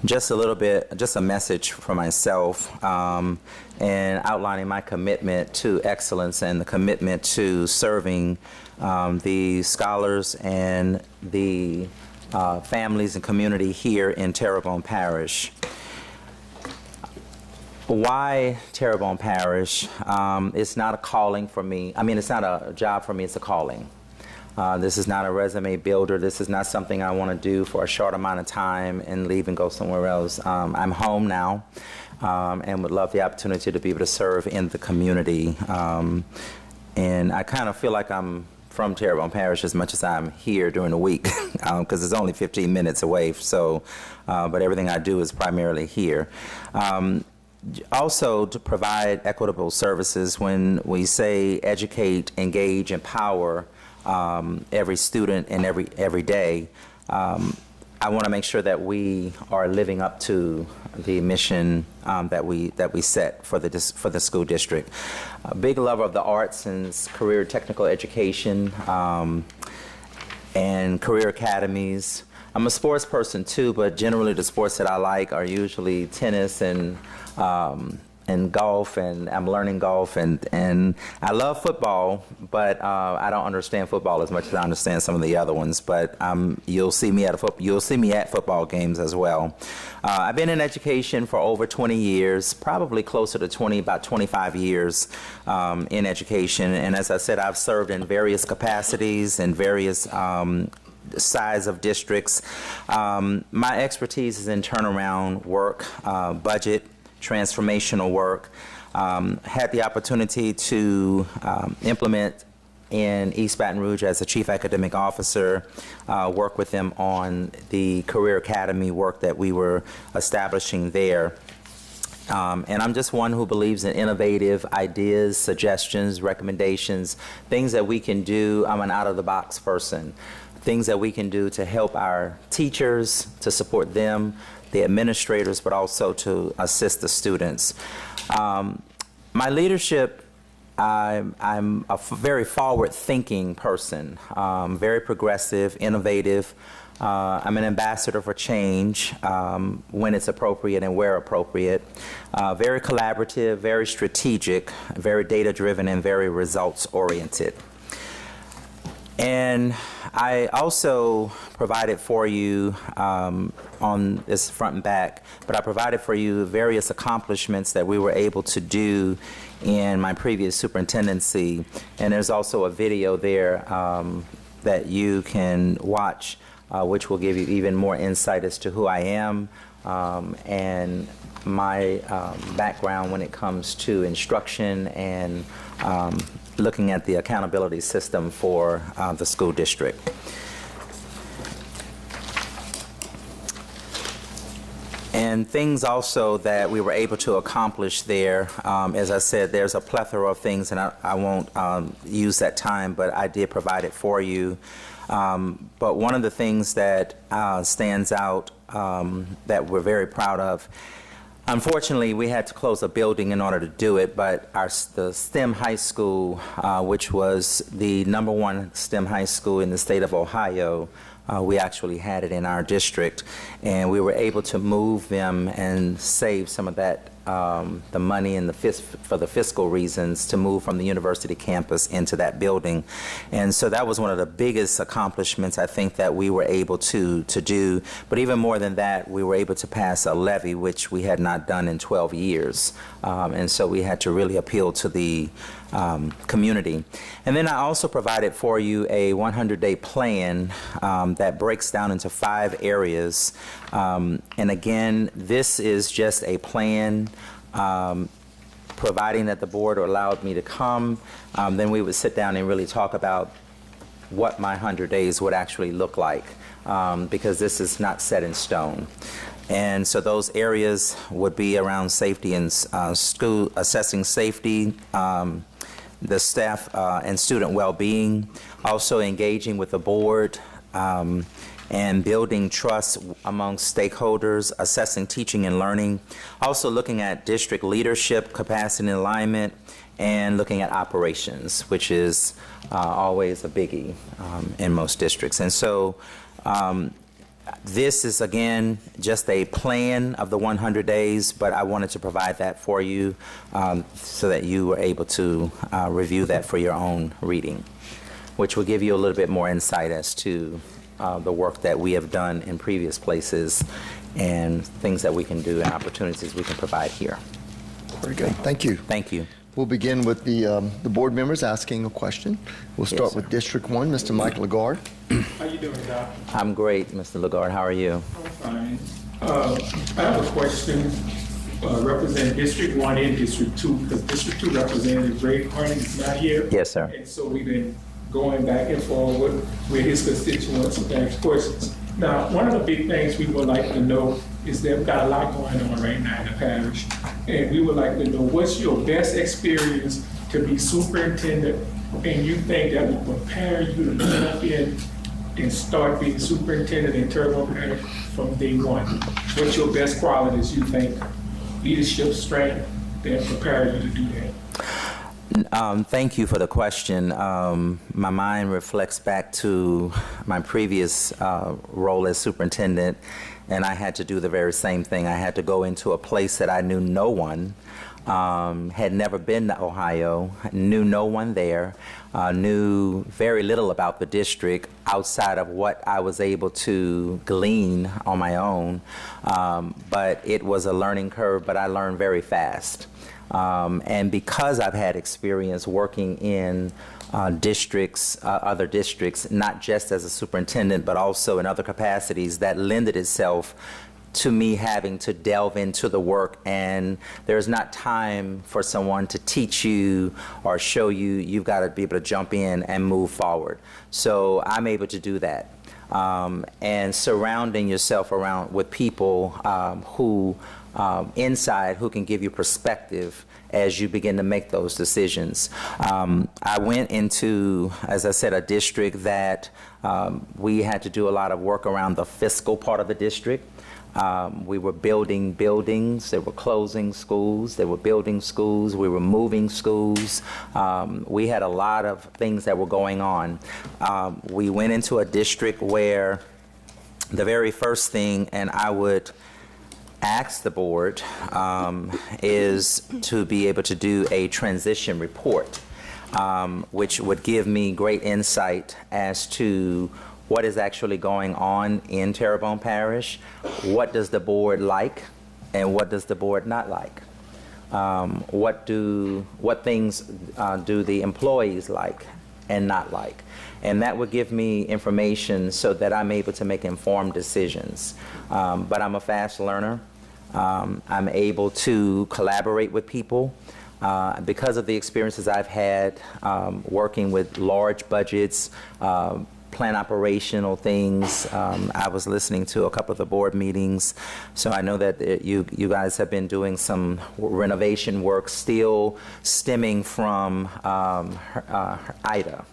just a little bit, just a message for myself, and outlining my commitment to excellence and the commitment to serving the scholars and the families and community here in Terrebonne Parish. Why Terrebonne Parish? It's not a calling for me. I mean, it's not a job for me, it's a calling. This is not a resume builder. This is not something I want to do for a short amount of time and leave and go somewhere else. I'm home now and would love the opportunity to be able to serve in the community. And I kind of feel like I'm from Terrebonne Parish as much as I'm here during the week because it's only 15 minutes away. So, but everything I do is primarily here. Also, to provide equitable services. When we say educate, engage, empower every student and every day, I want to make sure that we are living up to the mission that we set for the school district. A big lover of the arts and career technical education and career academies. I'm a sports person too, but generally the sports that I like are usually tennis and golf, and I'm learning golf, and I love football, but I don't understand football as much as I understand some of the other ones. But you'll see me at football games as well. I've been in education for over 20 years, probably closer to about 25 years in education. And as I said, I've served in various capacities and various size of districts. My expertise is in turnaround work, budget, transformational work. Had the opportunity to implement in East Baton Rouge as a chief academic officer, work with them on the career academy work that we were establishing there. And I'm just one who believes in innovative ideas, suggestions, recommendations, things that we can do. I'm an out-of-the-box person. Things that we can do to help our teachers, to support them, the administrators, but also to assist the students. My leadership, I'm a very forward-thinking person, very progressive, innovative. I'm an ambassador for change when it's appropriate and where appropriate. Very collaborative, very strategic, very data-driven, and very results-oriented. And I also provided for you on this front and back, but I provided for you various accomplishments that we were able to do in my previous superintendency. And there's also a video there that you can watch, which will give you even more insight as to who I am and my background when it comes to instruction and looking at the accountability system for the school district. And things also that we were able to accomplish there, as I said, there's a plethora of things, and I won't use that time, but I did provide it for you. But one of the things that stands out that we're very proud of, unfortunately, we had to close a building in order to do it, but the STEM high school, which was the #1 STEM high school in the state of Ohio, we actually had it in our district, and we were able to move them and save some of that the money and for the fiscal reasons to move from the university campus into that building. And so that was one of the biggest accomplishments I think that we were able to do. But even more than that, we were able to pass a levy, which we had not done in 12 years. And so we had to really appeal to the community. And then I also provided for you a 100-day plan that breaks down into 5 areas. And again, this is just a plan, providing that the board allowed me to come. Then we would sit down and really talk about what my 100 days would actually look like, because this is not set in stone. And so those areas would be around safety and school, assessing safety, the staff and student well-being, also engaging with the board, and building trust among stakeholders, assessing teaching and learning, also looking at district leadership, capacity and alignment, and looking at operations, which is always a biggie in most districts. And so this is, again, just a plan of the 100 days, but I wanted to provide that for you so that you were able to review that for your own reading, which will give you a little bit more insight as to the work that we have done in previous places and things that we can do and opportunities we can provide here.
Very good. Thank you.
Thank you.
We'll begin with the board members asking a question. We'll start with District 1, Mr. Mike Lagarde.
How you doing, Doc?
I'm great, Mr. Lagarde. How are you?
I'm fine. I have a question representing District 1 and District 2, because District 2 Representative Greg Harding is not here.
Yes, sir.
And so we've been going back and forward with his constituents and ask questions. Now, one of the big things we would like to know is that we've got a lot going on right now in the parish, and we would like to know what's your best experience to be superintendent, and you think that will prepare you to jump in and start being superintendent in Terrebonne Parish from day one. What's your best qualities you think, leadership strength, that prepare you to do that?
Thank you for the question. My mind reflects back to my previous role as superintendent, and I had to do the very same thing. I had to go into a place that I knew no one, had never been to Ohio, knew no one there, knew very little about the district outside of what I was able to glean on my own. But it was a learning curve, but I learned very fast. And because I've had experience working in districts, other districts, not just as a superintendent, but also in other capacities, that lended itself to me having to delve into the work, and there's not time for someone to teach you or show you. You've got to be able to jump in and move forward. So I'm able to do that. And surrounding yourself around with people who inside who can give you perspective as you begin to make those decisions. I went into, as I said, a district that we had to do a lot of work around the fiscal part of the district. We were building buildings, they were closing schools, they were building schools, we were moving schools. We had a lot of things that were going on. We went into a district where the very first thing, and I would ask the board, is to be able to do a transition report, which would give me great insight as to what is actually going on in Terrebonne Parish, what does the board like, and what does the board not like? What things do the employees like and not like? And that would give me information so that I'm able to make informed decisions. But I'm a fast learner. I'm able to collaborate with people. Because of the experiences I've had working with large budgets, plan operational things. I was listening to a couple of the board meetings, so I know that you guys have been doing some renovation work still stemming from Ida.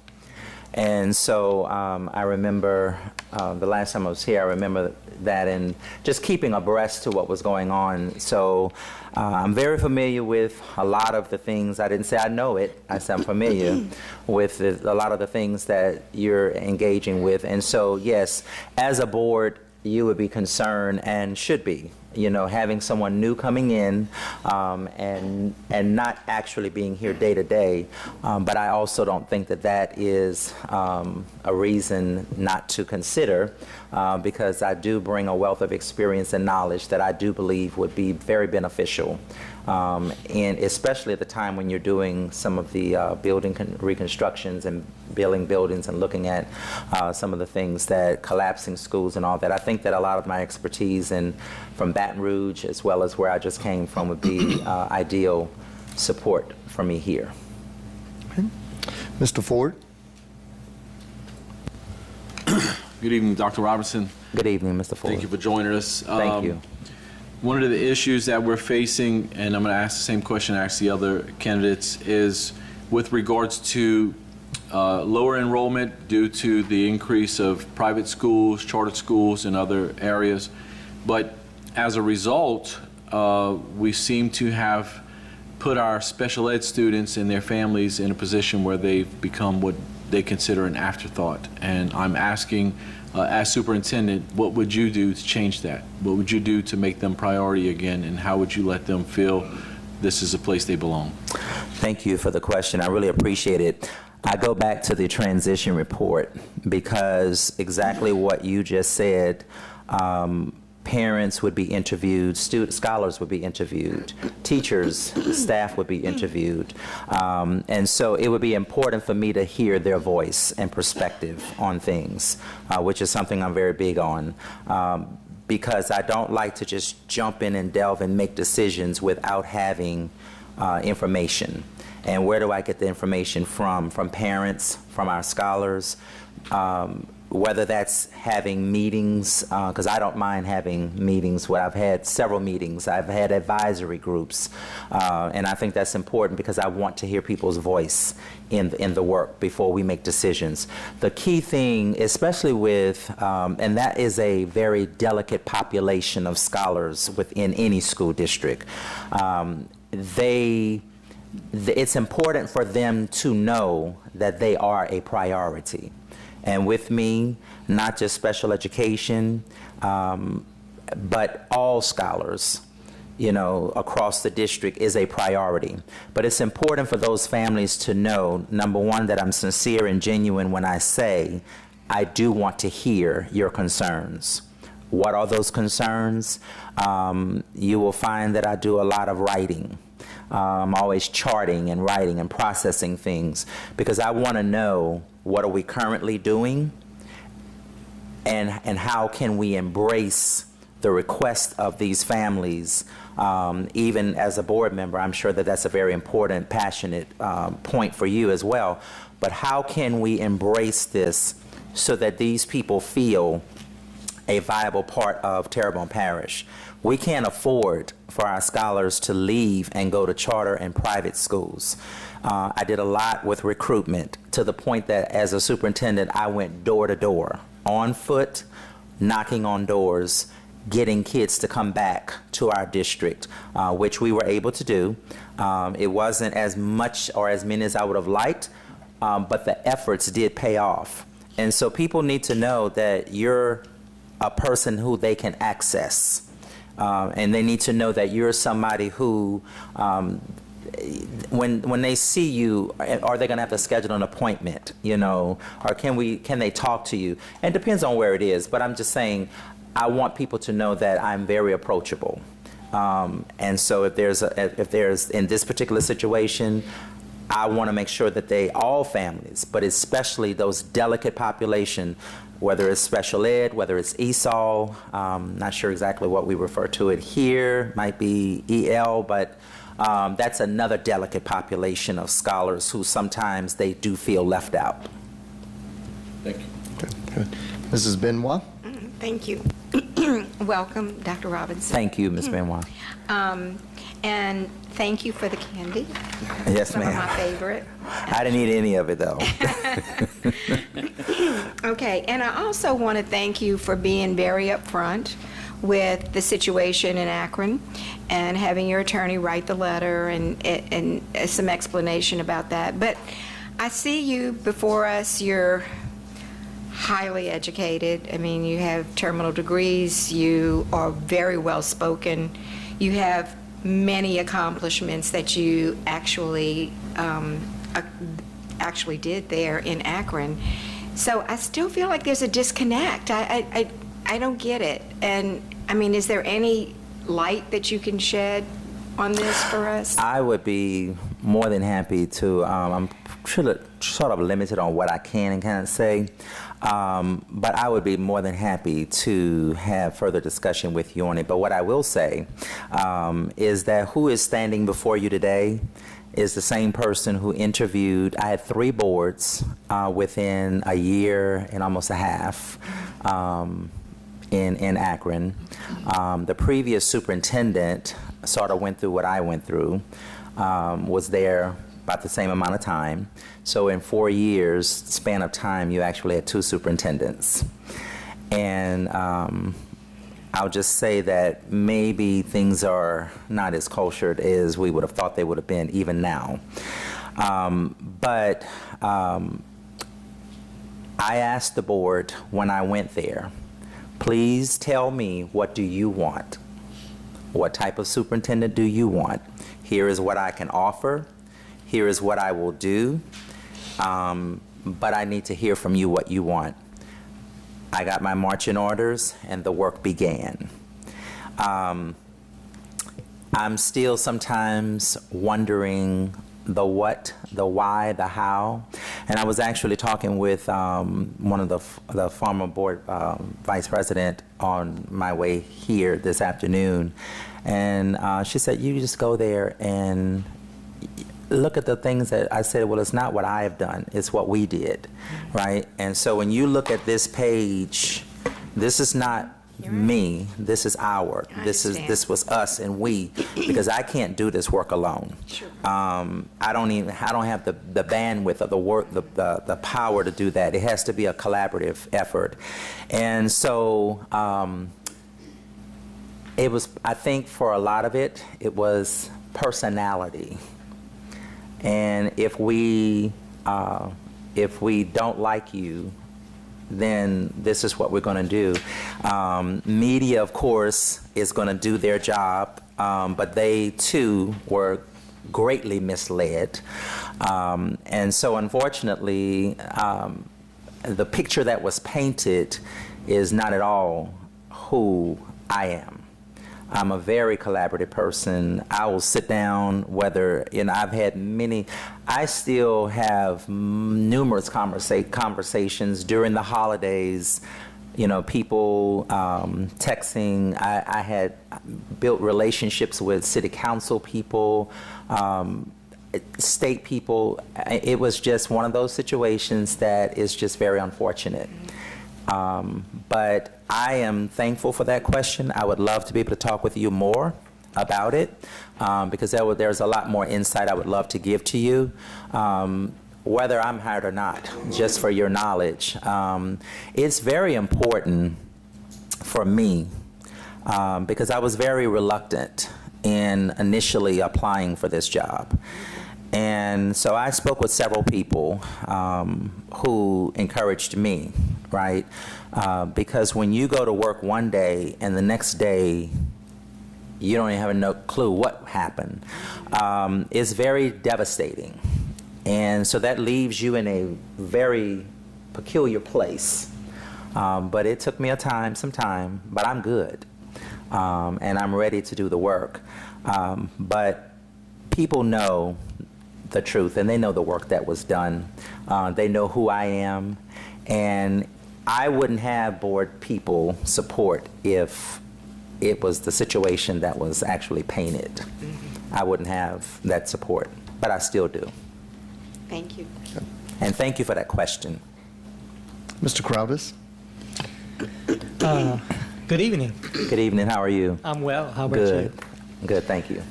And so I remember the last time I was here, I remember that, and just keeping abreast to what was going on. So I'm very familiar with a lot of the things. I didn't say I know it. I said I'm familiar with a lot of the things that you're engaging with. And so, yes, as a board, you would be concerned and should be having someone new coming in and not actually being here day to day. But I also don't think that that is a reason not to consider, because I do bring a wealth of experience and knowledge that I do believe would be very beneficial, and especially at the time when you're doing some of the building reconstructions and building buildings and looking at some of the things that collapsing schools and all that. I think that a lot of my expertise from Baton Rouge, as well as where I just came from, would be ideal support for me here.
Okay. Mr. Ford?
Good evening, Dr. Robertson.
Good evening, Mr. Ford.
Thank you for joining us.
Thank you.
One of the issues that we're facing, and I'm going to ask the same question I asked the other candidates, is with regards to lower enrollment due to the increase of private schools, charter schools, and other areas. But as a result, we seem to have put our special ed students and their families in a position where they've become what they consider an afterthought. And I'm asking, as superintendent, what would you do to change that? What would you do to make them priority again, and how would you let them feel this is a place they belong?
Thank you for the question. I really appreciate it. I go back to the transition report because exactly what you just said, parents would be interviewed, scholars would be interviewed, teachers, staff would be interviewed. And so it would be important for me to hear their voice and perspective on things, which is something I'm very big on. Because I don't like to just jump in and delve and make decisions without having information. And where do I get the information from? From parents, from our scholars, whether that's having meetings, because I don't mind having meetings where I've had several meetings. I've had advisory groups, and I think that's important because I want to hear people's voice in the work before we make decisions. The key thing, especially with, and that is a very delicate population of scholars within any school district, it's important for them to know that they are a priority. And with me, not just special education, but all scholars, across the district is a priority. But it's important for those families to know, number one, that I'm sincere and genuine when I say, I do want to hear your concerns. What are those concerns? You will find that I do a lot of writing. I'm always charting and writing and processing things because I want to know what are we currently doing and how can we embrace the request of these families. Even as a board member, I'm sure that that's a very important, passionate point for you as well. But how can we embrace this so that these people feel a viable part of Terrebonne Parish? We can't afford for our scholars to leave and go to charter and private schools. I did a lot with recruitment to the point that as a superintendent, I went door to door, on foot, knocking on doors, getting kids to come back to our district, which we were able to do. It wasn't as much or as many as I would have liked, but the efforts did pay off. And so people need to know that you're a person who they can access. And they need to know that you're somebody who, when they see you, are they going to have to schedule an appointment, or can they talk to you? And it depends on where it is, but I'm just saying, I want people to know that I'm very approachable. And so if there's in this particular situation, I want to make sure that all families, but especially those delicate population, whether it's special ed, whether it's ESOL, not sure exactly what we refer to it here, might be EL, but that's another delicate population of scholars who sometimes they do feel left out.
Thank you.
Good. Mrs. Benoit?
Thank you. Welcome, Dr. Robinson.
Thank you, Ms. Benoit.
And thank you for the candy.
Yes, ma'am.
Some of my favorite.
I didn't eat any of it, though.
Okay, and I also want to thank you for being very upfront with the situation in Akron and having your attorney write the letter and some explanation about that. But I see you before us, you're highly educated. I mean, you have terminal degrees, you are very well-spoken, you have many accomplishments that you actually did there in Akron. So I still feel like there's a disconnect. I don't get it. And, I mean, is there any light that you can shed on this for us?
I would be more than happy to. I'm sort of limited on what I can and can't say, but I would be more than happy to have further discussion with you on it. But what I will say is that who is standing before you today is the same person who interviewed. I had 3 boards within a year and almost a half in Akron. The previous superintendent sort of went through what I went through, was there about the same amount of time. So in 4 years span of time, you actually had 2 superintendents. And I'll just say that maybe things are not as cultured as we would have thought they would have been even now. But I asked the board when I went there, please tell me, what do you want? What type of superintendent do you want? Here is what I can offer. Here is what I will do. But I need to hear from you what you want. I got my marching orders and the work began. I'm still sometimes wondering the what, the why, the how. And I was actually talking with one of the former board vice president on my way here this afternoon. And she said, you just go there and look at the things that I said, well, it's not what I have done, it's what we did, right? And so when you look at this page, this is not me, this is this was us and we, because I can't do this work alone.
Sure.
I don't have the bandwidth of the work, the power to do that. It has to be a collaborative effort. And so it was, I think for a lot of it, it was personality. And if we don't like you, then this is what we're going to do. Media, of course, is going to do their job, but they too were greatly misled. And so unfortunately, the picture that was painted is not at all who I am. I'm a very collaborative person. I will sit down, I've had I still have numerous conversations during the holidays, people texting. I had built relationships with city council people, state people. It was just one of those situations that is just very unfortunate. But I am thankful for that question. I would love to be able to talk with you more about it, because there's a lot more insight I would love to give to you, whether I'm hired or not, just for your knowledge. It's very important for me, because I was very reluctant in initially applying for this job. And so I spoke with several people who encouraged me, right? Because when you go to work one day and the next day you don't even have no clue what happened, it's very devastating. And so that leaves you in a very peculiar place. But it took me some time, but I'm good. And I'm ready to do the work. But people know the truth, and they know the work that was done. They know who I am, and I wouldn't have board people support if it was the situation that was actually painted. Mm-hmm. I wouldn't have that support, but I still do.
Thank you.
And thank you for that question.
Mr. Crowdis?
Good evening.
Good evening, how are you?
I'm well. How about you?
Good, thank you.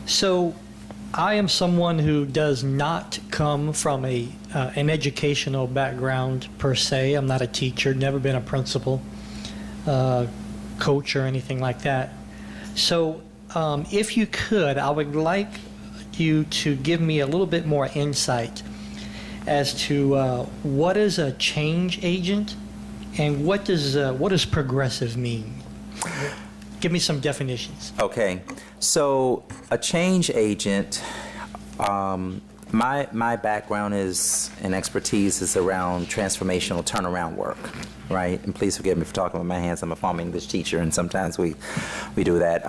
So I am someone who does not come from an educational background per se. I'm not a teacher, never been a principal, coach, or anything like that. So if you could, I would like you to give me a little bit more insight as to what is a change agent and what does progressive mean? Give me some definitions.
Okay, so a change agent, my background is and expertise is around transformational turnaround work, right? And please forgive me for talking with my hands. I'm a former English teacher, and sometimes we do that.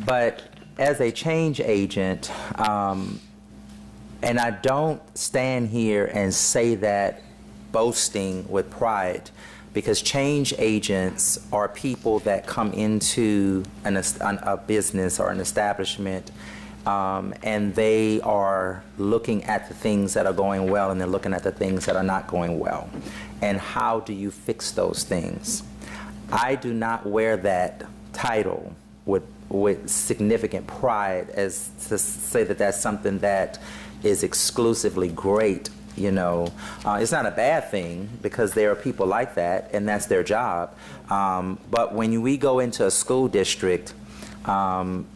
But as a change agent, and I don't stand here and say that boasting with pride, because change agents are people that come into a business or an establishment, and they are looking at the things that are going well, and they're looking at the things that are not going well. And how do you fix those things? I do not wear that title with significant pride as to say that that's something that is exclusively great. You know, it's not a bad thing, because there are people like that, and that's their job. But when we go into a school district, and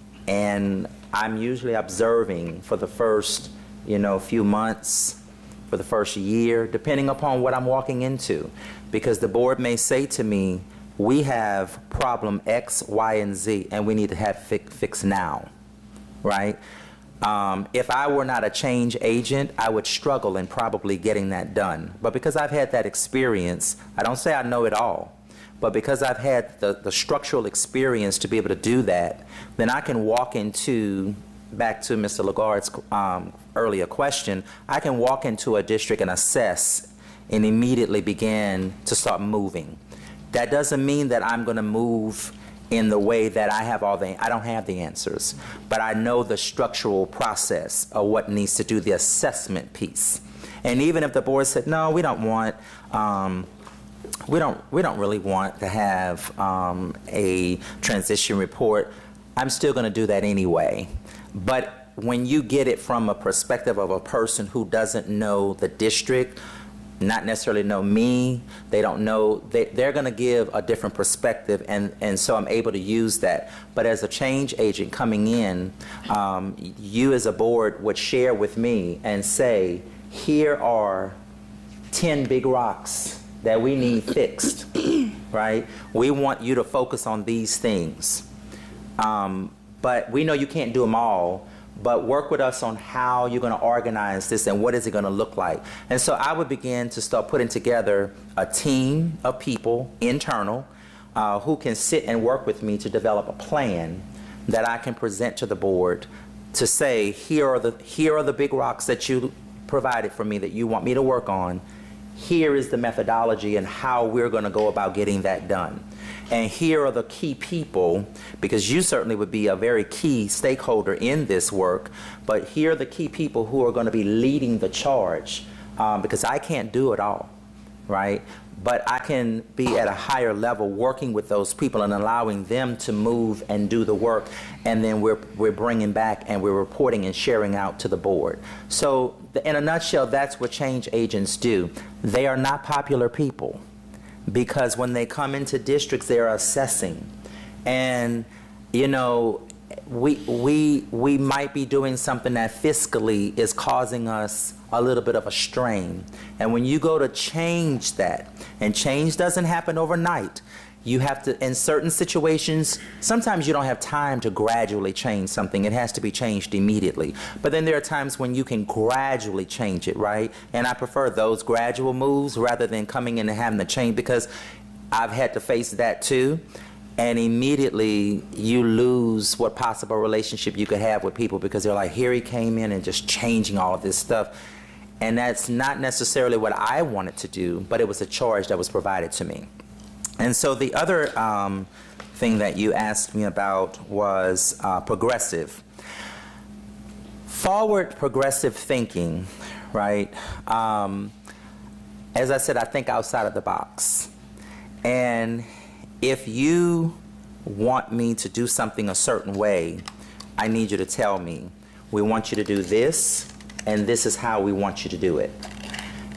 I'm usually observing for the first, few months, for the first year, depending upon what I'm walking into, because the board may say to me, we have problem X, Y, and Z, and we need to have fix now, right? If I were not a change agent, I would struggle in probably getting that done. But because I've had that experience, I don't say I know it all, but because I've had the structural experience to be able to do that, then I can walk into, back to Mr. Lagarde's earlier question, I can walk into a district and assess and immediately begin to start moving. That doesn't mean that I'm going to move in the way that I don't have the answers, but I know the structural process of what needs to do the assessment piece. And even if the board said, no, we don't want, we don't really want to have a transition report, I'm still going to do that anyway. But when you get it from a perspective of a person who doesn't know the district, not necessarily know me, they don't know, they're going to give a different perspective, and so I'm able to use that. But as a change agent coming in, you as a board would share with me and say, here are 10 big rocks that we need fixed, right? We want you to focus on these things. But we know you can't do them all, but work with us on how you're going to organize this and what is it going to look like. And so I would begin to start putting together a team of people, internal, who can sit and work with me to develop a plan that I can present to the board to say, here are the big rocks that you provided for me that you want me to work on. Here is the methodology and how we're going to go about getting that done. And here are the key people, because you certainly would be a very key stakeholder in this work, but here are the key people who are going to be leading the charge, because I can't do it all, right? But I can be at a higher level working with those people and allowing them to move and do the work, and then we're bringing back and we're reporting and sharing out to the board. So in a nutshell, that's what change agents do. They are not popular people, because when they come into districts, they're assessing. And, we might be doing something that fiscally is causing us a little bit of a strain. And when you go to change that, and change doesn't happen overnight, you have to, in certain situations, sometimes you don't have time to gradually change something. It has to be changed immediately. But then there are times when you can gradually change it, right? And I prefer those gradual moves rather than coming in and having to change, because I've had to face that too. And immediately you lose what possible relationship you could have with people, because they're like, here he came in and just changing all of this stuff. And that's not necessarily what I wanted to do, but it was a charge that was provided to me. And so the other thing that you asked me about was progressive. Forward progressive thinking, right? As I said, I think outside of the box. And if you want me to do something a certain way, I need you to tell me, we want you to do this, and this is how we want you to do it.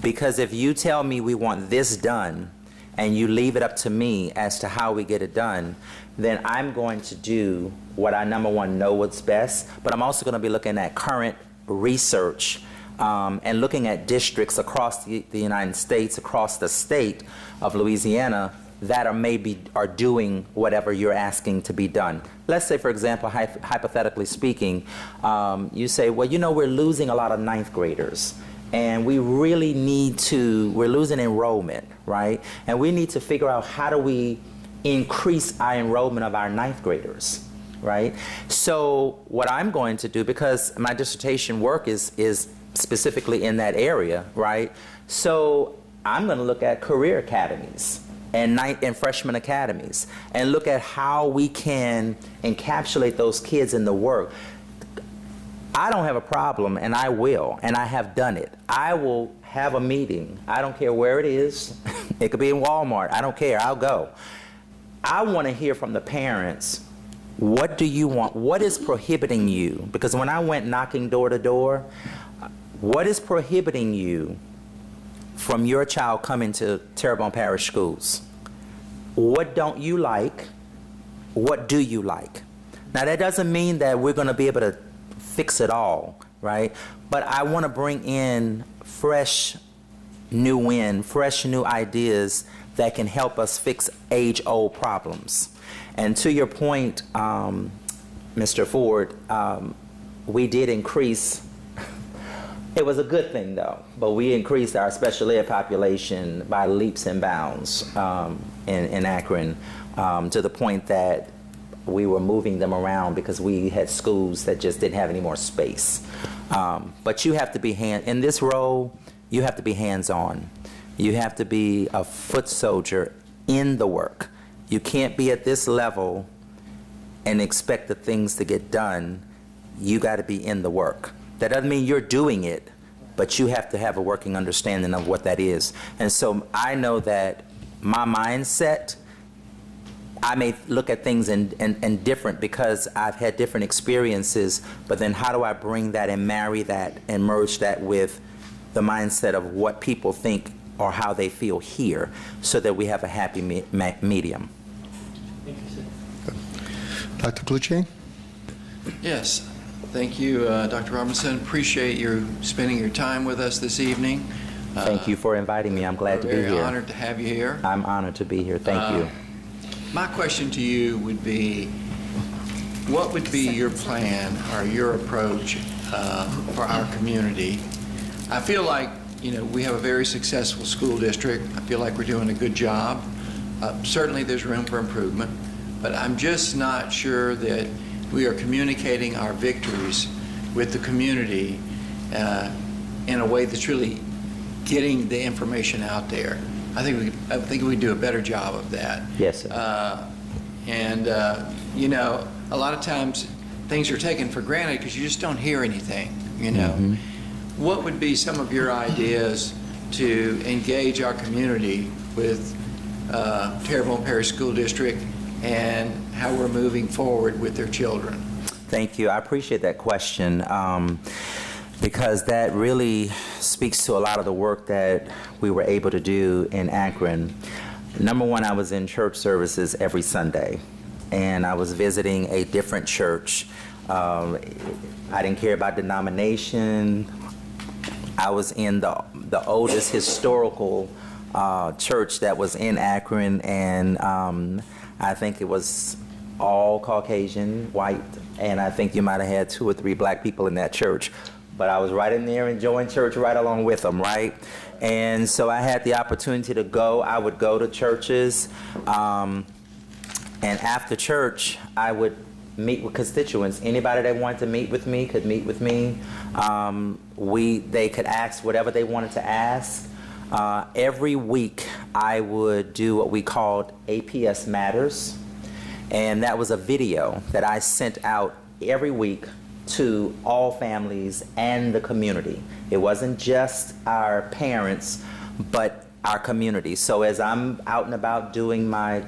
Because if you tell me we want this done, and you leave it up to me as to how we get it done, then I'm going to do what I, number one, know what's best, but I'm also going to be looking at current research and looking at districts across the United States, across the state of Louisiana, that are doing whatever you're asking to be done. Let's say, for example, hypothetically speaking, you say, well, you know, we're losing a lot of ninth graders, and we really need to, we're losing enrollment, right? And we need to figure out how do we increase our enrollment of our ninth graders, right? So what I'm going to do, because my dissertation work is specifically in that area, right? So I'm going to look at career academies and freshman academies and look at how we can encapsulate those kids in the work. I don't have a problem, and I will, and I have done it. I will have a meeting. I don't care where it is. It could be in Walmart. I don't care. I'll go. I want to hear from the parents, what do you want? What is prohibiting you? Because when I went knocking door to door, what is prohibiting you from your child coming to Terrebonne Parish schools? What don't you like? What do you like? Now, that doesn't mean that we're going to be able to fix it all, right? But I want to bring in fresh new ideas that can help us fix age-old problems. And to your point, Mr. Ford, we did increase. It was a good thing, though, but we increased our special ed population by leaps and bounds in Akron, to the point that we were moving them around because we had schools that just didn't have any more space. But you have to be in this role, you have to be hands-on. You have to be a foot soldier in the work. You can't be at this level and expect the things to get done. You got to be in the work. That doesn't mean you're doing it, but you have to have a working understanding of what that is. And so I know that my mindset, I may look at things in different because I've had different experiences, but then how do I bring that and marry that and merge that with the mindset of what people think or how they feel here, so that we have a happy medium.
Thank you, sir.
Dr. Cloutier?
Yes. Thank you, Dr. Robinson. Appreciate you spending your time with us this evening.
Thank you for inviting me. I'm glad to be here.
Very honored to have you here.
I'm honored to be here. Thank you.
My question to you would be, what would be your plan or your approach for our community? I feel like, you know, we have a very successful school district. I feel like we're doing a good job. Certainly there's room for improvement, but I'm just not sure that we are communicating our victories with the community in a way that's really getting the information out there. I think we do a better job of that.
Yes, sir.
You know, a lot of times things are taken for granted because you just don't hear anything, you know. Mm-hmm. What would be some of your ideas to engage our community with Terrebonne Parish School District and how we're moving forward with their children?
Thank you. I appreciate that question because that really speaks to a lot of the work that we were able to do in Akron. Number one, I was in church services every Sunday, and I was visiting a different church. I didn't care about denomination. I was in the oldest historical church that was in Akron, and I think it was all Caucasian, white, and I think you might have had 2 or 3 black people in that church. But I was right in there enjoying church right along with them, right? And so I had the opportunity to go. I would go to churches, and after church, I would meet with constituents. Anybody that wanted to meet with me could meet with me. They could ask whatever they wanted to ask. Every week, I would do what we called APS Matters, and that was a video that I sent out every week to all families and the community. It wasn't just our parents, but our community. So as I'm out and about doing my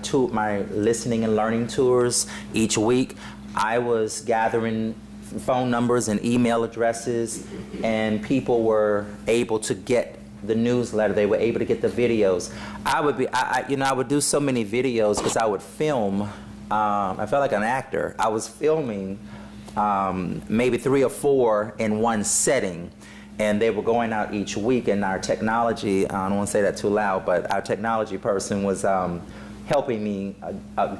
listening and learning tours each week, I was gathering phone numbers and email addresses, and people were able to get the newsletter. They were able to get the videos. I would do so many videos because I would film. I felt like an actor. I was filming maybe 3 or 4 in one setting, and they were going out each week, and our technology, I don't want to say that too loud, but our technology person was helping me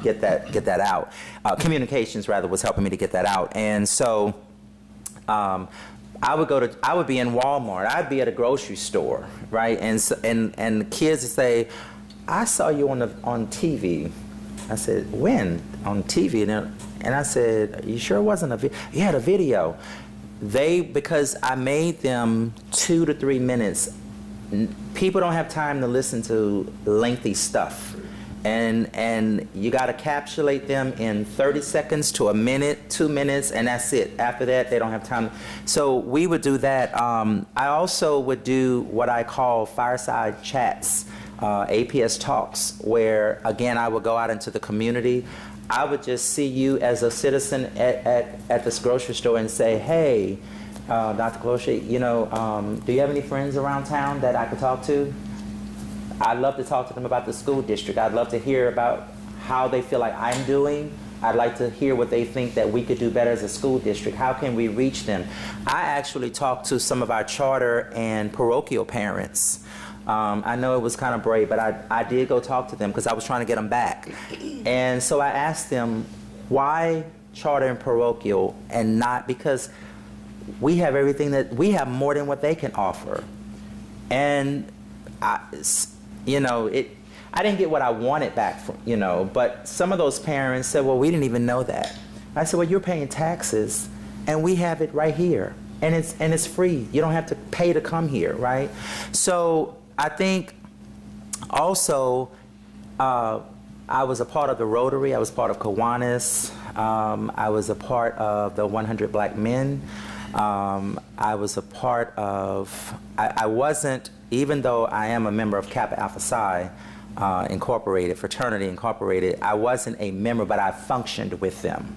get that out. Communications, rather, was helping me to get that out. And so I would be in Walmart, I'd be at a grocery store, right? And the kids would say, I saw you on TV. I said, when? On TV? And I said, you sure it wasn't a video? Yeah, the video. Because I made them 2 to 3 minutes. People don't have time to listen to lengthy stuff. And you got to encapsulate them in 30 seconds to a minute, 2 minutes, and that's it. After that, they don't have time. So we would do that. I also would do what I call fireside chats, APS talks, where, again, I would go out into the community. I would just see you as a citizen at this grocery store and say, hey, Dr. Clocher, do you have any friends around town that I could talk to? I'd love to talk to them about the school district. I'd love to hear about how they feel like I'm doing. I'd like to hear what they think that we could do better as a school district. How can we reach them? I actually talked to some of our charter and parochial parents. I know it was kind of brave, but I did go talk to them because I was trying to get them back. And so I asked them, why charter and parochial, and not because we have everything we have more than what they can offer. And I didn't get what I wanted back from, but some of those parents said, well, we didn't even know that. I said, well, you're paying taxes and we have it right here, and it's free. You don't have to pay to come here, right? So I think also I was a part of the Rotary. I was part of Kiwanis. I was a part of the 100 Black Men. I was a part of, I wasn't, even though I am a member of Kappa Alpha Psi Incorporated, Fraternity Incorporated, I wasn't a member, but I functioned with them.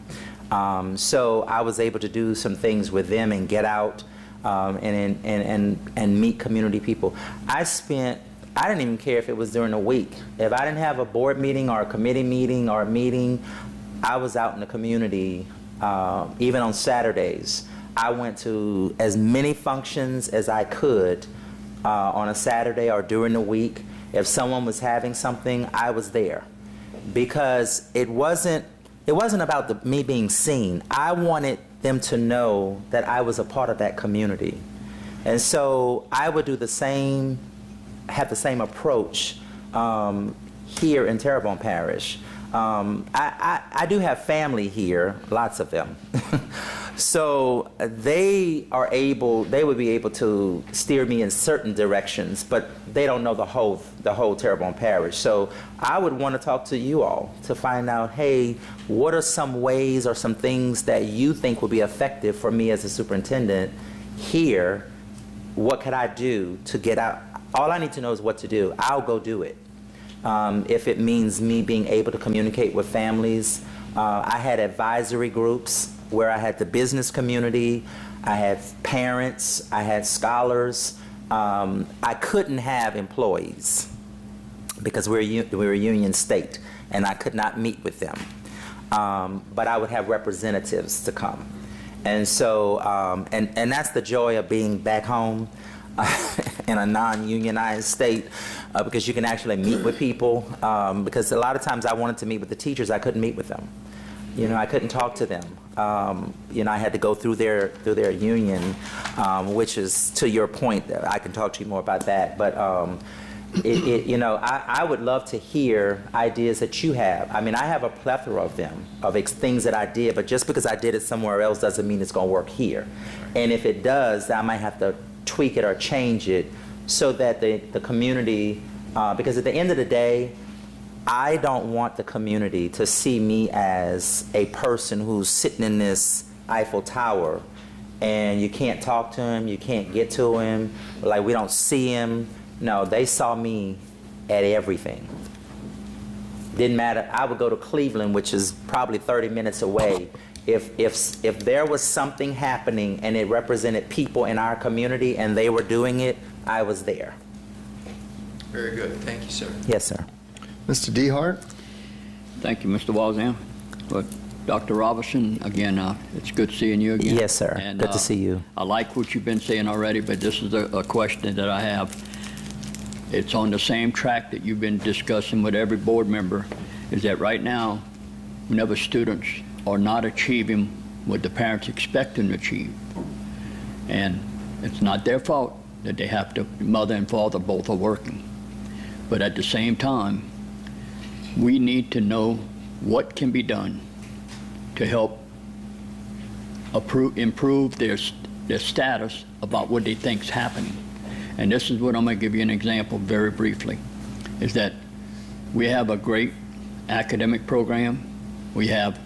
So I was able to do some things with them and get out and meet community people. I didn't even care if it was during the week. If I didn't have a board meeting or a committee meeting or a meeting, I was out in the community, even on Saturdays. I went to as many functions as I could on a Saturday or during the week. If someone was having something, I was there, because it wasn't about me being seen. I wanted them to know that I was a part of that community. And so I would do the same, have the same approach here in Terrebonne Parish. I do have family here, lots of them. So they would be able to steer me in certain directions, but they don't know the whole Terrebonne Parish. So I would want to talk to you all to find out, hey, what are some ways or some things that you think would be effective for me as a superintendent here? What could I do to get out? All I need to know is what to do. I'll go do it. If it means me being able to communicate with families. I had advisory groups where I had the business community, I had parents, I had scholars. I couldn't have employees because we're a union state, and I could not meet with them. But I would have representatives to come. And so, and that's the joy of being back home in a non-unionized state, because you can actually meet with people. Because a lot of times I wanted to meet with the teachers, I couldn't meet with them. I couldn't talk to them. I had to go through their union, which is, to your point, I can talk to you more about that. But I would love to hear ideas that you have. I mean, I have a plethora of them, of things that I did, but just because I did it somewhere else doesn't mean it's going to work here. And if it does, I might have to tweak it or change it so that the community, because at the end of the day, I don't want the community to see me as a person who's sitting in this Eiffel Tower and you can't talk to him, you can't get to him, like we don't see him. No, they saw me at everything. Didn't matter. I would go to Cleveland, which is probably 30 minutes away. If there was something happening and it represented people in our community and they were doing it, I was there.
Very good. Thank you, sir.
Yes, sir.
Mr. DeHart?
Thank you, Mr. Walzan. But Dr. Robinson, again, it's good seeing you again.
Yes, sir.
And,
Good to see you.
I like what you've been saying already, but this is a question that I have. It's on the same track that you've been discussing with every board member, is that right now, whenever students are not achieving what the parents expect them to achieve, and it's not their fault that they have to, mother and father both are working. But at the same time, we need to know what can be done to help improve their status about what they think's happening. And this is what I'm going to give you an example very briefly, is that we have a great academic program. We have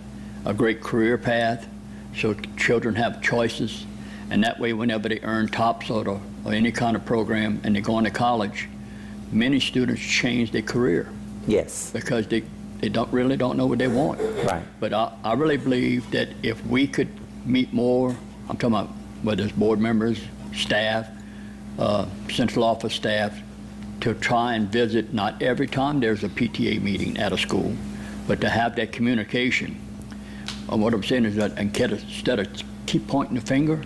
a great career path, so children have choices. And that way, whenever they earn TOPS or any kind of program and they go into college, many students change their career.
Yes.
Because they really don't know what they want.
Right.
But I really believe that if we could meet more, I'm talking about whether it's board members, staff, central office staff, to try and visit, not every time there's a PTA meeting at a school, but to have that communication. And what I'm saying is that instead of keep pointing the finger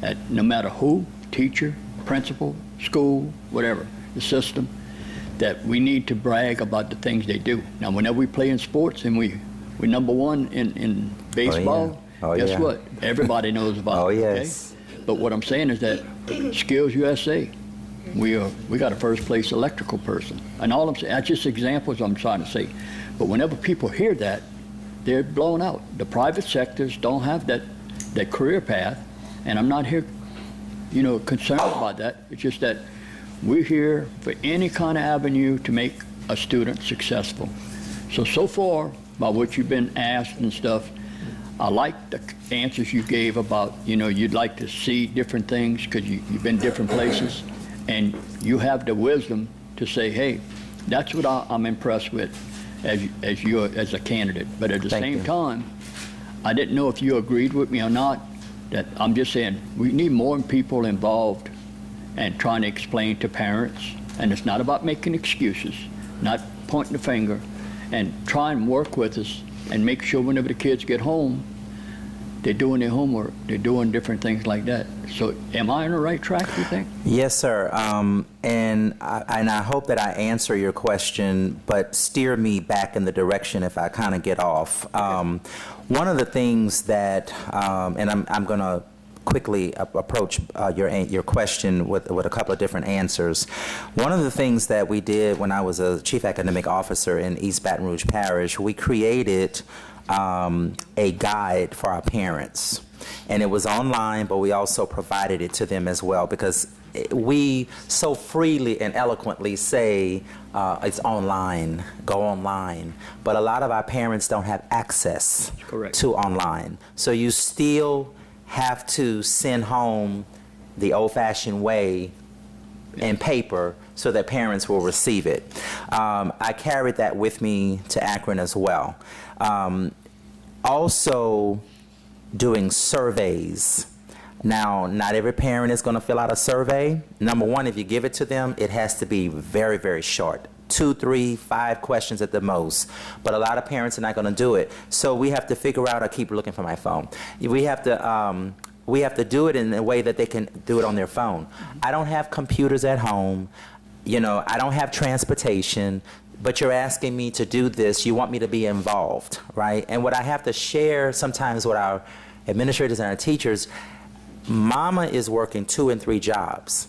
at no matter who, teacher, principal, school, whatever, the system, that we need to brag about the things they do. Now, whenever we play in sports and we're number one in baseball, guess what? Everybody knows about it.
Yes.
Okay? But what I'm saying is that Skills USA, we got a first place electrical person. And all I'm saying, that's just examples I'm trying to say. But whenever people hear that, they're blown out. The private sectors don't have that career path, and I'm not here, concerned about that. It's just that we're here for any kind of avenue to make a student successful. So far, by what you've been asked and stuff, I like the answers you gave about, you'd like to see different things because you've been different places, and you have the wisdom to say, hey, that's what I'm impressed with as a candidate. But at the same time, I didn't know if you agreed with me or not. That I'm just saying we need more people involved and trying to explain to parents. And it's not about making excuses, not pointing the finger, and try and work with us and make sure whenever the kids get home, they're doing their homework, they're doing different things like that. So am I on the right track, you think?
Yes, sir. And I hope that I answer your question, but steer me back in the direction if I kind of get off. One of the things that, and I'm going to quickly approach your question with a couple of different answers. One of the things that we did when I was a chief academic officer in East Baton Rouge Parish, we created a guide for our parents. And it was online, but we also provided it to them as well, because we so freely and eloquently say it's online, go online, but a lot of our parents don't have access to online. So you still have to send home the old-fashioned way in paper so that parents will receive it. I carried that with me to Akron as well. Also doing surveys. Now, not every parent is going to fill out a survey. Number one, if you give it to them, it has to be very, very short. 2, 3, 5 questions at the most. But a lot of parents are not going to do it. So we have to figure out, I keep looking for my phone. We have to do it in a way that they can do it on their phone. I don't have computers at home. I don't have transportation. But you're asking me to do this. You want me to be involved, right? And what I have to share sometimes with our administrators and our teachers, mama is working 2 and 3 jobs,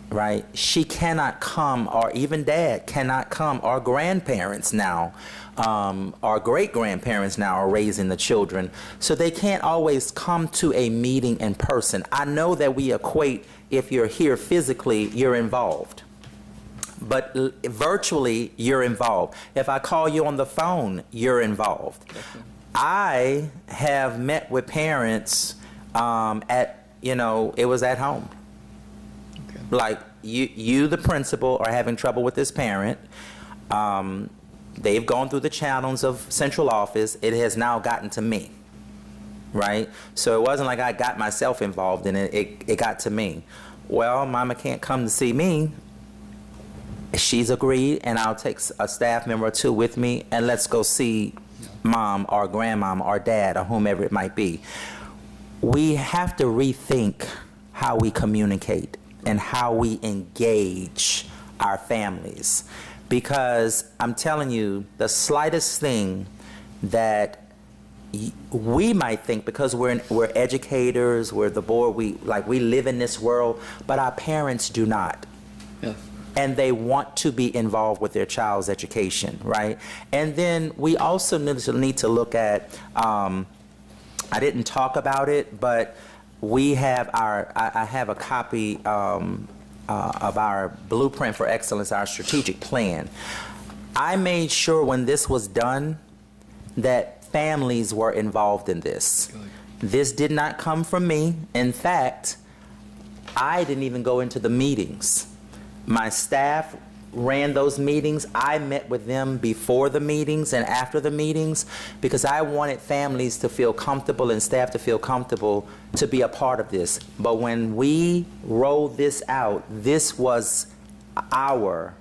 right? She cannot come, or even dad cannot come, or grandparents now, our great-grandparents now are raising the children, so they can't always come to a meeting in person. I know that we equate, if you're here physically, you're involved. But virtually, you're involved. If I call you on the phone, you're involved. I have met with parents it was at home. Like, you, the principal, are having trouble with this parent. They've gone through the channels of central office. It has now gotten to me, right? So it wasn't like I got myself involved in it. It got to me. Well, mama can't come to see me. She's agreed, and I'll take a staff member or 2 with me, and let's go see mom or grandmom or dad or whomever it might be. We have to rethink how we communicate and how we engage our families. Because I'm telling you, the slightest thing that we might think, because we're educators, we're the board, we live in this world, but our parents do not.
Yeah.
And they want to be involved with their child's education, right? And then we also need to look at, I didn't talk about it, but we have I have a copy of our Blueprint for Excellence, our strategic plan. I made sure when this was done that families were involved in this. This did not come from me. In fact, I didn't even go into the meetings. My staff ran those meetings. I met with them before the meetings and after the meetings because I wanted families to feel comfortable and staff to feel comfortable to be a part of this. But when we rolled this out, this was our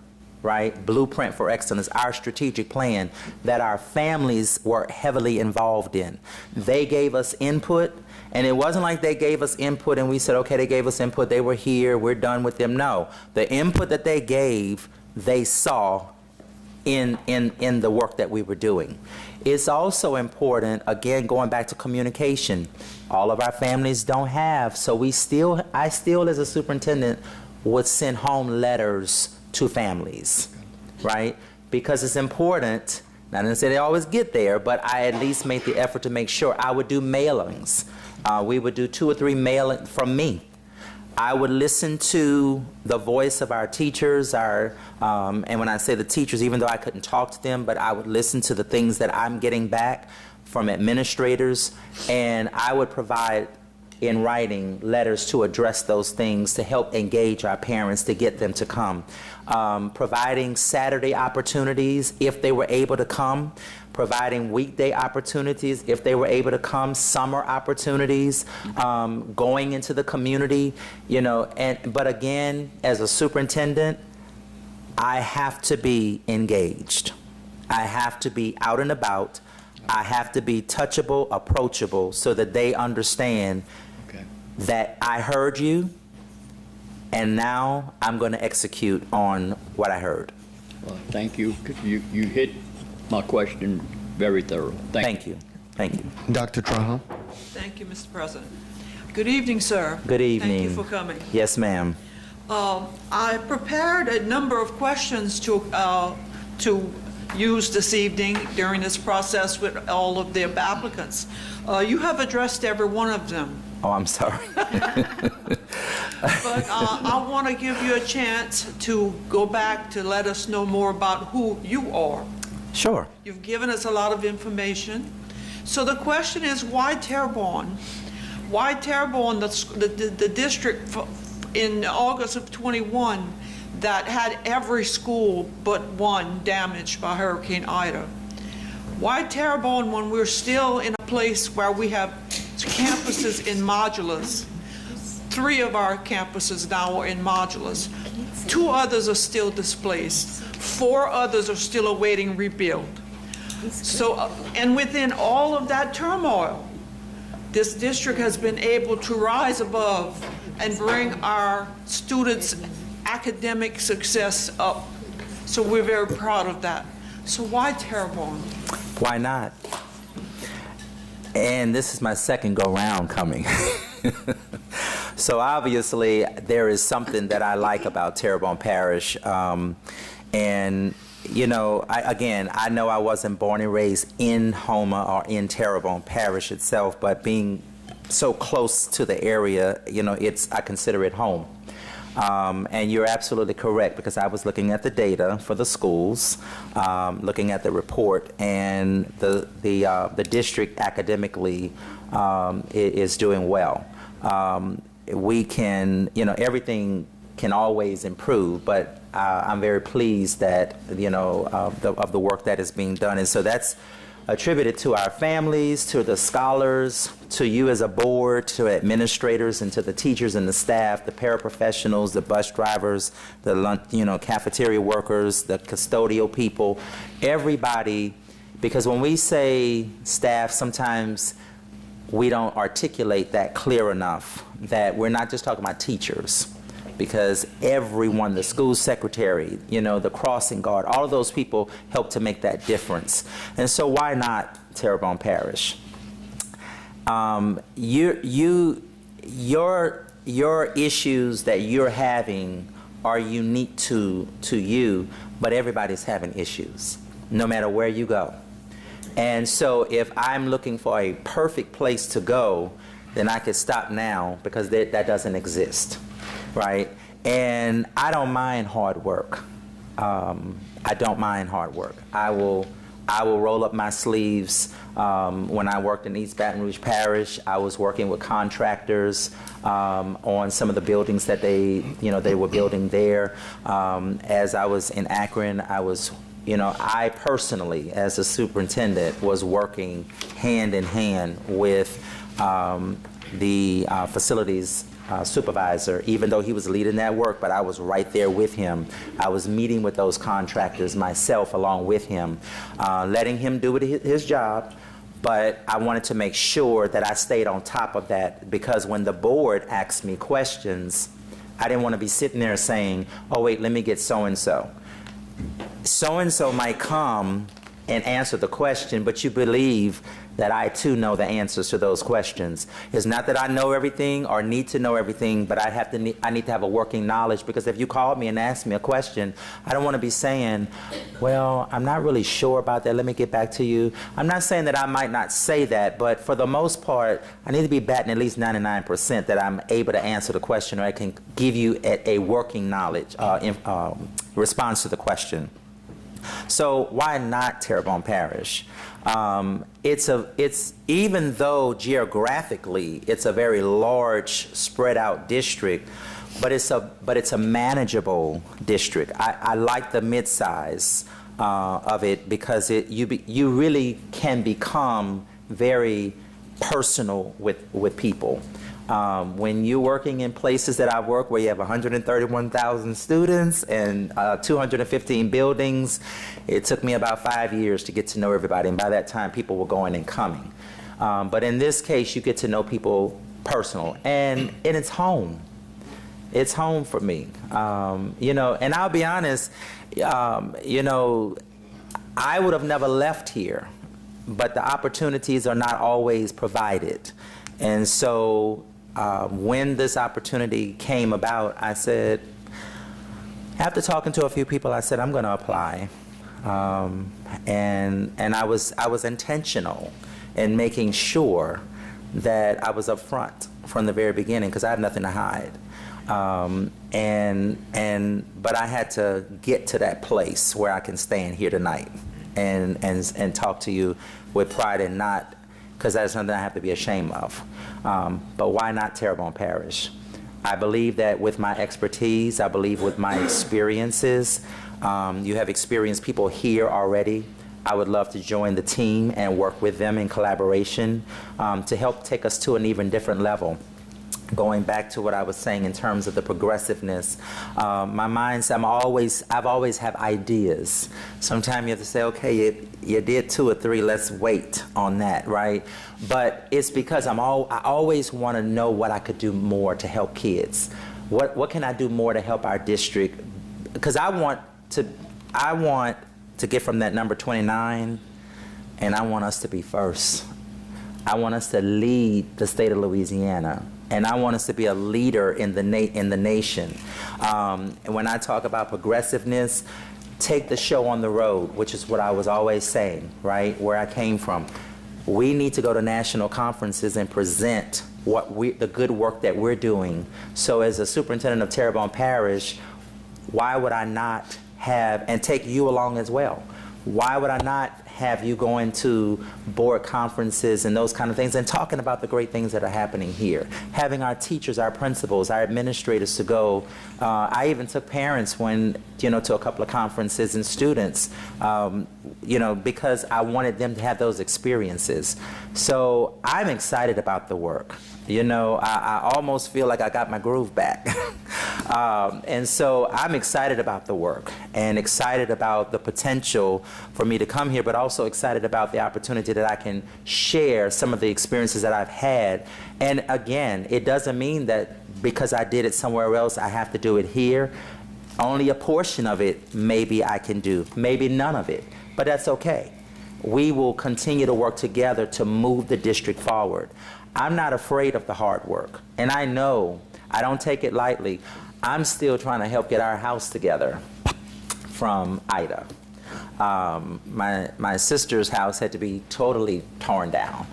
Blueprint for Excellence, our strategic plan that our families were heavily involved in. They gave us input, and it wasn't like they gave us input and we said, okay, they gave us input, they were here, we're done with them. No, the input that they gave, they saw in the work that we were doing. It's also important, again, going back to communication, all of our families don't have, so I still as a superintendent would send home letters to families, right? Because it's important. Not necessarily they always get there, but I at least made the effort to make sure. I would do mailings. We would do 2 or 3 mailings from me. I would listen to the voice of our teachers, and when I say the teachers, even though I couldn't talk to them, but I would listen to the things that I'm getting back from administrators, and I would provide in writing letters to address those things to help engage our parents to get them to come. Providing Saturday opportunities if they were able to come, providing weekday opportunities if they were able to come, summer opportunities, going into the community, but again, as a superintendent, I have to be engaged. I have to be out and about. I have to be touchable, approachable, so that they understand that I heard you, and now I'm going to execute on what I heard.
Well, thank you. You hit my question very thorough. Thank you.
Thank you.
Dr. Trahan?
Thank you, Mr. President. Good evening, sir.
Good evening.
Thank you for coming.
Yes, ma'am.
I prepared a number of questions to use this evening during this process with all of the applicants. You have addressed every one of them.
Oh, I'm sorry.
But I want to give you a chance to go back to let us know more about who you are.
Sure.
You've given us a lot of information. So the question is, why Terrebonne? Why Terrebonne, the district in August of 21 that had every school but one damaged by Hurricane Ida? Why Terrebonne when we're still in a place where we have campuses in modulars? 3 of our campuses now are in modulars. 2 others are still displaced. 4 others are still awaiting rebuild. So, and within all of that turmoil, this district has been able to rise above and bring our students' academic success up. So we're very proud of that. So why Terrebonne?
Why not? And this is my second go-round coming. So obviously there is something that I like about Terrebonne Parish. And I know I wasn't born and raised in Houma or in Terrebonne Parish itself, but being so close to the area, I consider it home. And you're absolutely correct, because I was looking at the data for the schools, looking at the report, and the district academically is doing well. We can, everything can always improve, but I'm very pleased that, of the work that is being done. And so that's attributed to our families, to the scholars, to you as a board, to administrators, and to the teachers and the staff, the paraprofessionals, the bus drivers, the cafeteria workers, the custodial people, everybody, Because when we say staff, sometimes we don't articulate that clear enough, that we're not just talking about teachers, because everyone, the school secretary, the crossing guard, all of those people help to make that difference. And so why not Terrebonne Parish? Your issues that you're having are unique to you, but everybody's having issues, no matter where you go. And so if I'm looking for a perfect place to go, then I could stop now, because that doesn't exist, right? And I don't mind hard work. I don't mind hard work. I will roll up my sleeves. When I worked in East Baton Rouge Parish, I was working with contractors on some of the buildings that they were building there. As I was in Akron, I personally, as a superintendent, was working hand in hand with the facilities supervisor, even though he was leading that work, but I was right there with him. I was meeting with those contractors myself along with him, letting him do his job, but I wanted to make sure that I stayed on top of that, because when the board asked me questions, I didn't want to be sitting there saying, oh wait, let me get so-and-so. So-and-so might come and answer the question, but you believe that I too know the answers to those questions. It's not that I know everything or need to know everything, but I need to have a working knowledge, because if you called me and asked me a question, I don't want to be saying, well, I'm not really sure about that, let me get back to you. I'm not saying that I might not say that, but for the most part, I need to be batting at least 99% that I'm able to answer the question, or I can give you a working knowledge, response to the question. So why not Terrebonne Parish? It's even though geographically it's a very large, spread out district, but it's a manageable district. I like the mid-size of it, because you really can become very personal with people. When you're working in places that I've worked, where you have 131,000 students and 215 buildings, it took me about 5 years to get to know everybody, and by that time people were going and coming. But in this case, you get to know people personal, and it's home. It's home for me. And I'll be honest, I would have never left here, but the opportunities are not always provided. And so when this opportunity came about, I said, after talking to a few people, I said, I'm going to apply. And I was intentional in making sure that I was upfront from the very beginning, because I have nothing to hide. But I had to get to that place where I can stand here tonight and talk to you with pride, and not because that's something I have to be ashamed of. But why not Terrebonne Parish? I believe that with my expertise, I believe with my experiences, you have experienced people here already. I would love to join the team and work with them in collaboration to help take us to an even different level. Going back to what I was saying in terms of the progressiveness, my mindset, I've always have ideas. Sometimes you have to say, okay, you did 2 or 3, let's wait on that, right? But it's because I always want to know what I could do more to help kids. What can I do more to help our district? Because I want to get from that number 29, and I want us to be first. I want us to lead the state of Louisiana. And I want us to be a leader in the nation. And when I talk about progressiveness, take the show on the road, which is what I was always saying, right, where I came from. We need to go to national conferences and present the good work that we're doing. So as a superintendent of Terrebonne Parish, why would I not have, and take you along as well, why would I not have you going to board conferences and those kind of things and talking about the great things that are happening here? Having our teachers, our principals, our administrators to go. I even took parents to a couple of conferences, and students, because I wanted them to have those experiences. So I'm excited about the work. I almost feel like I got my groove back. And so I'm excited about the work and excited about the potential for me to come here, but also excited about the opportunity that I can share some of the experiences that I've had. And again, it doesn't mean that because I did it somewhere else, I have to do it here. Only a portion of it maybe I can do, maybe none of it, but that's okay. We will continue to work together to move the district forward. I'm not afraid of the hard work, and I know, I don't take it lightly. I'm still trying to help get our house together from Ida. My sister's house had to be totally torn down.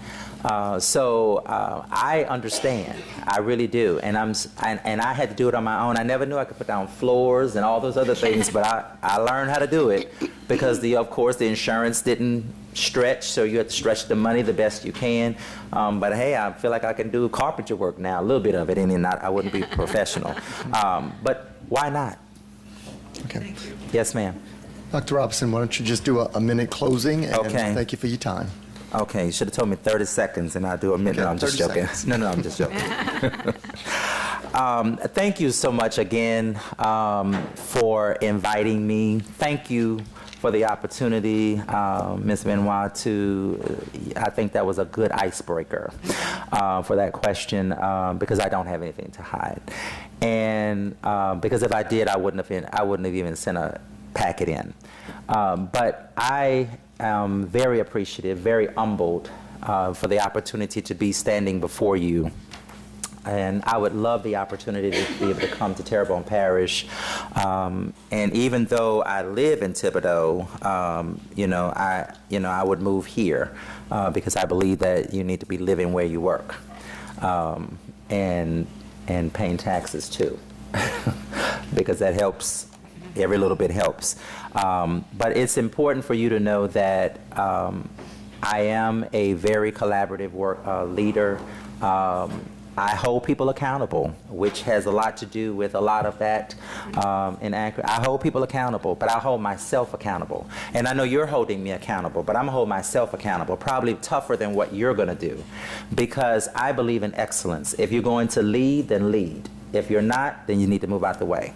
So I understand, I really do, and I had to do it on my own. I never knew I could put down floors and all those other things, but I learned how to do it because of course the insurance didn't stretch, so you have to stretch the money the best you can. But hey, I feel like I can do carpentry work now, a little bit of it, and I wouldn't be professional. But why not?
Okay.
Thank you.
Yes, ma'am.
Dr. Robinson, why don't you just do a minute closing, and
Okay.
thank you for your time.
Okay, you should have told me 30 seconds and I'll do a minute.
Okay,
No, I'm just
30
joking.
seconds.
No, I'm just joking. Thank you so much again for inviting me. Thank you for the opportunity, Ms. Benoit, I think that was a good icebreaker for that question because I don't have anything to hide. And because if I did, I wouldn't have even sent a packet in. But I am very appreciative, very humbled for the opportunity to be standing before you. And I would love the opportunity to be able to come to Terrebonne Parish. And even though I live in Thibodaux, I would move here because I believe that you need to be living where you work and paying taxes too, because that helps. Every little bit helps. But it's important for you to know that I am a very collaborative leader. I hold people accountable, which has a lot to do with a lot of that. I hold people accountable, but I hold myself accountable. And I know you're holding me accountable, but I'm gonna hold myself accountable, probably tougher than what you're gonna do, because I believe in excellence. If you're going to lead, then lead. If you're not, then you need to move out the way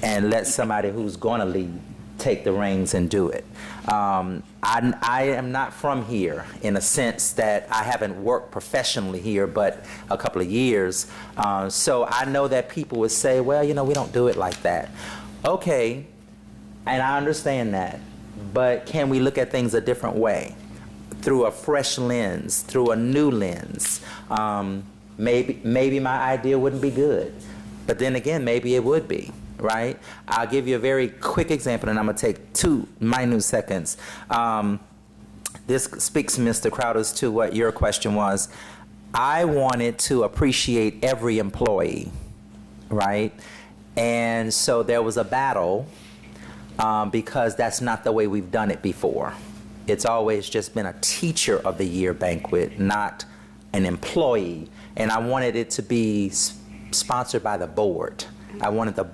and let somebody who's going to lead take the reins and do it. I am not from here in a sense that I haven't worked professionally here but a couple of years. So I know that people would say, well, we don't do it like that. Okay, and I understand that, but can we look at things a different way? Through a fresh lens, through a new lens. Maybe my idea wouldn't be good, but then again, maybe it would be. Right? I'll give you a very quick example, and I'm going to take 2 minute seconds. This speaks, Mr. Crowders, to what your question was. I wanted to appreciate every employee, right? And so there was a battle because that's not the way we've done it before. It's always just been a Teacher of the Year banquet, not an employee. And I wanted it to be sponsored by the board. I wanted to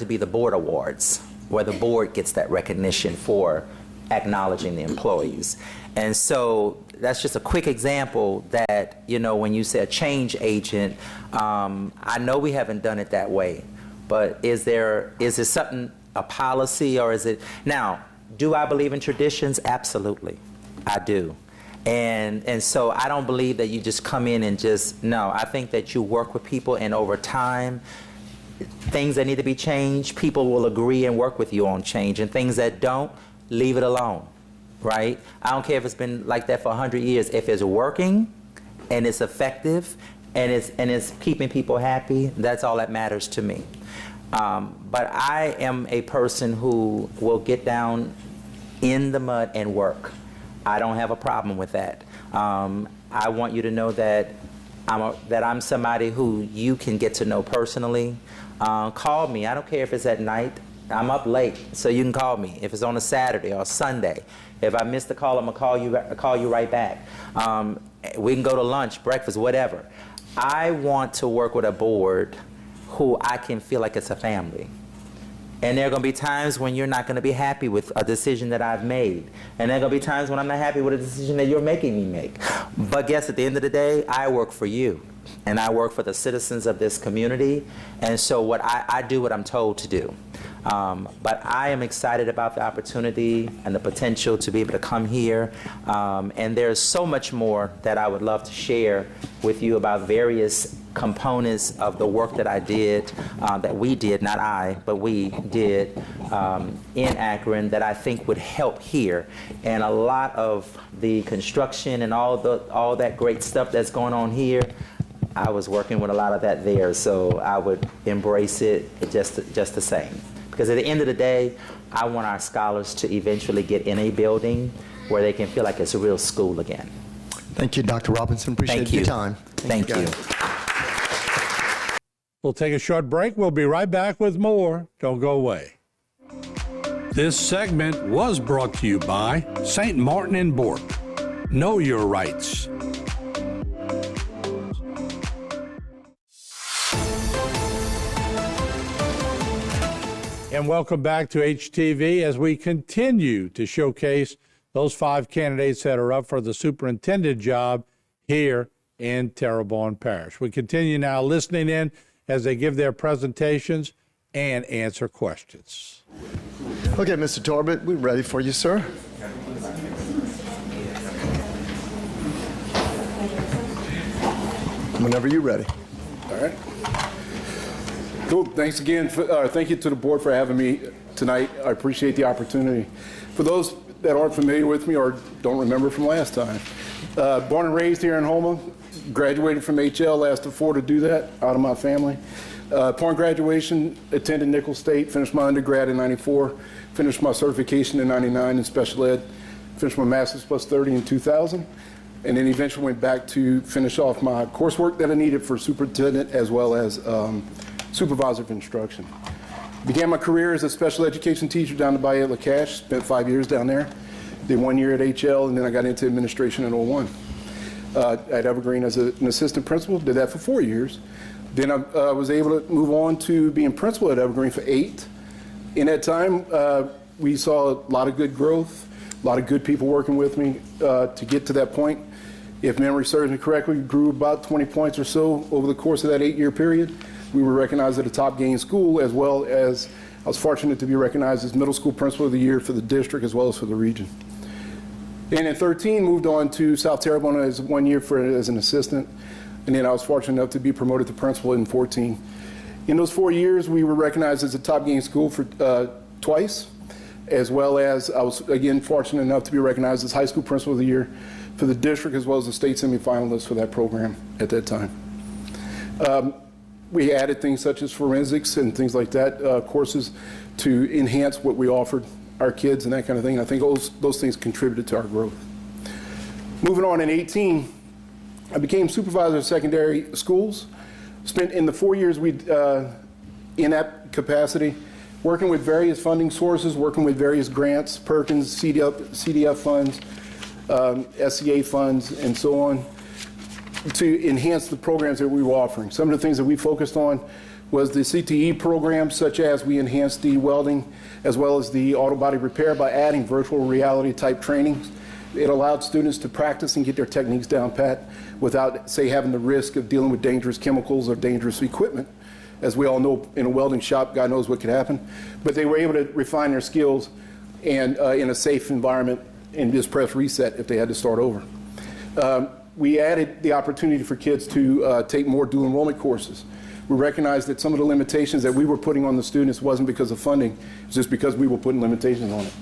be the board awards, where the board gets that recognition for acknowledging the employees. And so that's just a quick example that, when you say a change agent, I know we haven't done it that way, but is it something, a policy, or is it? Now, do I believe in traditions? Absolutely, I do. And so I don't believe that you just come in and no, I think that you work with people, and over time, things that need to be changed, people will agree and work with you on change, and things that don't, leave it alone, right? I don't care if it's been like that for 100 years. If it's working and it's effective and it's keeping people happy, that's all that matters to me. But I am a person who will get down in the mud and work. I don't have a problem with that. I want you to know that I'm somebody who you can get to know personally. Call me. I don't care if it's at night. I'm up late, so you can call me. If it's on a Saturday or a Sunday, if I miss the call, I'm gonna call you right back. We can go to lunch, breakfast, whatever. I want to work with a board who I can feel like it's a family. And there are going to be times when you're not going to be happy with a decision that I've made. And there are going to be times when I'm not happy with a decision that you're making me make. But guess at the end of the day, I work for you. and I work for the citizens of this community. And so what I do what I'm told to do. But I am excited about the opportunity and the potential to be able to come here. And there's so much more that I would love to share with you about various components of the work that I did, that we did, not I, but we did in Akron, that I think would help here. And a lot of the construction and all that great stuff that's going on here, I was working with a lot of that there, so I would embrace it just the same. Because at the end of the day, I want our scholars to eventually get in a building where they can feel like it's a real school again.
Thank you, Dr. Robinson. Appreciate your time.
Thank you.
We'll take a short break. We'll be right back with more. Don't go away. This segment was brought to you by St. Martin and Bork. Know your rights. And welcome back to HTV as we continue to showcase those 5 candidates that are up for the superintendent job here in Terrebonne Parish. We continue now listening in as they give their presentations and answer questions.
Okay, Mr. Torbett, we're ready for you, sir. Whenever you're ready.
All right. Cool. Thanks again. Thank you to the board for having me tonight. I appreciate the opportunity. For those that aren't familiar with me or don't remember from last time, born and raised here in Houma, graduated from HL, last of 4 to do that out of my family. Upon graduation, attended Nicholls State, finished my undergrad in '94, finished my certification in '99 in special ed, finished my master's plus 30 in 2000, and then eventually went back to finish off my coursework that I needed for superintendent as well as supervisor of instruction. Began my career as a special education teacher down at Bayet LaCache, spent 5 years down there, did 1 year at HL, and then I got into administration in '01. At Evergreen as an assistant principal, did that for 4 years. Then I was able to move on to being principal at Evergreen for 8. In that time, we saw a lot of good growth, a lot of good people working with me to get to that point. If memory serves me correctly, we grew about 20 points or so over the course of that 8-year period. We were recognized as a top gain school, as well as I was fortunate to be recognized as middle school principal of the year for the district as well as for the region. And in 13, moved on to South Terrebonne as 1 year as an assistant. And then I was fortunate enough to be promoted to principal in 14. In those 4 years, we were recognized as a top gain school for twice, as well as I was, again, fortunate enough to be recognized as high school principal of the year for the district, as well as a state semifinalist for that program at that time. We added things such as forensics and things like that, courses to enhance what we offered our kids and that kind of thing. I think those things contributed to our growth. Moving on in 18, I became supervisor of secondary schools. Spent in the 4 years in that capacity, working with various funding sources, working with various grants, Perkins, CDF funds, SCA funds, and so on, to enhance the programs that we were offering. Some of the things that we focused on was the CTE program, such as we enhanced the welding as well as the auto body repair by adding virtual reality type trainings. It allowed students to practice and get their techniques down pat without, say, having the risk of dealing with dangerous chemicals or dangerous equipment. As we all know, in a welding shop, God knows what could happen. But they were able to refine their skills and in a safe environment and just press reset if they had to start over. We added the opportunity for kids to take more dual enrollment courses. We recognized that some of the limitations that we were putting on the students wasn't because of funding, it was just because we were putting limitations on it.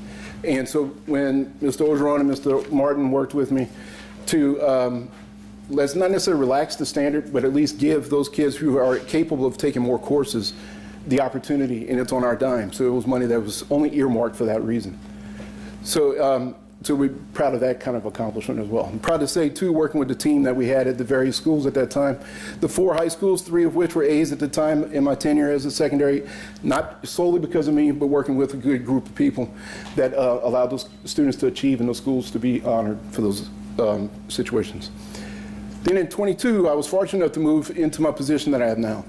And so when Mr. Ogeron and Mr. Martin worked with me to, let's not necessarily relax the standard, but at least give those kids who are capable of taking more courses the opportunity, and it's on our dime. So it was money that was only earmarked for that reason. So, so we're proud of that kind of accomplishment as well. I'm proud to say, too, working with the team that we had at the various schools at that time, the 4 high schools, 3 of which were A's at the time in my tenure as a secondary, not solely because of me, but working with a good group of people that allowed those students to achieve and those schools to be honored for those situations. Then in 22, I was fortunate enough to move into my position that I have now.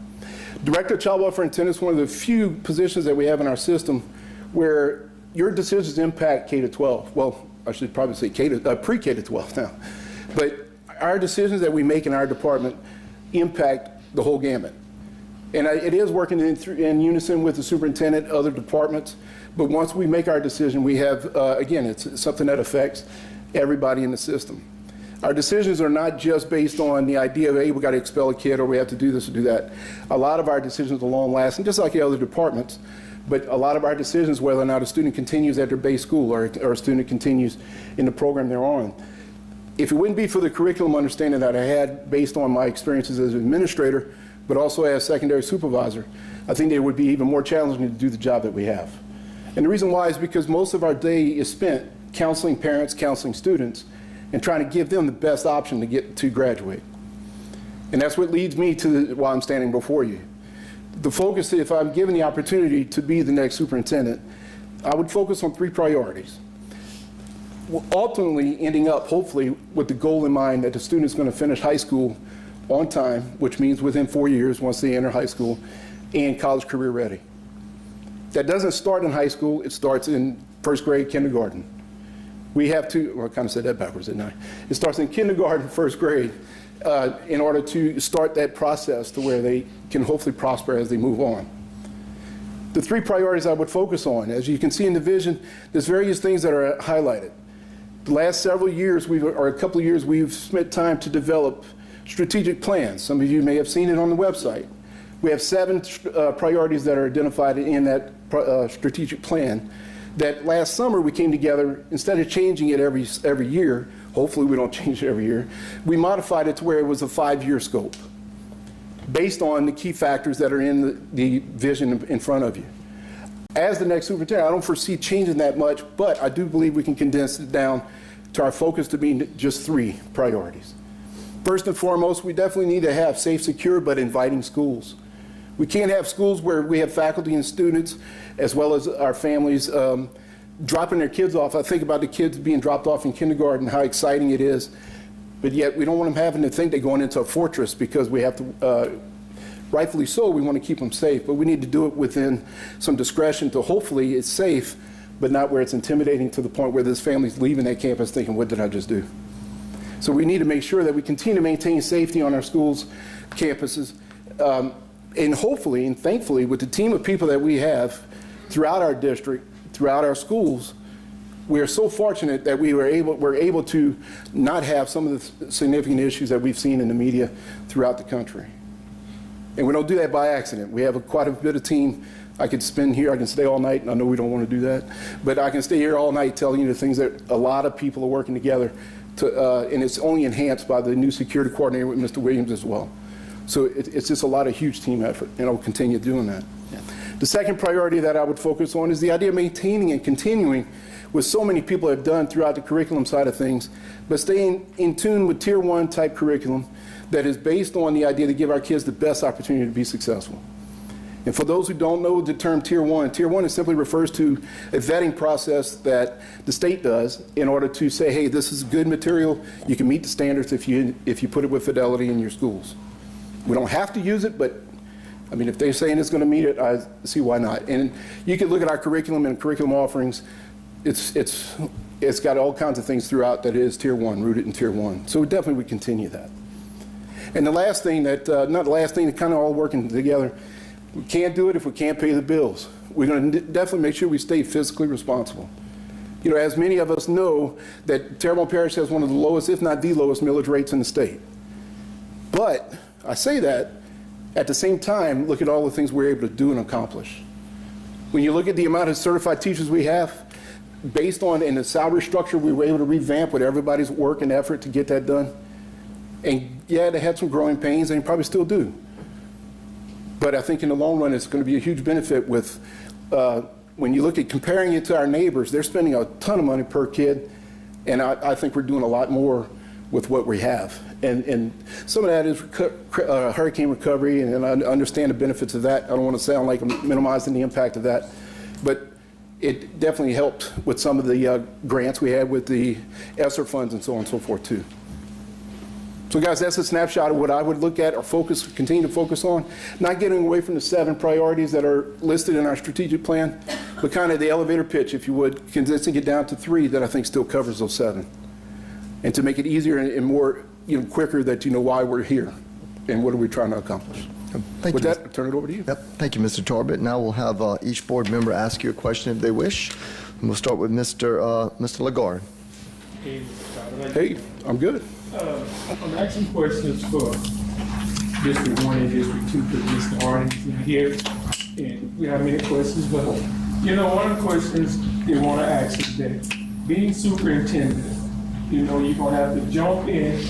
Director of Child Welfare Attendant is one of the few positions that we have in our system where your decisions impact K to 12. Well, I should probably say pre-K to 12 now. But our decisions that we make in our department impact the whole gamut. And it is working in unison with the superintendent, other departments, but once we make our decision, we have, again, it's something that affects everybody in the system. Our decisions are not just based on the idea of, hey, we got to expel a kid or we have to do this or do that. A lot of our decisions are long-lasting, just like the other departments, but a lot of our decisions, whether or not a student continues at their base school or a student continues in the program they're on. If it wouldn't be for the curriculum understanding that I had based on my experiences as an administrator, but also as secondary supervisor, I think it would be even more challenging to do the job that we have. And the reason why is because most of our day is spent counseling parents, counseling students, and trying to give them the best option to get to graduate. And that's what leads me to why I'm standing before you. The focus, if I'm given the opportunity to be the next superintendent, I would focus on 3 priorities. Ultimately ending up, hopefully, with the goal in mind that the student is going to finish high school on time, which means within 4 years once they enter high school, and college career ready. That doesn't start in high school, it starts in first grade, kindergarten. We have to, well, I kind of said that backwards, didn't I? It starts in kindergarten, first grade, in order to start that process to where they can hopefully prosper as they move on. The 3 priorities I would focus on, as you can see in the vision, there's various things that are highlighted. The last several years, or a couple of years, we've spent time to develop strategic plans. Some of you may have seen it on the website. We have 7 priorities that are identified in that strategic plan that last summer we came together, instead of changing it every year, hopefully we don't change it every year, we modified it to where it was a 5-year scope based on the key factors that are in the vision in front of you. As the next superintendent, I don't foresee changing that much, but I do believe we can condense it down to our focus to be just 3 priorities. First and foremost, we definitely need to have safe, secure, but inviting schools. We can't have schools where we have faculty and students, as well as our families, dropping their kids off. I think about the kids being dropped off in kindergarten, how exciting it is, but yet we don't want them having to think they're going into a fortress because we have to, rightfully so, we want to keep them safe, but we need to do it within some discretion to hopefully it's safe, but not where it's intimidating to the point where this family's leaving that campus thinking, what did I just do? So we need to make sure that we continue to maintain safety on our schools, campuses, and hopefully and thankfully with the team of people that we have throughout our district, throughout our schools, we are so fortunate that we're able to not have some of the significant issues that we've seen in the media throughout the country. And we don't do that by accident. We have quite a bit of team. I could spend here, I can stay all night, and I know we don't want to do that, but I can stay here all night telling you the things that a lot of people are working together to, and it's only enhanced by the new security coordinator with Mr. Williams as well. So it's just a lot of huge team effort, and I'll continue doing that. Yeah. The second priority that I would focus on is the idea of maintaining and continuing what so many people have done throughout the curriculum side of things, but staying in tune with Tier 1 type curriculum that is based on the idea to give our kids the best opportunity to be successful. And for those who don't know the term Tier 1 it simply refers to a vetting process that the state does in order to say, hey, this is good material, you can meet the standards if you put it with fidelity in your schools. We don't have to use it, but I mean, if they're saying it's going to meet it, I see why not. And you can look at our curriculum and curriculum offerings. It's got all kinds of things throughout that is Tier 1, rooted in Tier 1. So we definitely would continue that. And the last thing that, not the last thing, kind of all working together, we can't do it if we can't pay the bills. We're going to definitely make sure we stay fiscally responsible. You know, as many of us know, that Terrebonne Parish has one of the lowest, if not the lowest, millage rates in the state. But I say that, at the same time, look at all the things we're able to do and accomplish. When you look at the amount of certified teachers we have, based on in the salary structure, we were able to revamp with everybody's work and effort to get that done. And yeah, they had some growing pains, and they probably still do. But I think in the long run, it's going to be a huge benefit with, when you look at comparing it to our neighbors, they're spending a ton of money per kid, and I think we're doing a lot more with what we have. And some of that is hurricane recovery, and I understand the benefits of that. I don't want to sound like I'm minimizing the impact of that, but it definitely helped with some of the grants we had with the ESSER funds and so on and so forth too. So guys, that's a snapshot of what I would look at or continue to focus on. Not getting away from the 7 priorities that are listed in our strategic plan, but kind of the elevator pitch, if you would, condensing it down to 3 that I think still covers those 7. And to make it easier and more, quicker that you know why we're here. and what are we trying to accomplish.
Thank
With
you,
that, I'll turn it over to you.
Yep, thank you, Mr. Tarbett. Now we'll have each board member ask you a question if they wish. And we'll start with Mr. Lagarde.
Hey, I'm good.
I'm asking questions for District 1 and District 2 because Mr. Harding is not here. And we have many questions, but one of the questions they want to ask is that being superintendent, you're going to have to jump in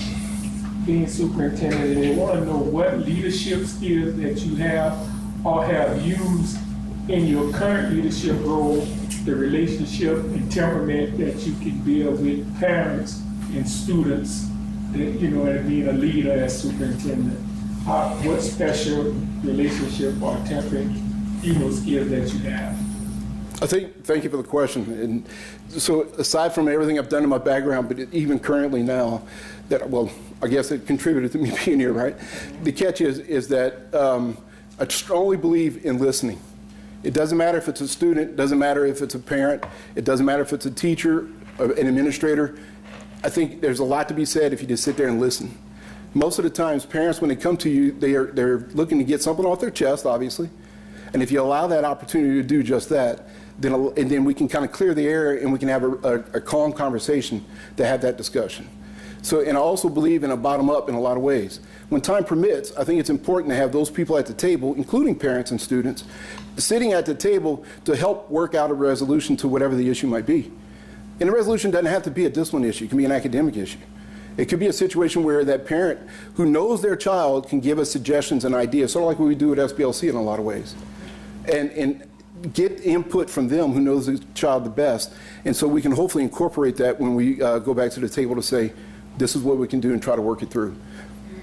being superintendent, and they want to know what leadership skills that you have or have used in your current leadership role, the relationship and temperament that you can build with parents and students, that, and being a leader as superintendent. What special relationship or temperament, skills that you have?
Thank you for the question. And so aside from everything I've done in my background, but even currently now, I guess it contributed to me being here, right? The catch is that I strongly believe in listening. It doesn't matter if it's a student, it doesn't matter if it's a parent, it doesn't matter if it's a teacher, an administrator. I think there's a lot to be said if you just sit there and listen. Most of the times, parents, when they come to you, they're looking to get something off their chest, obviously. And if you allow that opportunity to do just that, then we can kind of clear the air and we can have a calm conversation to have that discussion. So, and I also believe in a bottom-up in a lot of ways. When time permits, I think it's important to have those people at the table, including parents and students, sitting at the table to help work out a resolution to whatever the issue might be. And the resolution doesn't have to be a discipline issue. It can be an academic issue. It could be a situation where that parent who knows their child can give us suggestions and ideas, sort of like what we do at SBLC in a lot of ways. And get input from them who knows the child the best. And so we can hopefully incorporate that when we go back to the table to say, this is what we can do and try to work it through.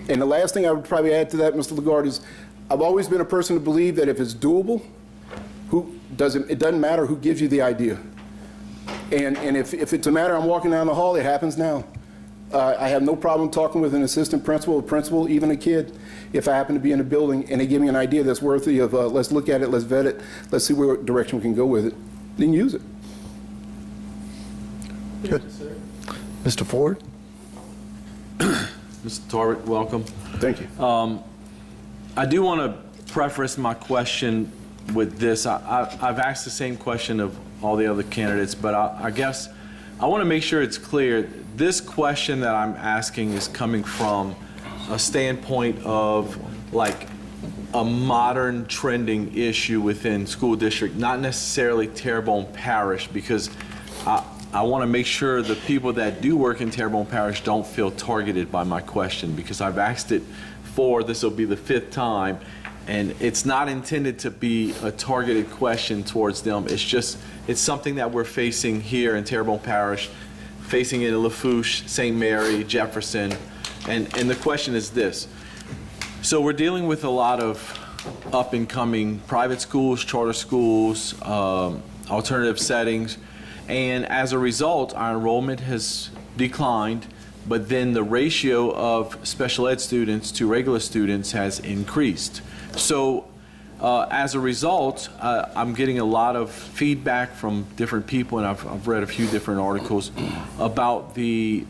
And the last thing I would probably add to that, Mr. Lagarde, is I've always been a person to believe that if it's doable, it doesn't matter who gives you the idea. And if it's a matter I'm walking down the hall, it happens now. I have no problem talking with an assistant principal, a principal, even a kid, if I happen to be in a building and they give me an idea that's worthy of, let's look at it, let's vet it, let's see what direction we can go with it, then use it.
Good. Mr. Ford?
Mr. Tarbett, welcome.
Thank you.
I do want to preface my question with this. I've asked the same question of all the other candidates, but I guess I want to make sure it's clear. This question that I'm asking is coming from a standpoint of like a modern trending issue within school district, not necessarily Terrebonne Parish, because I want to make sure the people that do work in Terrebonne Parish don't feel targeted by my question, because I've asked it this will be the 5th time, and it's not intended to be a targeted question towards them. It's something that we're facing here in Terrebonne Parish, facing it in Lafourche, St. Mary, Jefferson, and the question is this. So we're dealing with a lot of up-and-coming private schools, charter schools, alternative settings, and as a result, our enrollment has declined, but then the ratio of special ed students to regular students has increased. So as a result, I'm getting a lot of feedback from different people, and I've read a few different articles about the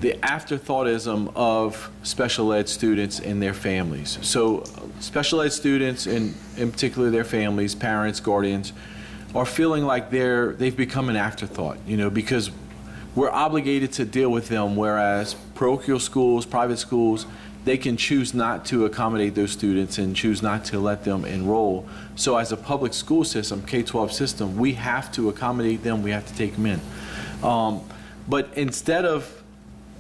afterthoughtism of special ed students and their families. So special ed students, and in particular their families, parents, guardians, are feeling like they've become an afterthought, because we're obligated to deal with them, whereas parochial schools, private schools, they can choose not to accommodate those students and choose not to let them enroll. So as a public school system, K-12 system, we have to accommodate them, we have to take them in. But instead of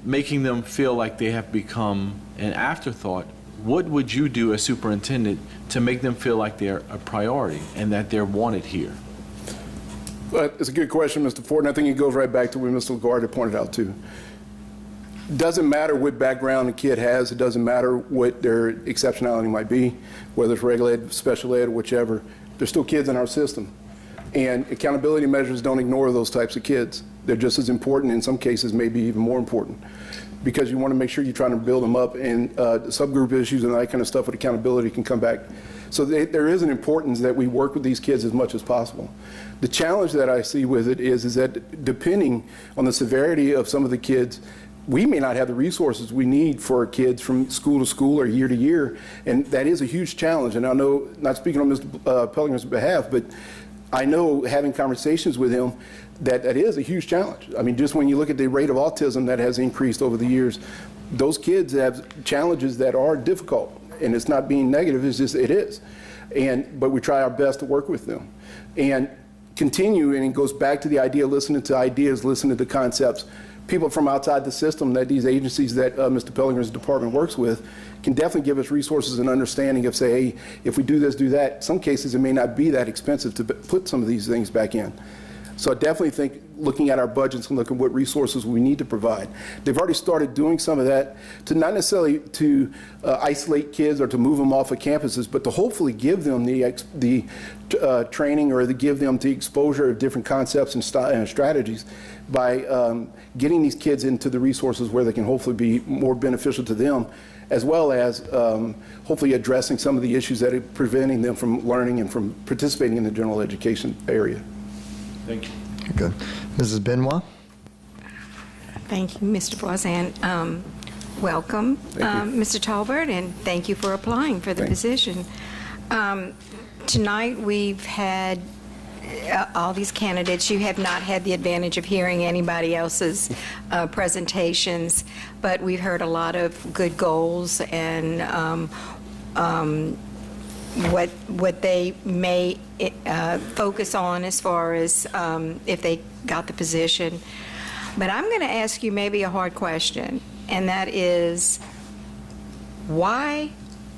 making them feel like they have become an afterthought, what would you do as superintendent to make them feel like they're a priority and that they're wanted here?
Well, it's a good question, Mr. Ford, and I think it goes right back to what Mr. Lagarde pointed out too. It doesn't matter what background a kid has, it doesn't matter what their exceptionality might be, whether it's regular ed, special ed, or whichever, they're still kids in our system. And accountability measures don't ignore those types of kids. They're just as important, in some cases maybe even more important, because you want to make sure you're trying to build them up, and subgroup issues and that kind of stuff with accountability can come back. So there is an importance that we work with these kids as much as possible. The challenge that I see with it is that depending on the severity of some of the kids, we may not have the resources we need for kids from school to school or year to year, and that is a huge challenge. And I know, not speaking on Mr. Pellegrin's behalf, but I know, having conversations with him, that is a huge challenge. I mean, just when you look at the rate of autism that has increased over the years, those kids have challenges that are difficult, and it's not being negative, it's just, it is. But we try our best to work with them. And continue, and it goes back to the idea of listening to ideas, listening to concepts. People from outside the system that these agencies that Mr. Pellegrin's department works with can definitely give us resources and understanding of, say, hey, if we do this, do that. Some cases it may not be that expensive to put some of these things back in. So I definitely think looking at our budgets and looking at what resources we need to provide. They've already started doing some of that, to not necessarily to isolate kids or to move them off of campuses, but to hopefully give them the training, or to give them the exposure of different concepts and strategies by getting these kids into the resources where they can hopefully be more beneficial to them, as well as hopefully addressing some of the issues that are preventing them from learning and from participating in the general education area.
Thank you.
Good. Mrs. Benoit?
Thank you, Mr. Voisin. Welcome, Mr. Talbert, and thank you for applying for the position. Tonight, we've had all these candidates. You have not had the advantage of hearing anybody else's presentations, but we've heard a lot of good goals and what they may focus on as far as if they got the position. But I'm going to ask you maybe a hard question, and that is, why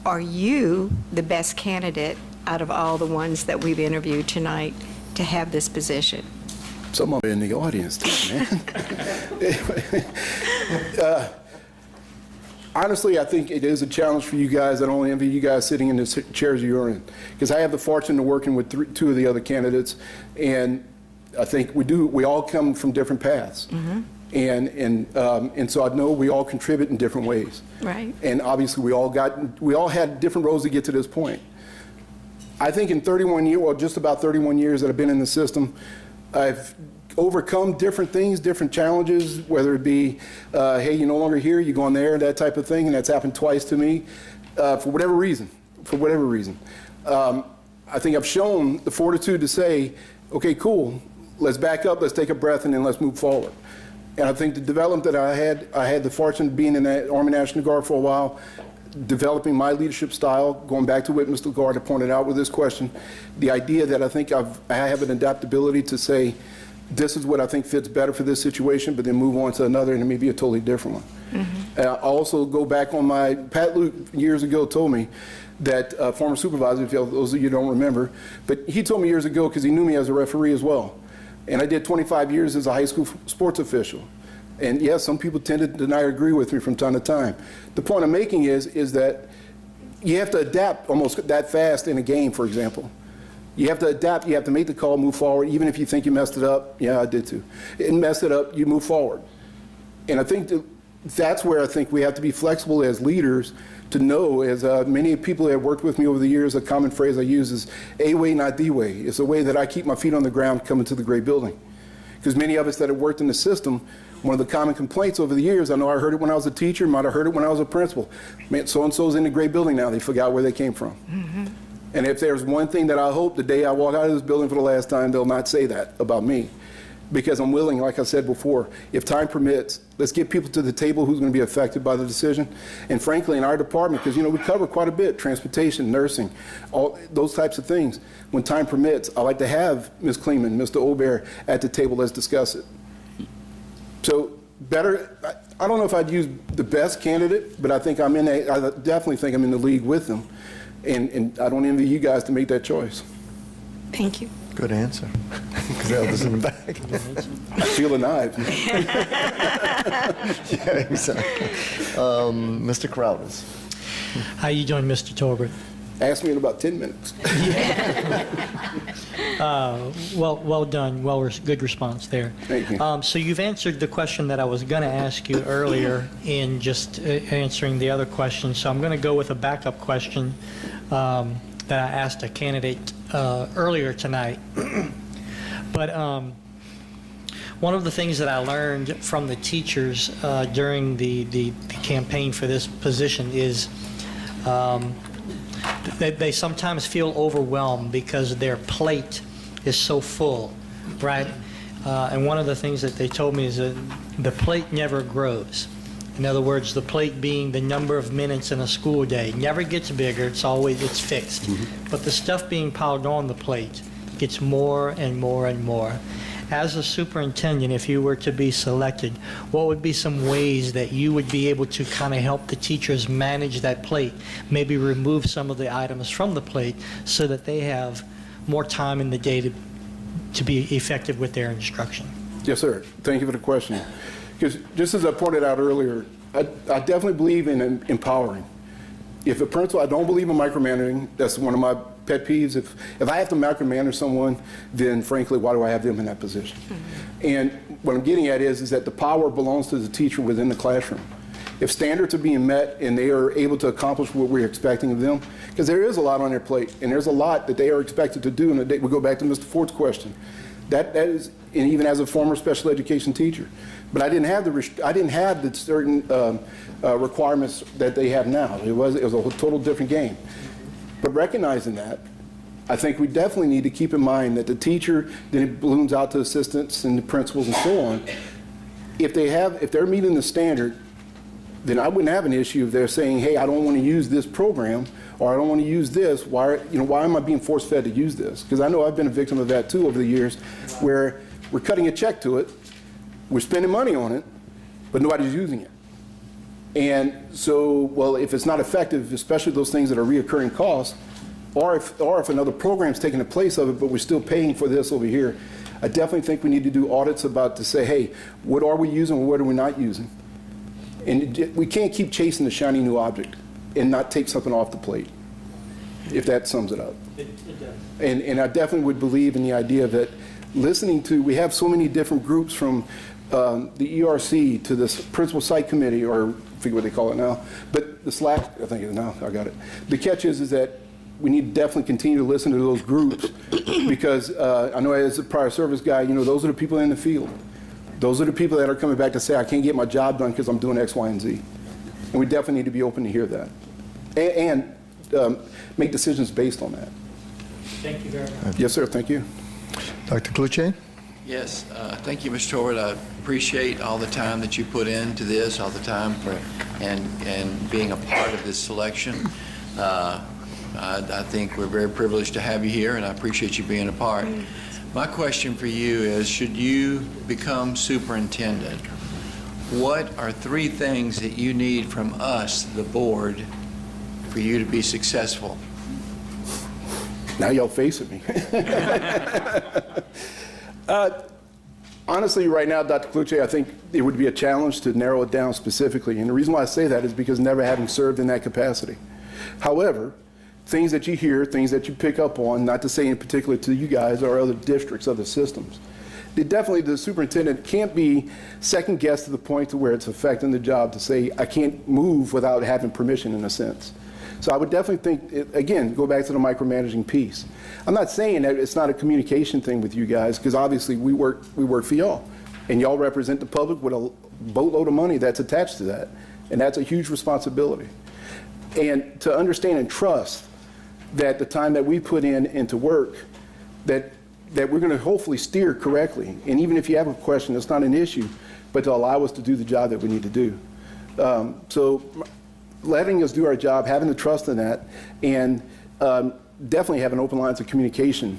are you the best candidate out of all the ones that we've interviewed tonight to have this position?
Some of them in the audience, too, man. Honestly, I think it is a challenge for you guys. I don't envy you guys sitting in the chairs you're in, because I have the fortune of working with two of the other candidates, and I think we all come from different paths. Mm-hmm. And so I know we all contribute in different ways.
Right.
And obviously we all had different roads to get to this point. I think in 31 years, well, just about 31 years that I've been in the system, I've overcome different things, different challenges, whether it be, hey, you're no longer here, you're going there, that type of thing, and that's happened twice to me, for whatever reason. I think I've shown the fortitude to say, okay, cool, let's back up, let's take a breath, and then let's move forward. And I think the development that I had the fortune of being in the Army National Guard for a while, developing my leadership style, going back to what Mr. Gardner pointed out with this question, the idea that I think I have an adaptability to say, this is what I think fits better for this situation, but then move on to another, and it may be a totally different one. Mm-hmm. I also go back on Pat Luke years ago told me that, former supervisor, if those of you don't remember, but he told me years ago, because he knew me as a referee as well, and I did 25 years as a high school sports official. And yes, some people tend to deny or agree with me from time to time. The point I'm making is that you have to adapt almost that fast in a game, for example. You have to adapt, you have to make the call, move forward, even if you think you messed it up. Yeah, I did too. And messed it up, you move forward. And I think that's where I think we have to be flexible as leaders to know, as many people that have worked with me over the years, a common phrase I use is a way, not the way. It's a way that I keep my feet on the ground coming to the great building. Because many of us that have worked in the system, one of the common complaints over the years, I know I heard it when I was a teacher, might have heard it when I was a principal. Man, so-and-so's in the great building now, they forgot where they came from. Mm-hmm. And if there's one thing that I hope the day I walk out of this building for the last time, they'll not say that about me. Because I'm willing, like I said before, if time permits, let's get people to the table who's going to be affected by the decision. And frankly, in our department, because we cover quite a bit, transportation, nursing, all those types of things. When time permits, I like to have Ms. Kleeman, Mr. Aubert at the table, let's discuss it. So better, I don't know if I'd use the best candidate, but I think I definitely think I'm in the league with them. And I don't envy you guys to make that choice.
Thank you.
Good answer. Because the others in the back.
I feel the knife.
Yeah, exactly. Mr. Crowders.
How you doing, Mr. Talbert?
Ask me in about 10 minutes.
Well done. Good response there.
Thank you.
So you've answered the question that I was going to ask you earlier in just answering the other question. So I'm going to go with a backup question that I asked a candidate earlier tonight. But one one of the things that I learned from the teachers during the campaign for this position is they sometimes feel overwhelmed because their plate is so full, right? And one of the things that they told me is that the plate never grows. In other words, the plate being the number of minutes in a school day never gets bigger, it's fixed. But the stuff being piled on the plate gets more and more and more. As a superintendent, if you were to be selected, what would be some ways that you would be able to kind of help the teachers manage that plate? Maybe remove some of the items from the plate so that they have more time in the day to be effective with their instruction.
Yes, sir. Thank you for the question. Because just as I pointed out earlier, I definitely believe in empowering. If a principal, I don't believe in micromanaging. That's one of my pet peeves. If I have to micromanage someone, then frankly, why do I have them in that position? And what I'm getting at is that the power belongs to the teacher within the classroom. If standards are being met and they are able to accomplish what we're expecting of them, because there is a lot on their plate, and there's a lot that they are expected to do, and we go back to Mr. Ford's question. That is, and even as a former special education teacher, but I didn't have the certain requirements that they have now. It was a total different game. But recognizing that, I think we definitely need to keep in mind that the teacher, then it balloons out to assistants and the principals and so on. If they're meeting the standard, then I wouldn't have an issue if they're saying, hey, I don't want to use this program, or I don't want to use this. Why am I being force-fed to use this? Because I know I've been a victim of that too over the years, where we're cutting a check to it, we're spending money on it, but nobody's using it. And so, well, if it's not effective, especially those things that are reoccurring costs, or if another program's taking the place of it, but we're still paying for this over here, I definitely think we need to do audits to say, hey, what are we using and what are we not using? And we can't keep chasing the shiny new object and not take something off the plate, if that sums it up.
It does.
And I definitely would believe in the idea that we have so many different groups from the ERC to this principal site committee, or I forget what they call it now, but the SLAC, I think it is now, I got it. The catch is that we need to definitely continue to listen to those groups because I know as a prior service guy, those are the people in the field. Those are the people that are coming back to say, I can't get my job done because I'm doing X, Y, and Z. And we definitely need to be open to hear that and make decisions based on that.
Thank you very much.
Yes, sir. Thank you.
Dr. Cloutier?
Yes, thank you, Mr. Torwood. I appreciate all the time that you put into this, all the time and being a part of this selection. I think we're very privileged to have you here, and I appreciate you being a part. My question for you is, should you become superintendent, what are 3 things that you need from us, the board, for you to be successful?
Now y'all facing me. Honestly, right now, Dr. Cloutier, I think it would be a challenge to narrow it down specifically. And the reason why I say that is because never having served in that capacity. However, things that you hear, things that you pick up on, not to say in particular to you guys or other districts, other systems, definitely the superintendent can't be second guessed to the point to where it's affecting the job to say, I can't move without having permission in a sense. So I would definitely think, again, go back to the micromanaging piece. I'm not saying that it's not a communication thing with you guys, because obviously we work for y'all, and y'all represent the public with a boatload of money that's attached to that, and that's a huge responsibility. And to understand and trust that the time that we put into work, that we're going to hopefully steer correctly. And even if you have a question, it's not an issue, but to allow us to do the job that we need to do. So letting us do our job, having the trust in that, and definitely having open lines of communication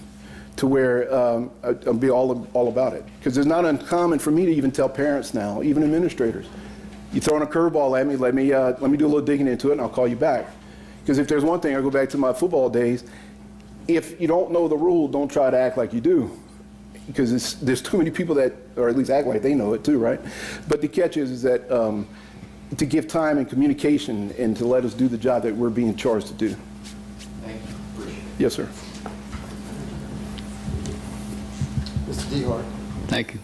to where I'll be all about it. Because it's not uncommon for me to even tell parents now, even administrators, you throwing a curveball at me, let me do a little digging into it, and I'll call you back. Because if there's one thing, I go back to my football days, if you don't know the rule, don't try to act like you do. Because there's too many people that, or at least act like they know it too, right? But the catch is that to give time and communication and to let us do the job that we're being charged to do.
Thank you. Appreciate it.
Yes, sir.
Mr. DeHart.
Thank you.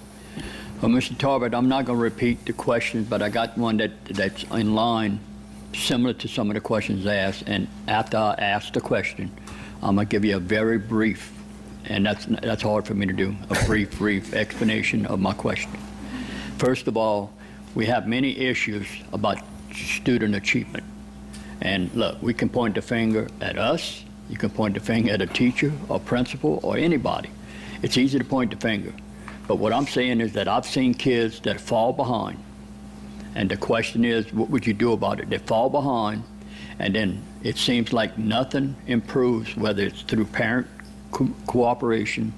Well, Mr. Tarbert, I'm not going to repeat the questions, but I got one that's in line, similar to some of the questions asked. And after I ask the question, I'm going to give you a very brief and that's hard for me to do, a brief explanation of my question. First of all, we have many issues about student achievement. And look, we can point the finger at us, you can point the finger at a teacher or principal or anybody. It's easy to point the finger. But what I'm saying is that I've seen kids that fall behind. And the question is, what would you do about it? They fall behind, and then it seems like nothing improves, whether it's through parent cooperation,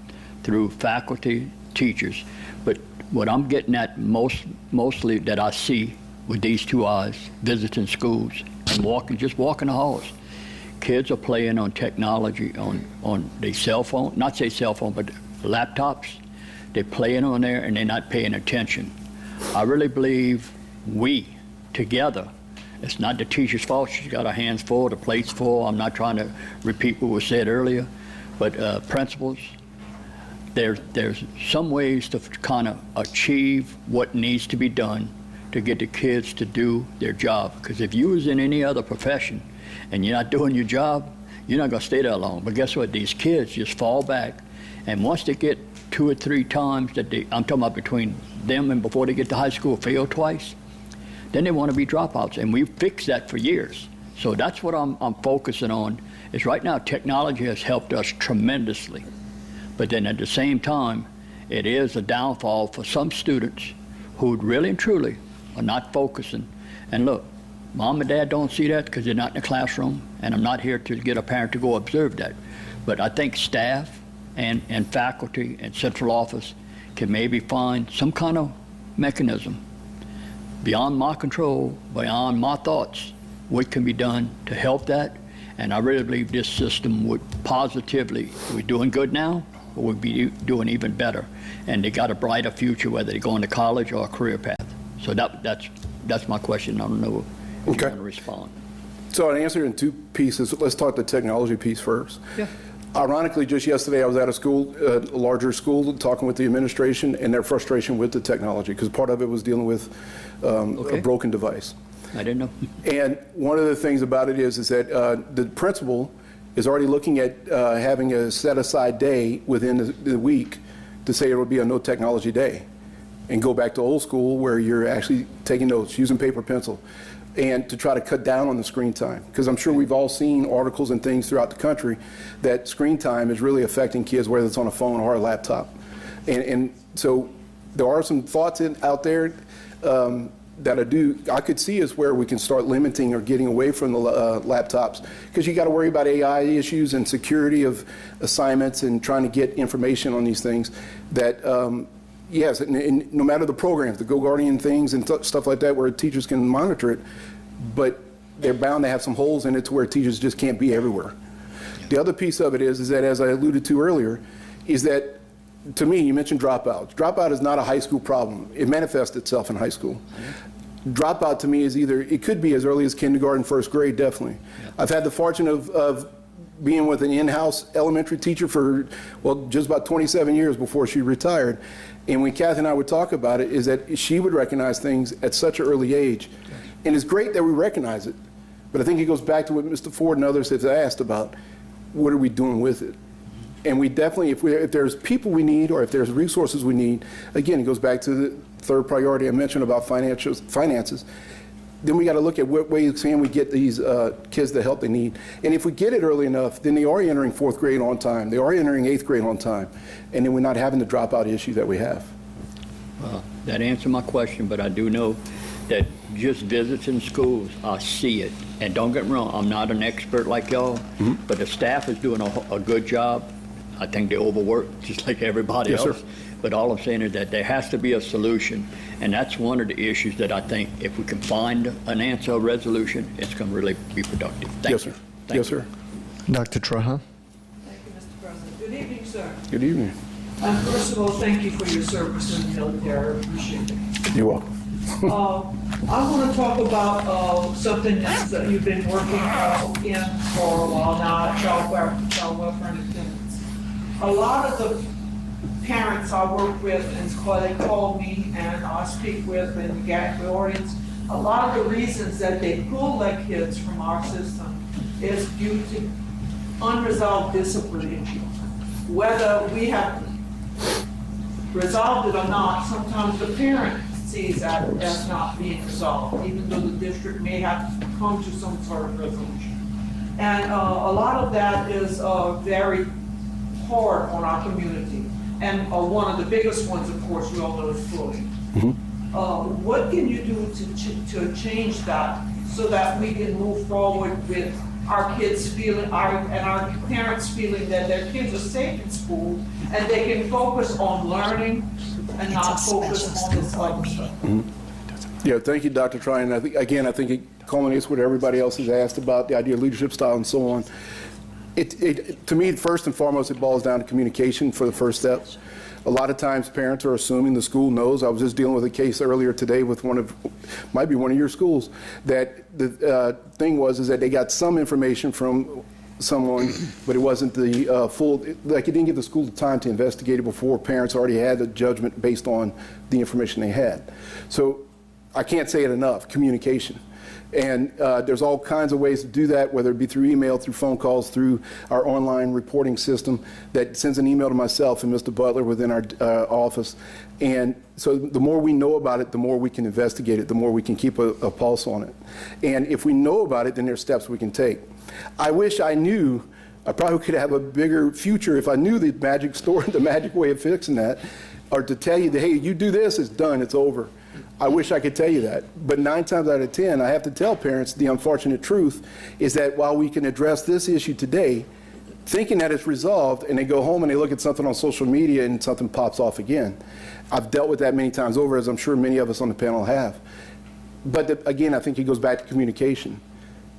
through faculty, teachers. But what I'm getting at mostly that I see with these two eyes, visiting schools and just walking the halls, kids are playing on technology, on their cell phone, not say cell phone, but laptops. They're playing on there and they're not paying attention. I really believe we, together, it's not the teacher's fault. She's got her hands full, the plate's full. I'm not trying to repeat what was said earlier, but principals, there's some ways to kind of achieve what needs to be done to get the kids to do their job. Because if you was in any other profession and you're not doing your job, you're not going to stay there long. But guess what? These kids just fall back, and once they get 2 or 3 times that I'm talking about between them and before they get to high school, fail twice, then they want to be dropouts. And we've fixed that for years. So that's what I'm focusing on, is right now technology has helped us tremendously. But then at the same time, it is a downfall for some students who really and truly are not focusing. And look, mom and dad don't see that because they're not in the classroom, and I'm not here to get a parent to go observe that. But I think staff and faculty and central office can maybe find some kind of mechanism beyond my control, beyond my thoughts, what can be done to help that. And I really believe this system would positively, we're doing good now, but we'll be doing even better. And they got a brighter future, whether they go into college or a career path. So that's my question. I don't know if you want to respond.
So I'll answer in 2 pieces. Let's talk the technology piece first.
Yeah.
Ironically, just yesterday I was at a school, a larger school, talking with the administration and their frustration with the technology, because part of it was dealing with a broken device.
I didn't know.
And one of the things about it is that the principal is already looking at having a set-aside day within the week to say it will be a no technology day, and go back to old school where you're actually taking notes, using paper pencil, and to try to cut down on the screen time. Because I'm sure we've all seen articles and things throughout the country that screen time is really affecting kids, whether it's on a phone or a laptop. And so there are some thoughts out there that I could see is where we can start limiting or getting away from the laptops, because you got to worry about AI issues and security of assignments and trying to get information on these things that yes, and no matter the programs, the Go Guardian things and stuff like that, where teachers can monitor it, but they're bound to have some holes in it to where teachers just can't be everywhere. The other piece of it is that, as I alluded to earlier, is that, to me, you mentioned dropouts. Dropout is not a high school problem. It manifests itself in high school. Dropout to me is it could be as early as kindergarten, 1st grade, definitely. I've had the fortune of being with an in-house elementary teacher for, well, just about 27 years before she retired. And when Kathy and I would talk about it, is that she would recognize things at such an early age. And it's great that we recognize it. But I think it goes back to what Mr. Ford and others have asked about, what are we doing with it? And we definitely, if there's people we need, or if there's resources we need, again, it goes back to the 3rd priority I mentioned about finances. Then we got to look at what ways can we get these kids the help they need. And if we get it early enough, then they are entering 4th grade on time. They are entering 8th grade on time. And then we're not having the dropout issue that we have.
Well, that answered my question, but I do know that just visiting schools, I see it. And don't get me wrong, I'm not an expert like y'all, but the staff is doing a good job. I think they overwork just like everybody else. Sir. But all I'm saying is that there has to be a solution, and that's one of the issues that I think if we can find an answer, a resolution, it's going to really be productive. Thank you.
Sir. Yes, sir.
Dr. Traha.
Thank you, Mr. President. Good evening, sir.
Good evening.
First of all, thank you for your service in the military. I appreciate it.
You're welcome.
I want to talk about something that you've been working in for a while now, child welfare and attendance. A lot of the parents I work with, and they call me and I speak with and get the audience, a lot of the reasons that they pull their kids from our system is due to unresolved discipline issues. whether we have resolved it or not, sometimes the parent sees that as not being resolved, even though the district may have come to some sort of resolution. And a lot of that is very hard on our community. And one of the biggest ones, of course, we all know is bullying. What can you do to change that so that we can move forward with our kids feeling, our parents feeling that their kids are safe in school and they can focus on learning and not focus on this other stuff?
Yeah, thank you, Dr. Tryon. I think it culminates what everybody else has asked about the idea of leadership style and so on. To me, first and foremost, it boils down to communication for the first step. A lot of times parents are assuming the school knows. I was just dealing with a case earlier today with might be one of your schools, that the thing is that they got some information from someone, but it wasn't the full, like it didn't give the school the time to investigate it before parents already had a judgment based on the information they had. So I can't say it enough, communication. And there's all kinds of ways to do that, whether it be through email, through phone calls, through our online reporting system that sends an email to myself and Mr. Butler within our office. And so the more we know about it, the more we can investigate it, the more we can keep a pulse on it. And if we know about it, then there's steps we can take. I wish I knew, I probably could have a bigger future if I knew the magic story, the magic way of fixing that, or to tell you that, hey, you do this, it's done, it's over. I wish I could tell you that, but 9 times out of 10, I have to tell parents the unfortunate truth is that while we can address this issue today, thinking that it's resolved, and they go home and they look at something on social media and something pops off again. I've dealt with that many times over, as I'm sure many of us on the panel have. But again, I think it goes back to communication.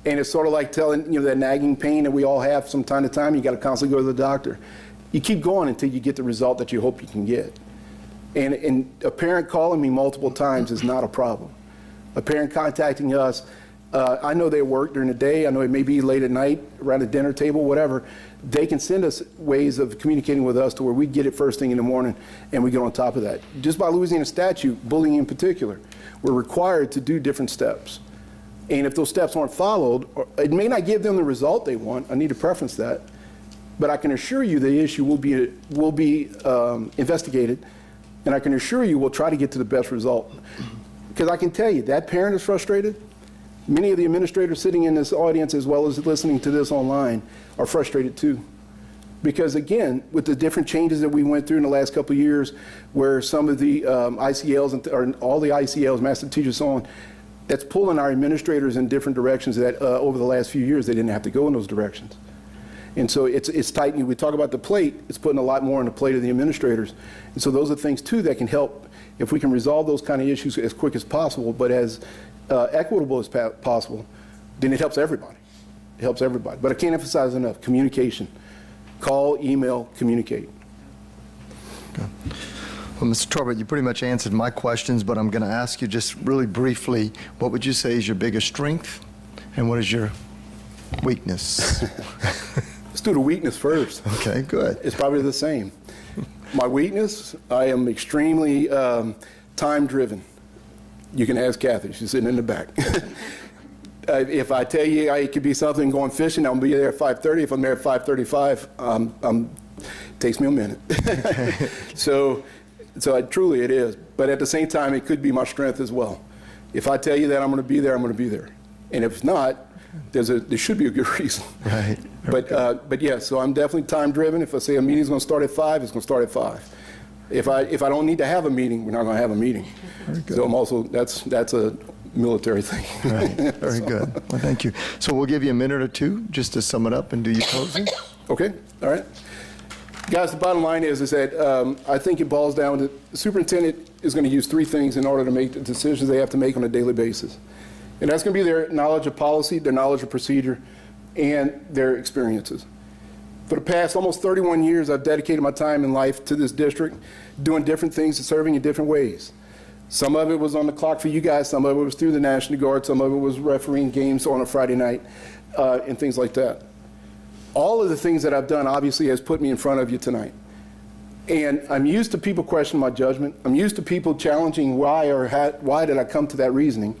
And it's sort of like telling, that nagging pain that we all have from time to time, you got to constantly go to the doctor. You keep going until you get the result that you hope you can get. And a parent calling me multiple times is not a problem. A parent contacting us, I know they work during the day, I know it may be late at night, around a dinner table, whatever. They can send us ways of communicating with us to where we get it first thing in the morning and we get on top of that. Just by Louisiana statute, bullying in particular, we're required to do different steps. And if those steps aren't followed, it may not give them the result they want, I need to preference that, but I can assure you the issue will be investigated. And I can assure you we'll try to get to the best result. Because I can tell you, that parent is frustrated. Many of the administrators sitting in this audience, as well as listening to this online, are frustrated too. Because again, with the different changes that we went through in the last couple of years, where some of the ICLs, or all the ICLs, master teachers, so on, that's pulling our administrators in different directions that over the last few years, they didn't have to go in those directions. And so it's tightening. We talk about the plate, it's putting a lot more on the plate of the administrators. And so those are things too that can help if we can resolve those kind of issues as quick as possible, but as equitable as possible, then it helps everybody. It helps everybody. But I can't emphasize enough, communication. Call, email, communicate.
Okay. Well, Mr. Torbert, you pretty much answered my questions, but I'm going to ask you just really briefly, what would you say is your biggest strength and what is your weakness?
Let's do the weakness first.
Okay, good.
It's probably the same. My weakness, I am extremely time-driven. You can ask Kathy, she's sitting in the back. If I tell you it could be something going fishing, I'll be there at 5:30. If I'm there at 5:35, it takes me a minute. So truly it is. But at the same time, it could be my strength as well. If I tell you that I'm going to be there, I'm going to be there. And if not, there should be a good reason.
Right.
But yeah, so I'm definitely time driven. If I say a meeting's going to start at 5, it's going to start at 5. If I don't need to have a meeting, we're not going to have a meeting.
Very good.
So I'm also, that's a military thing.
Right. Very good. Well, thank you. So we'll give you a minute or two just to sum it up and do your closing.
Okay. All right. Guys, the bottom line is that I think it boils down to the superintendent is going to use 3 things in order to make the decisions they have to make on a daily basis. And that's going to be their knowledge of policy, their knowledge of procedure, and their experiences. For the past almost 31 years, I've dedicated my time in life to this district, doing different things and serving in different ways. Some of it was on the clock for you guys, some of it was through the National Guard, some of it was refereeing games on a Friday night, and things like that. All of the things that I've done obviously has put me in front of you tonight. And I'm used to people questioning my judgment. I'm used to people challenging why did I come to that reasoning.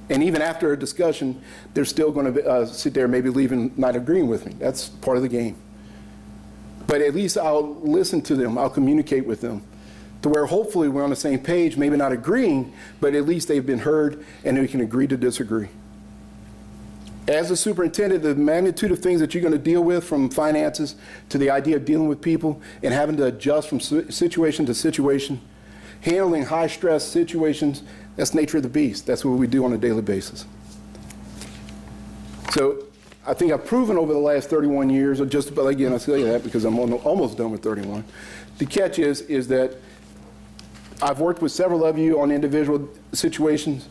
And even after a discussion, they're still going to sit there maybe leaving not agreeing with me. That's part of the game. But at least I'll listen to them, I'll communicate with them, to where hopefully we're on the same page, maybe not agreeing, but at least they've been heard and we can agree to disagree. As a superintendent, the magnitude of things that you're going to deal with, from finances to the idea of dealing with people and having to adjust from situation to situation, handling high-stress situations, that's the nature of the beast. That's what we do on a daily basis. So I think I've proven over the last 31 years, or just about, again, I say that because I'm almost done with 31. The catch is that I've worked with several of you on individual situations,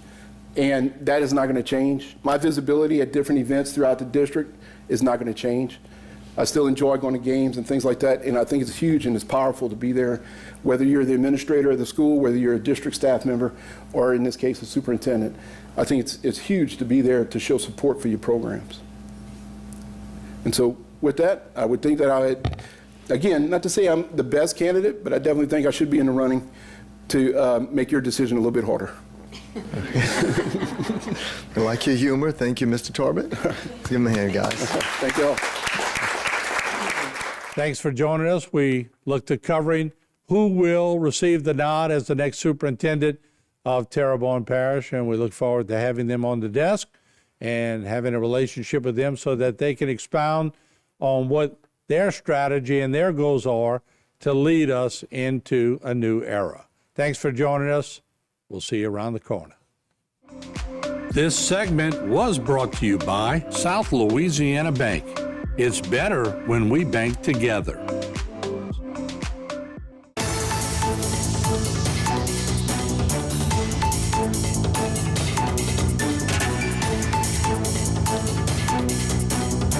and that is not going to change. My visibility at different events throughout the district is not going to change. I still enjoy going to games and things like that, and I think it's huge and it's powerful to be there, whether you're the administrator of the school, whether you're a district staff member, or in this case, a superintendent. I think it's huge to be there to show support for your programs. And so with that, I would think that I would, again, not to say I'm the best candidate, but I definitely think I should be in the running to make your decision a little bit harder.
I like your humor. Thank you, Mr. Tarbett. Give him a hand, guys.
Thank you all.
Thanks for joining us. We look to covering who will receive the nod as the next superintendent of Terrebonne Parish, and we look forward to having them on the desk and having a relationship with them so that they can expound on what their strategy and their goals are to lead us into a new era. Thanks for joining us. We'll see you around the corner. This segment was brought to you by South Louisiana Bank. It's better when we bank together.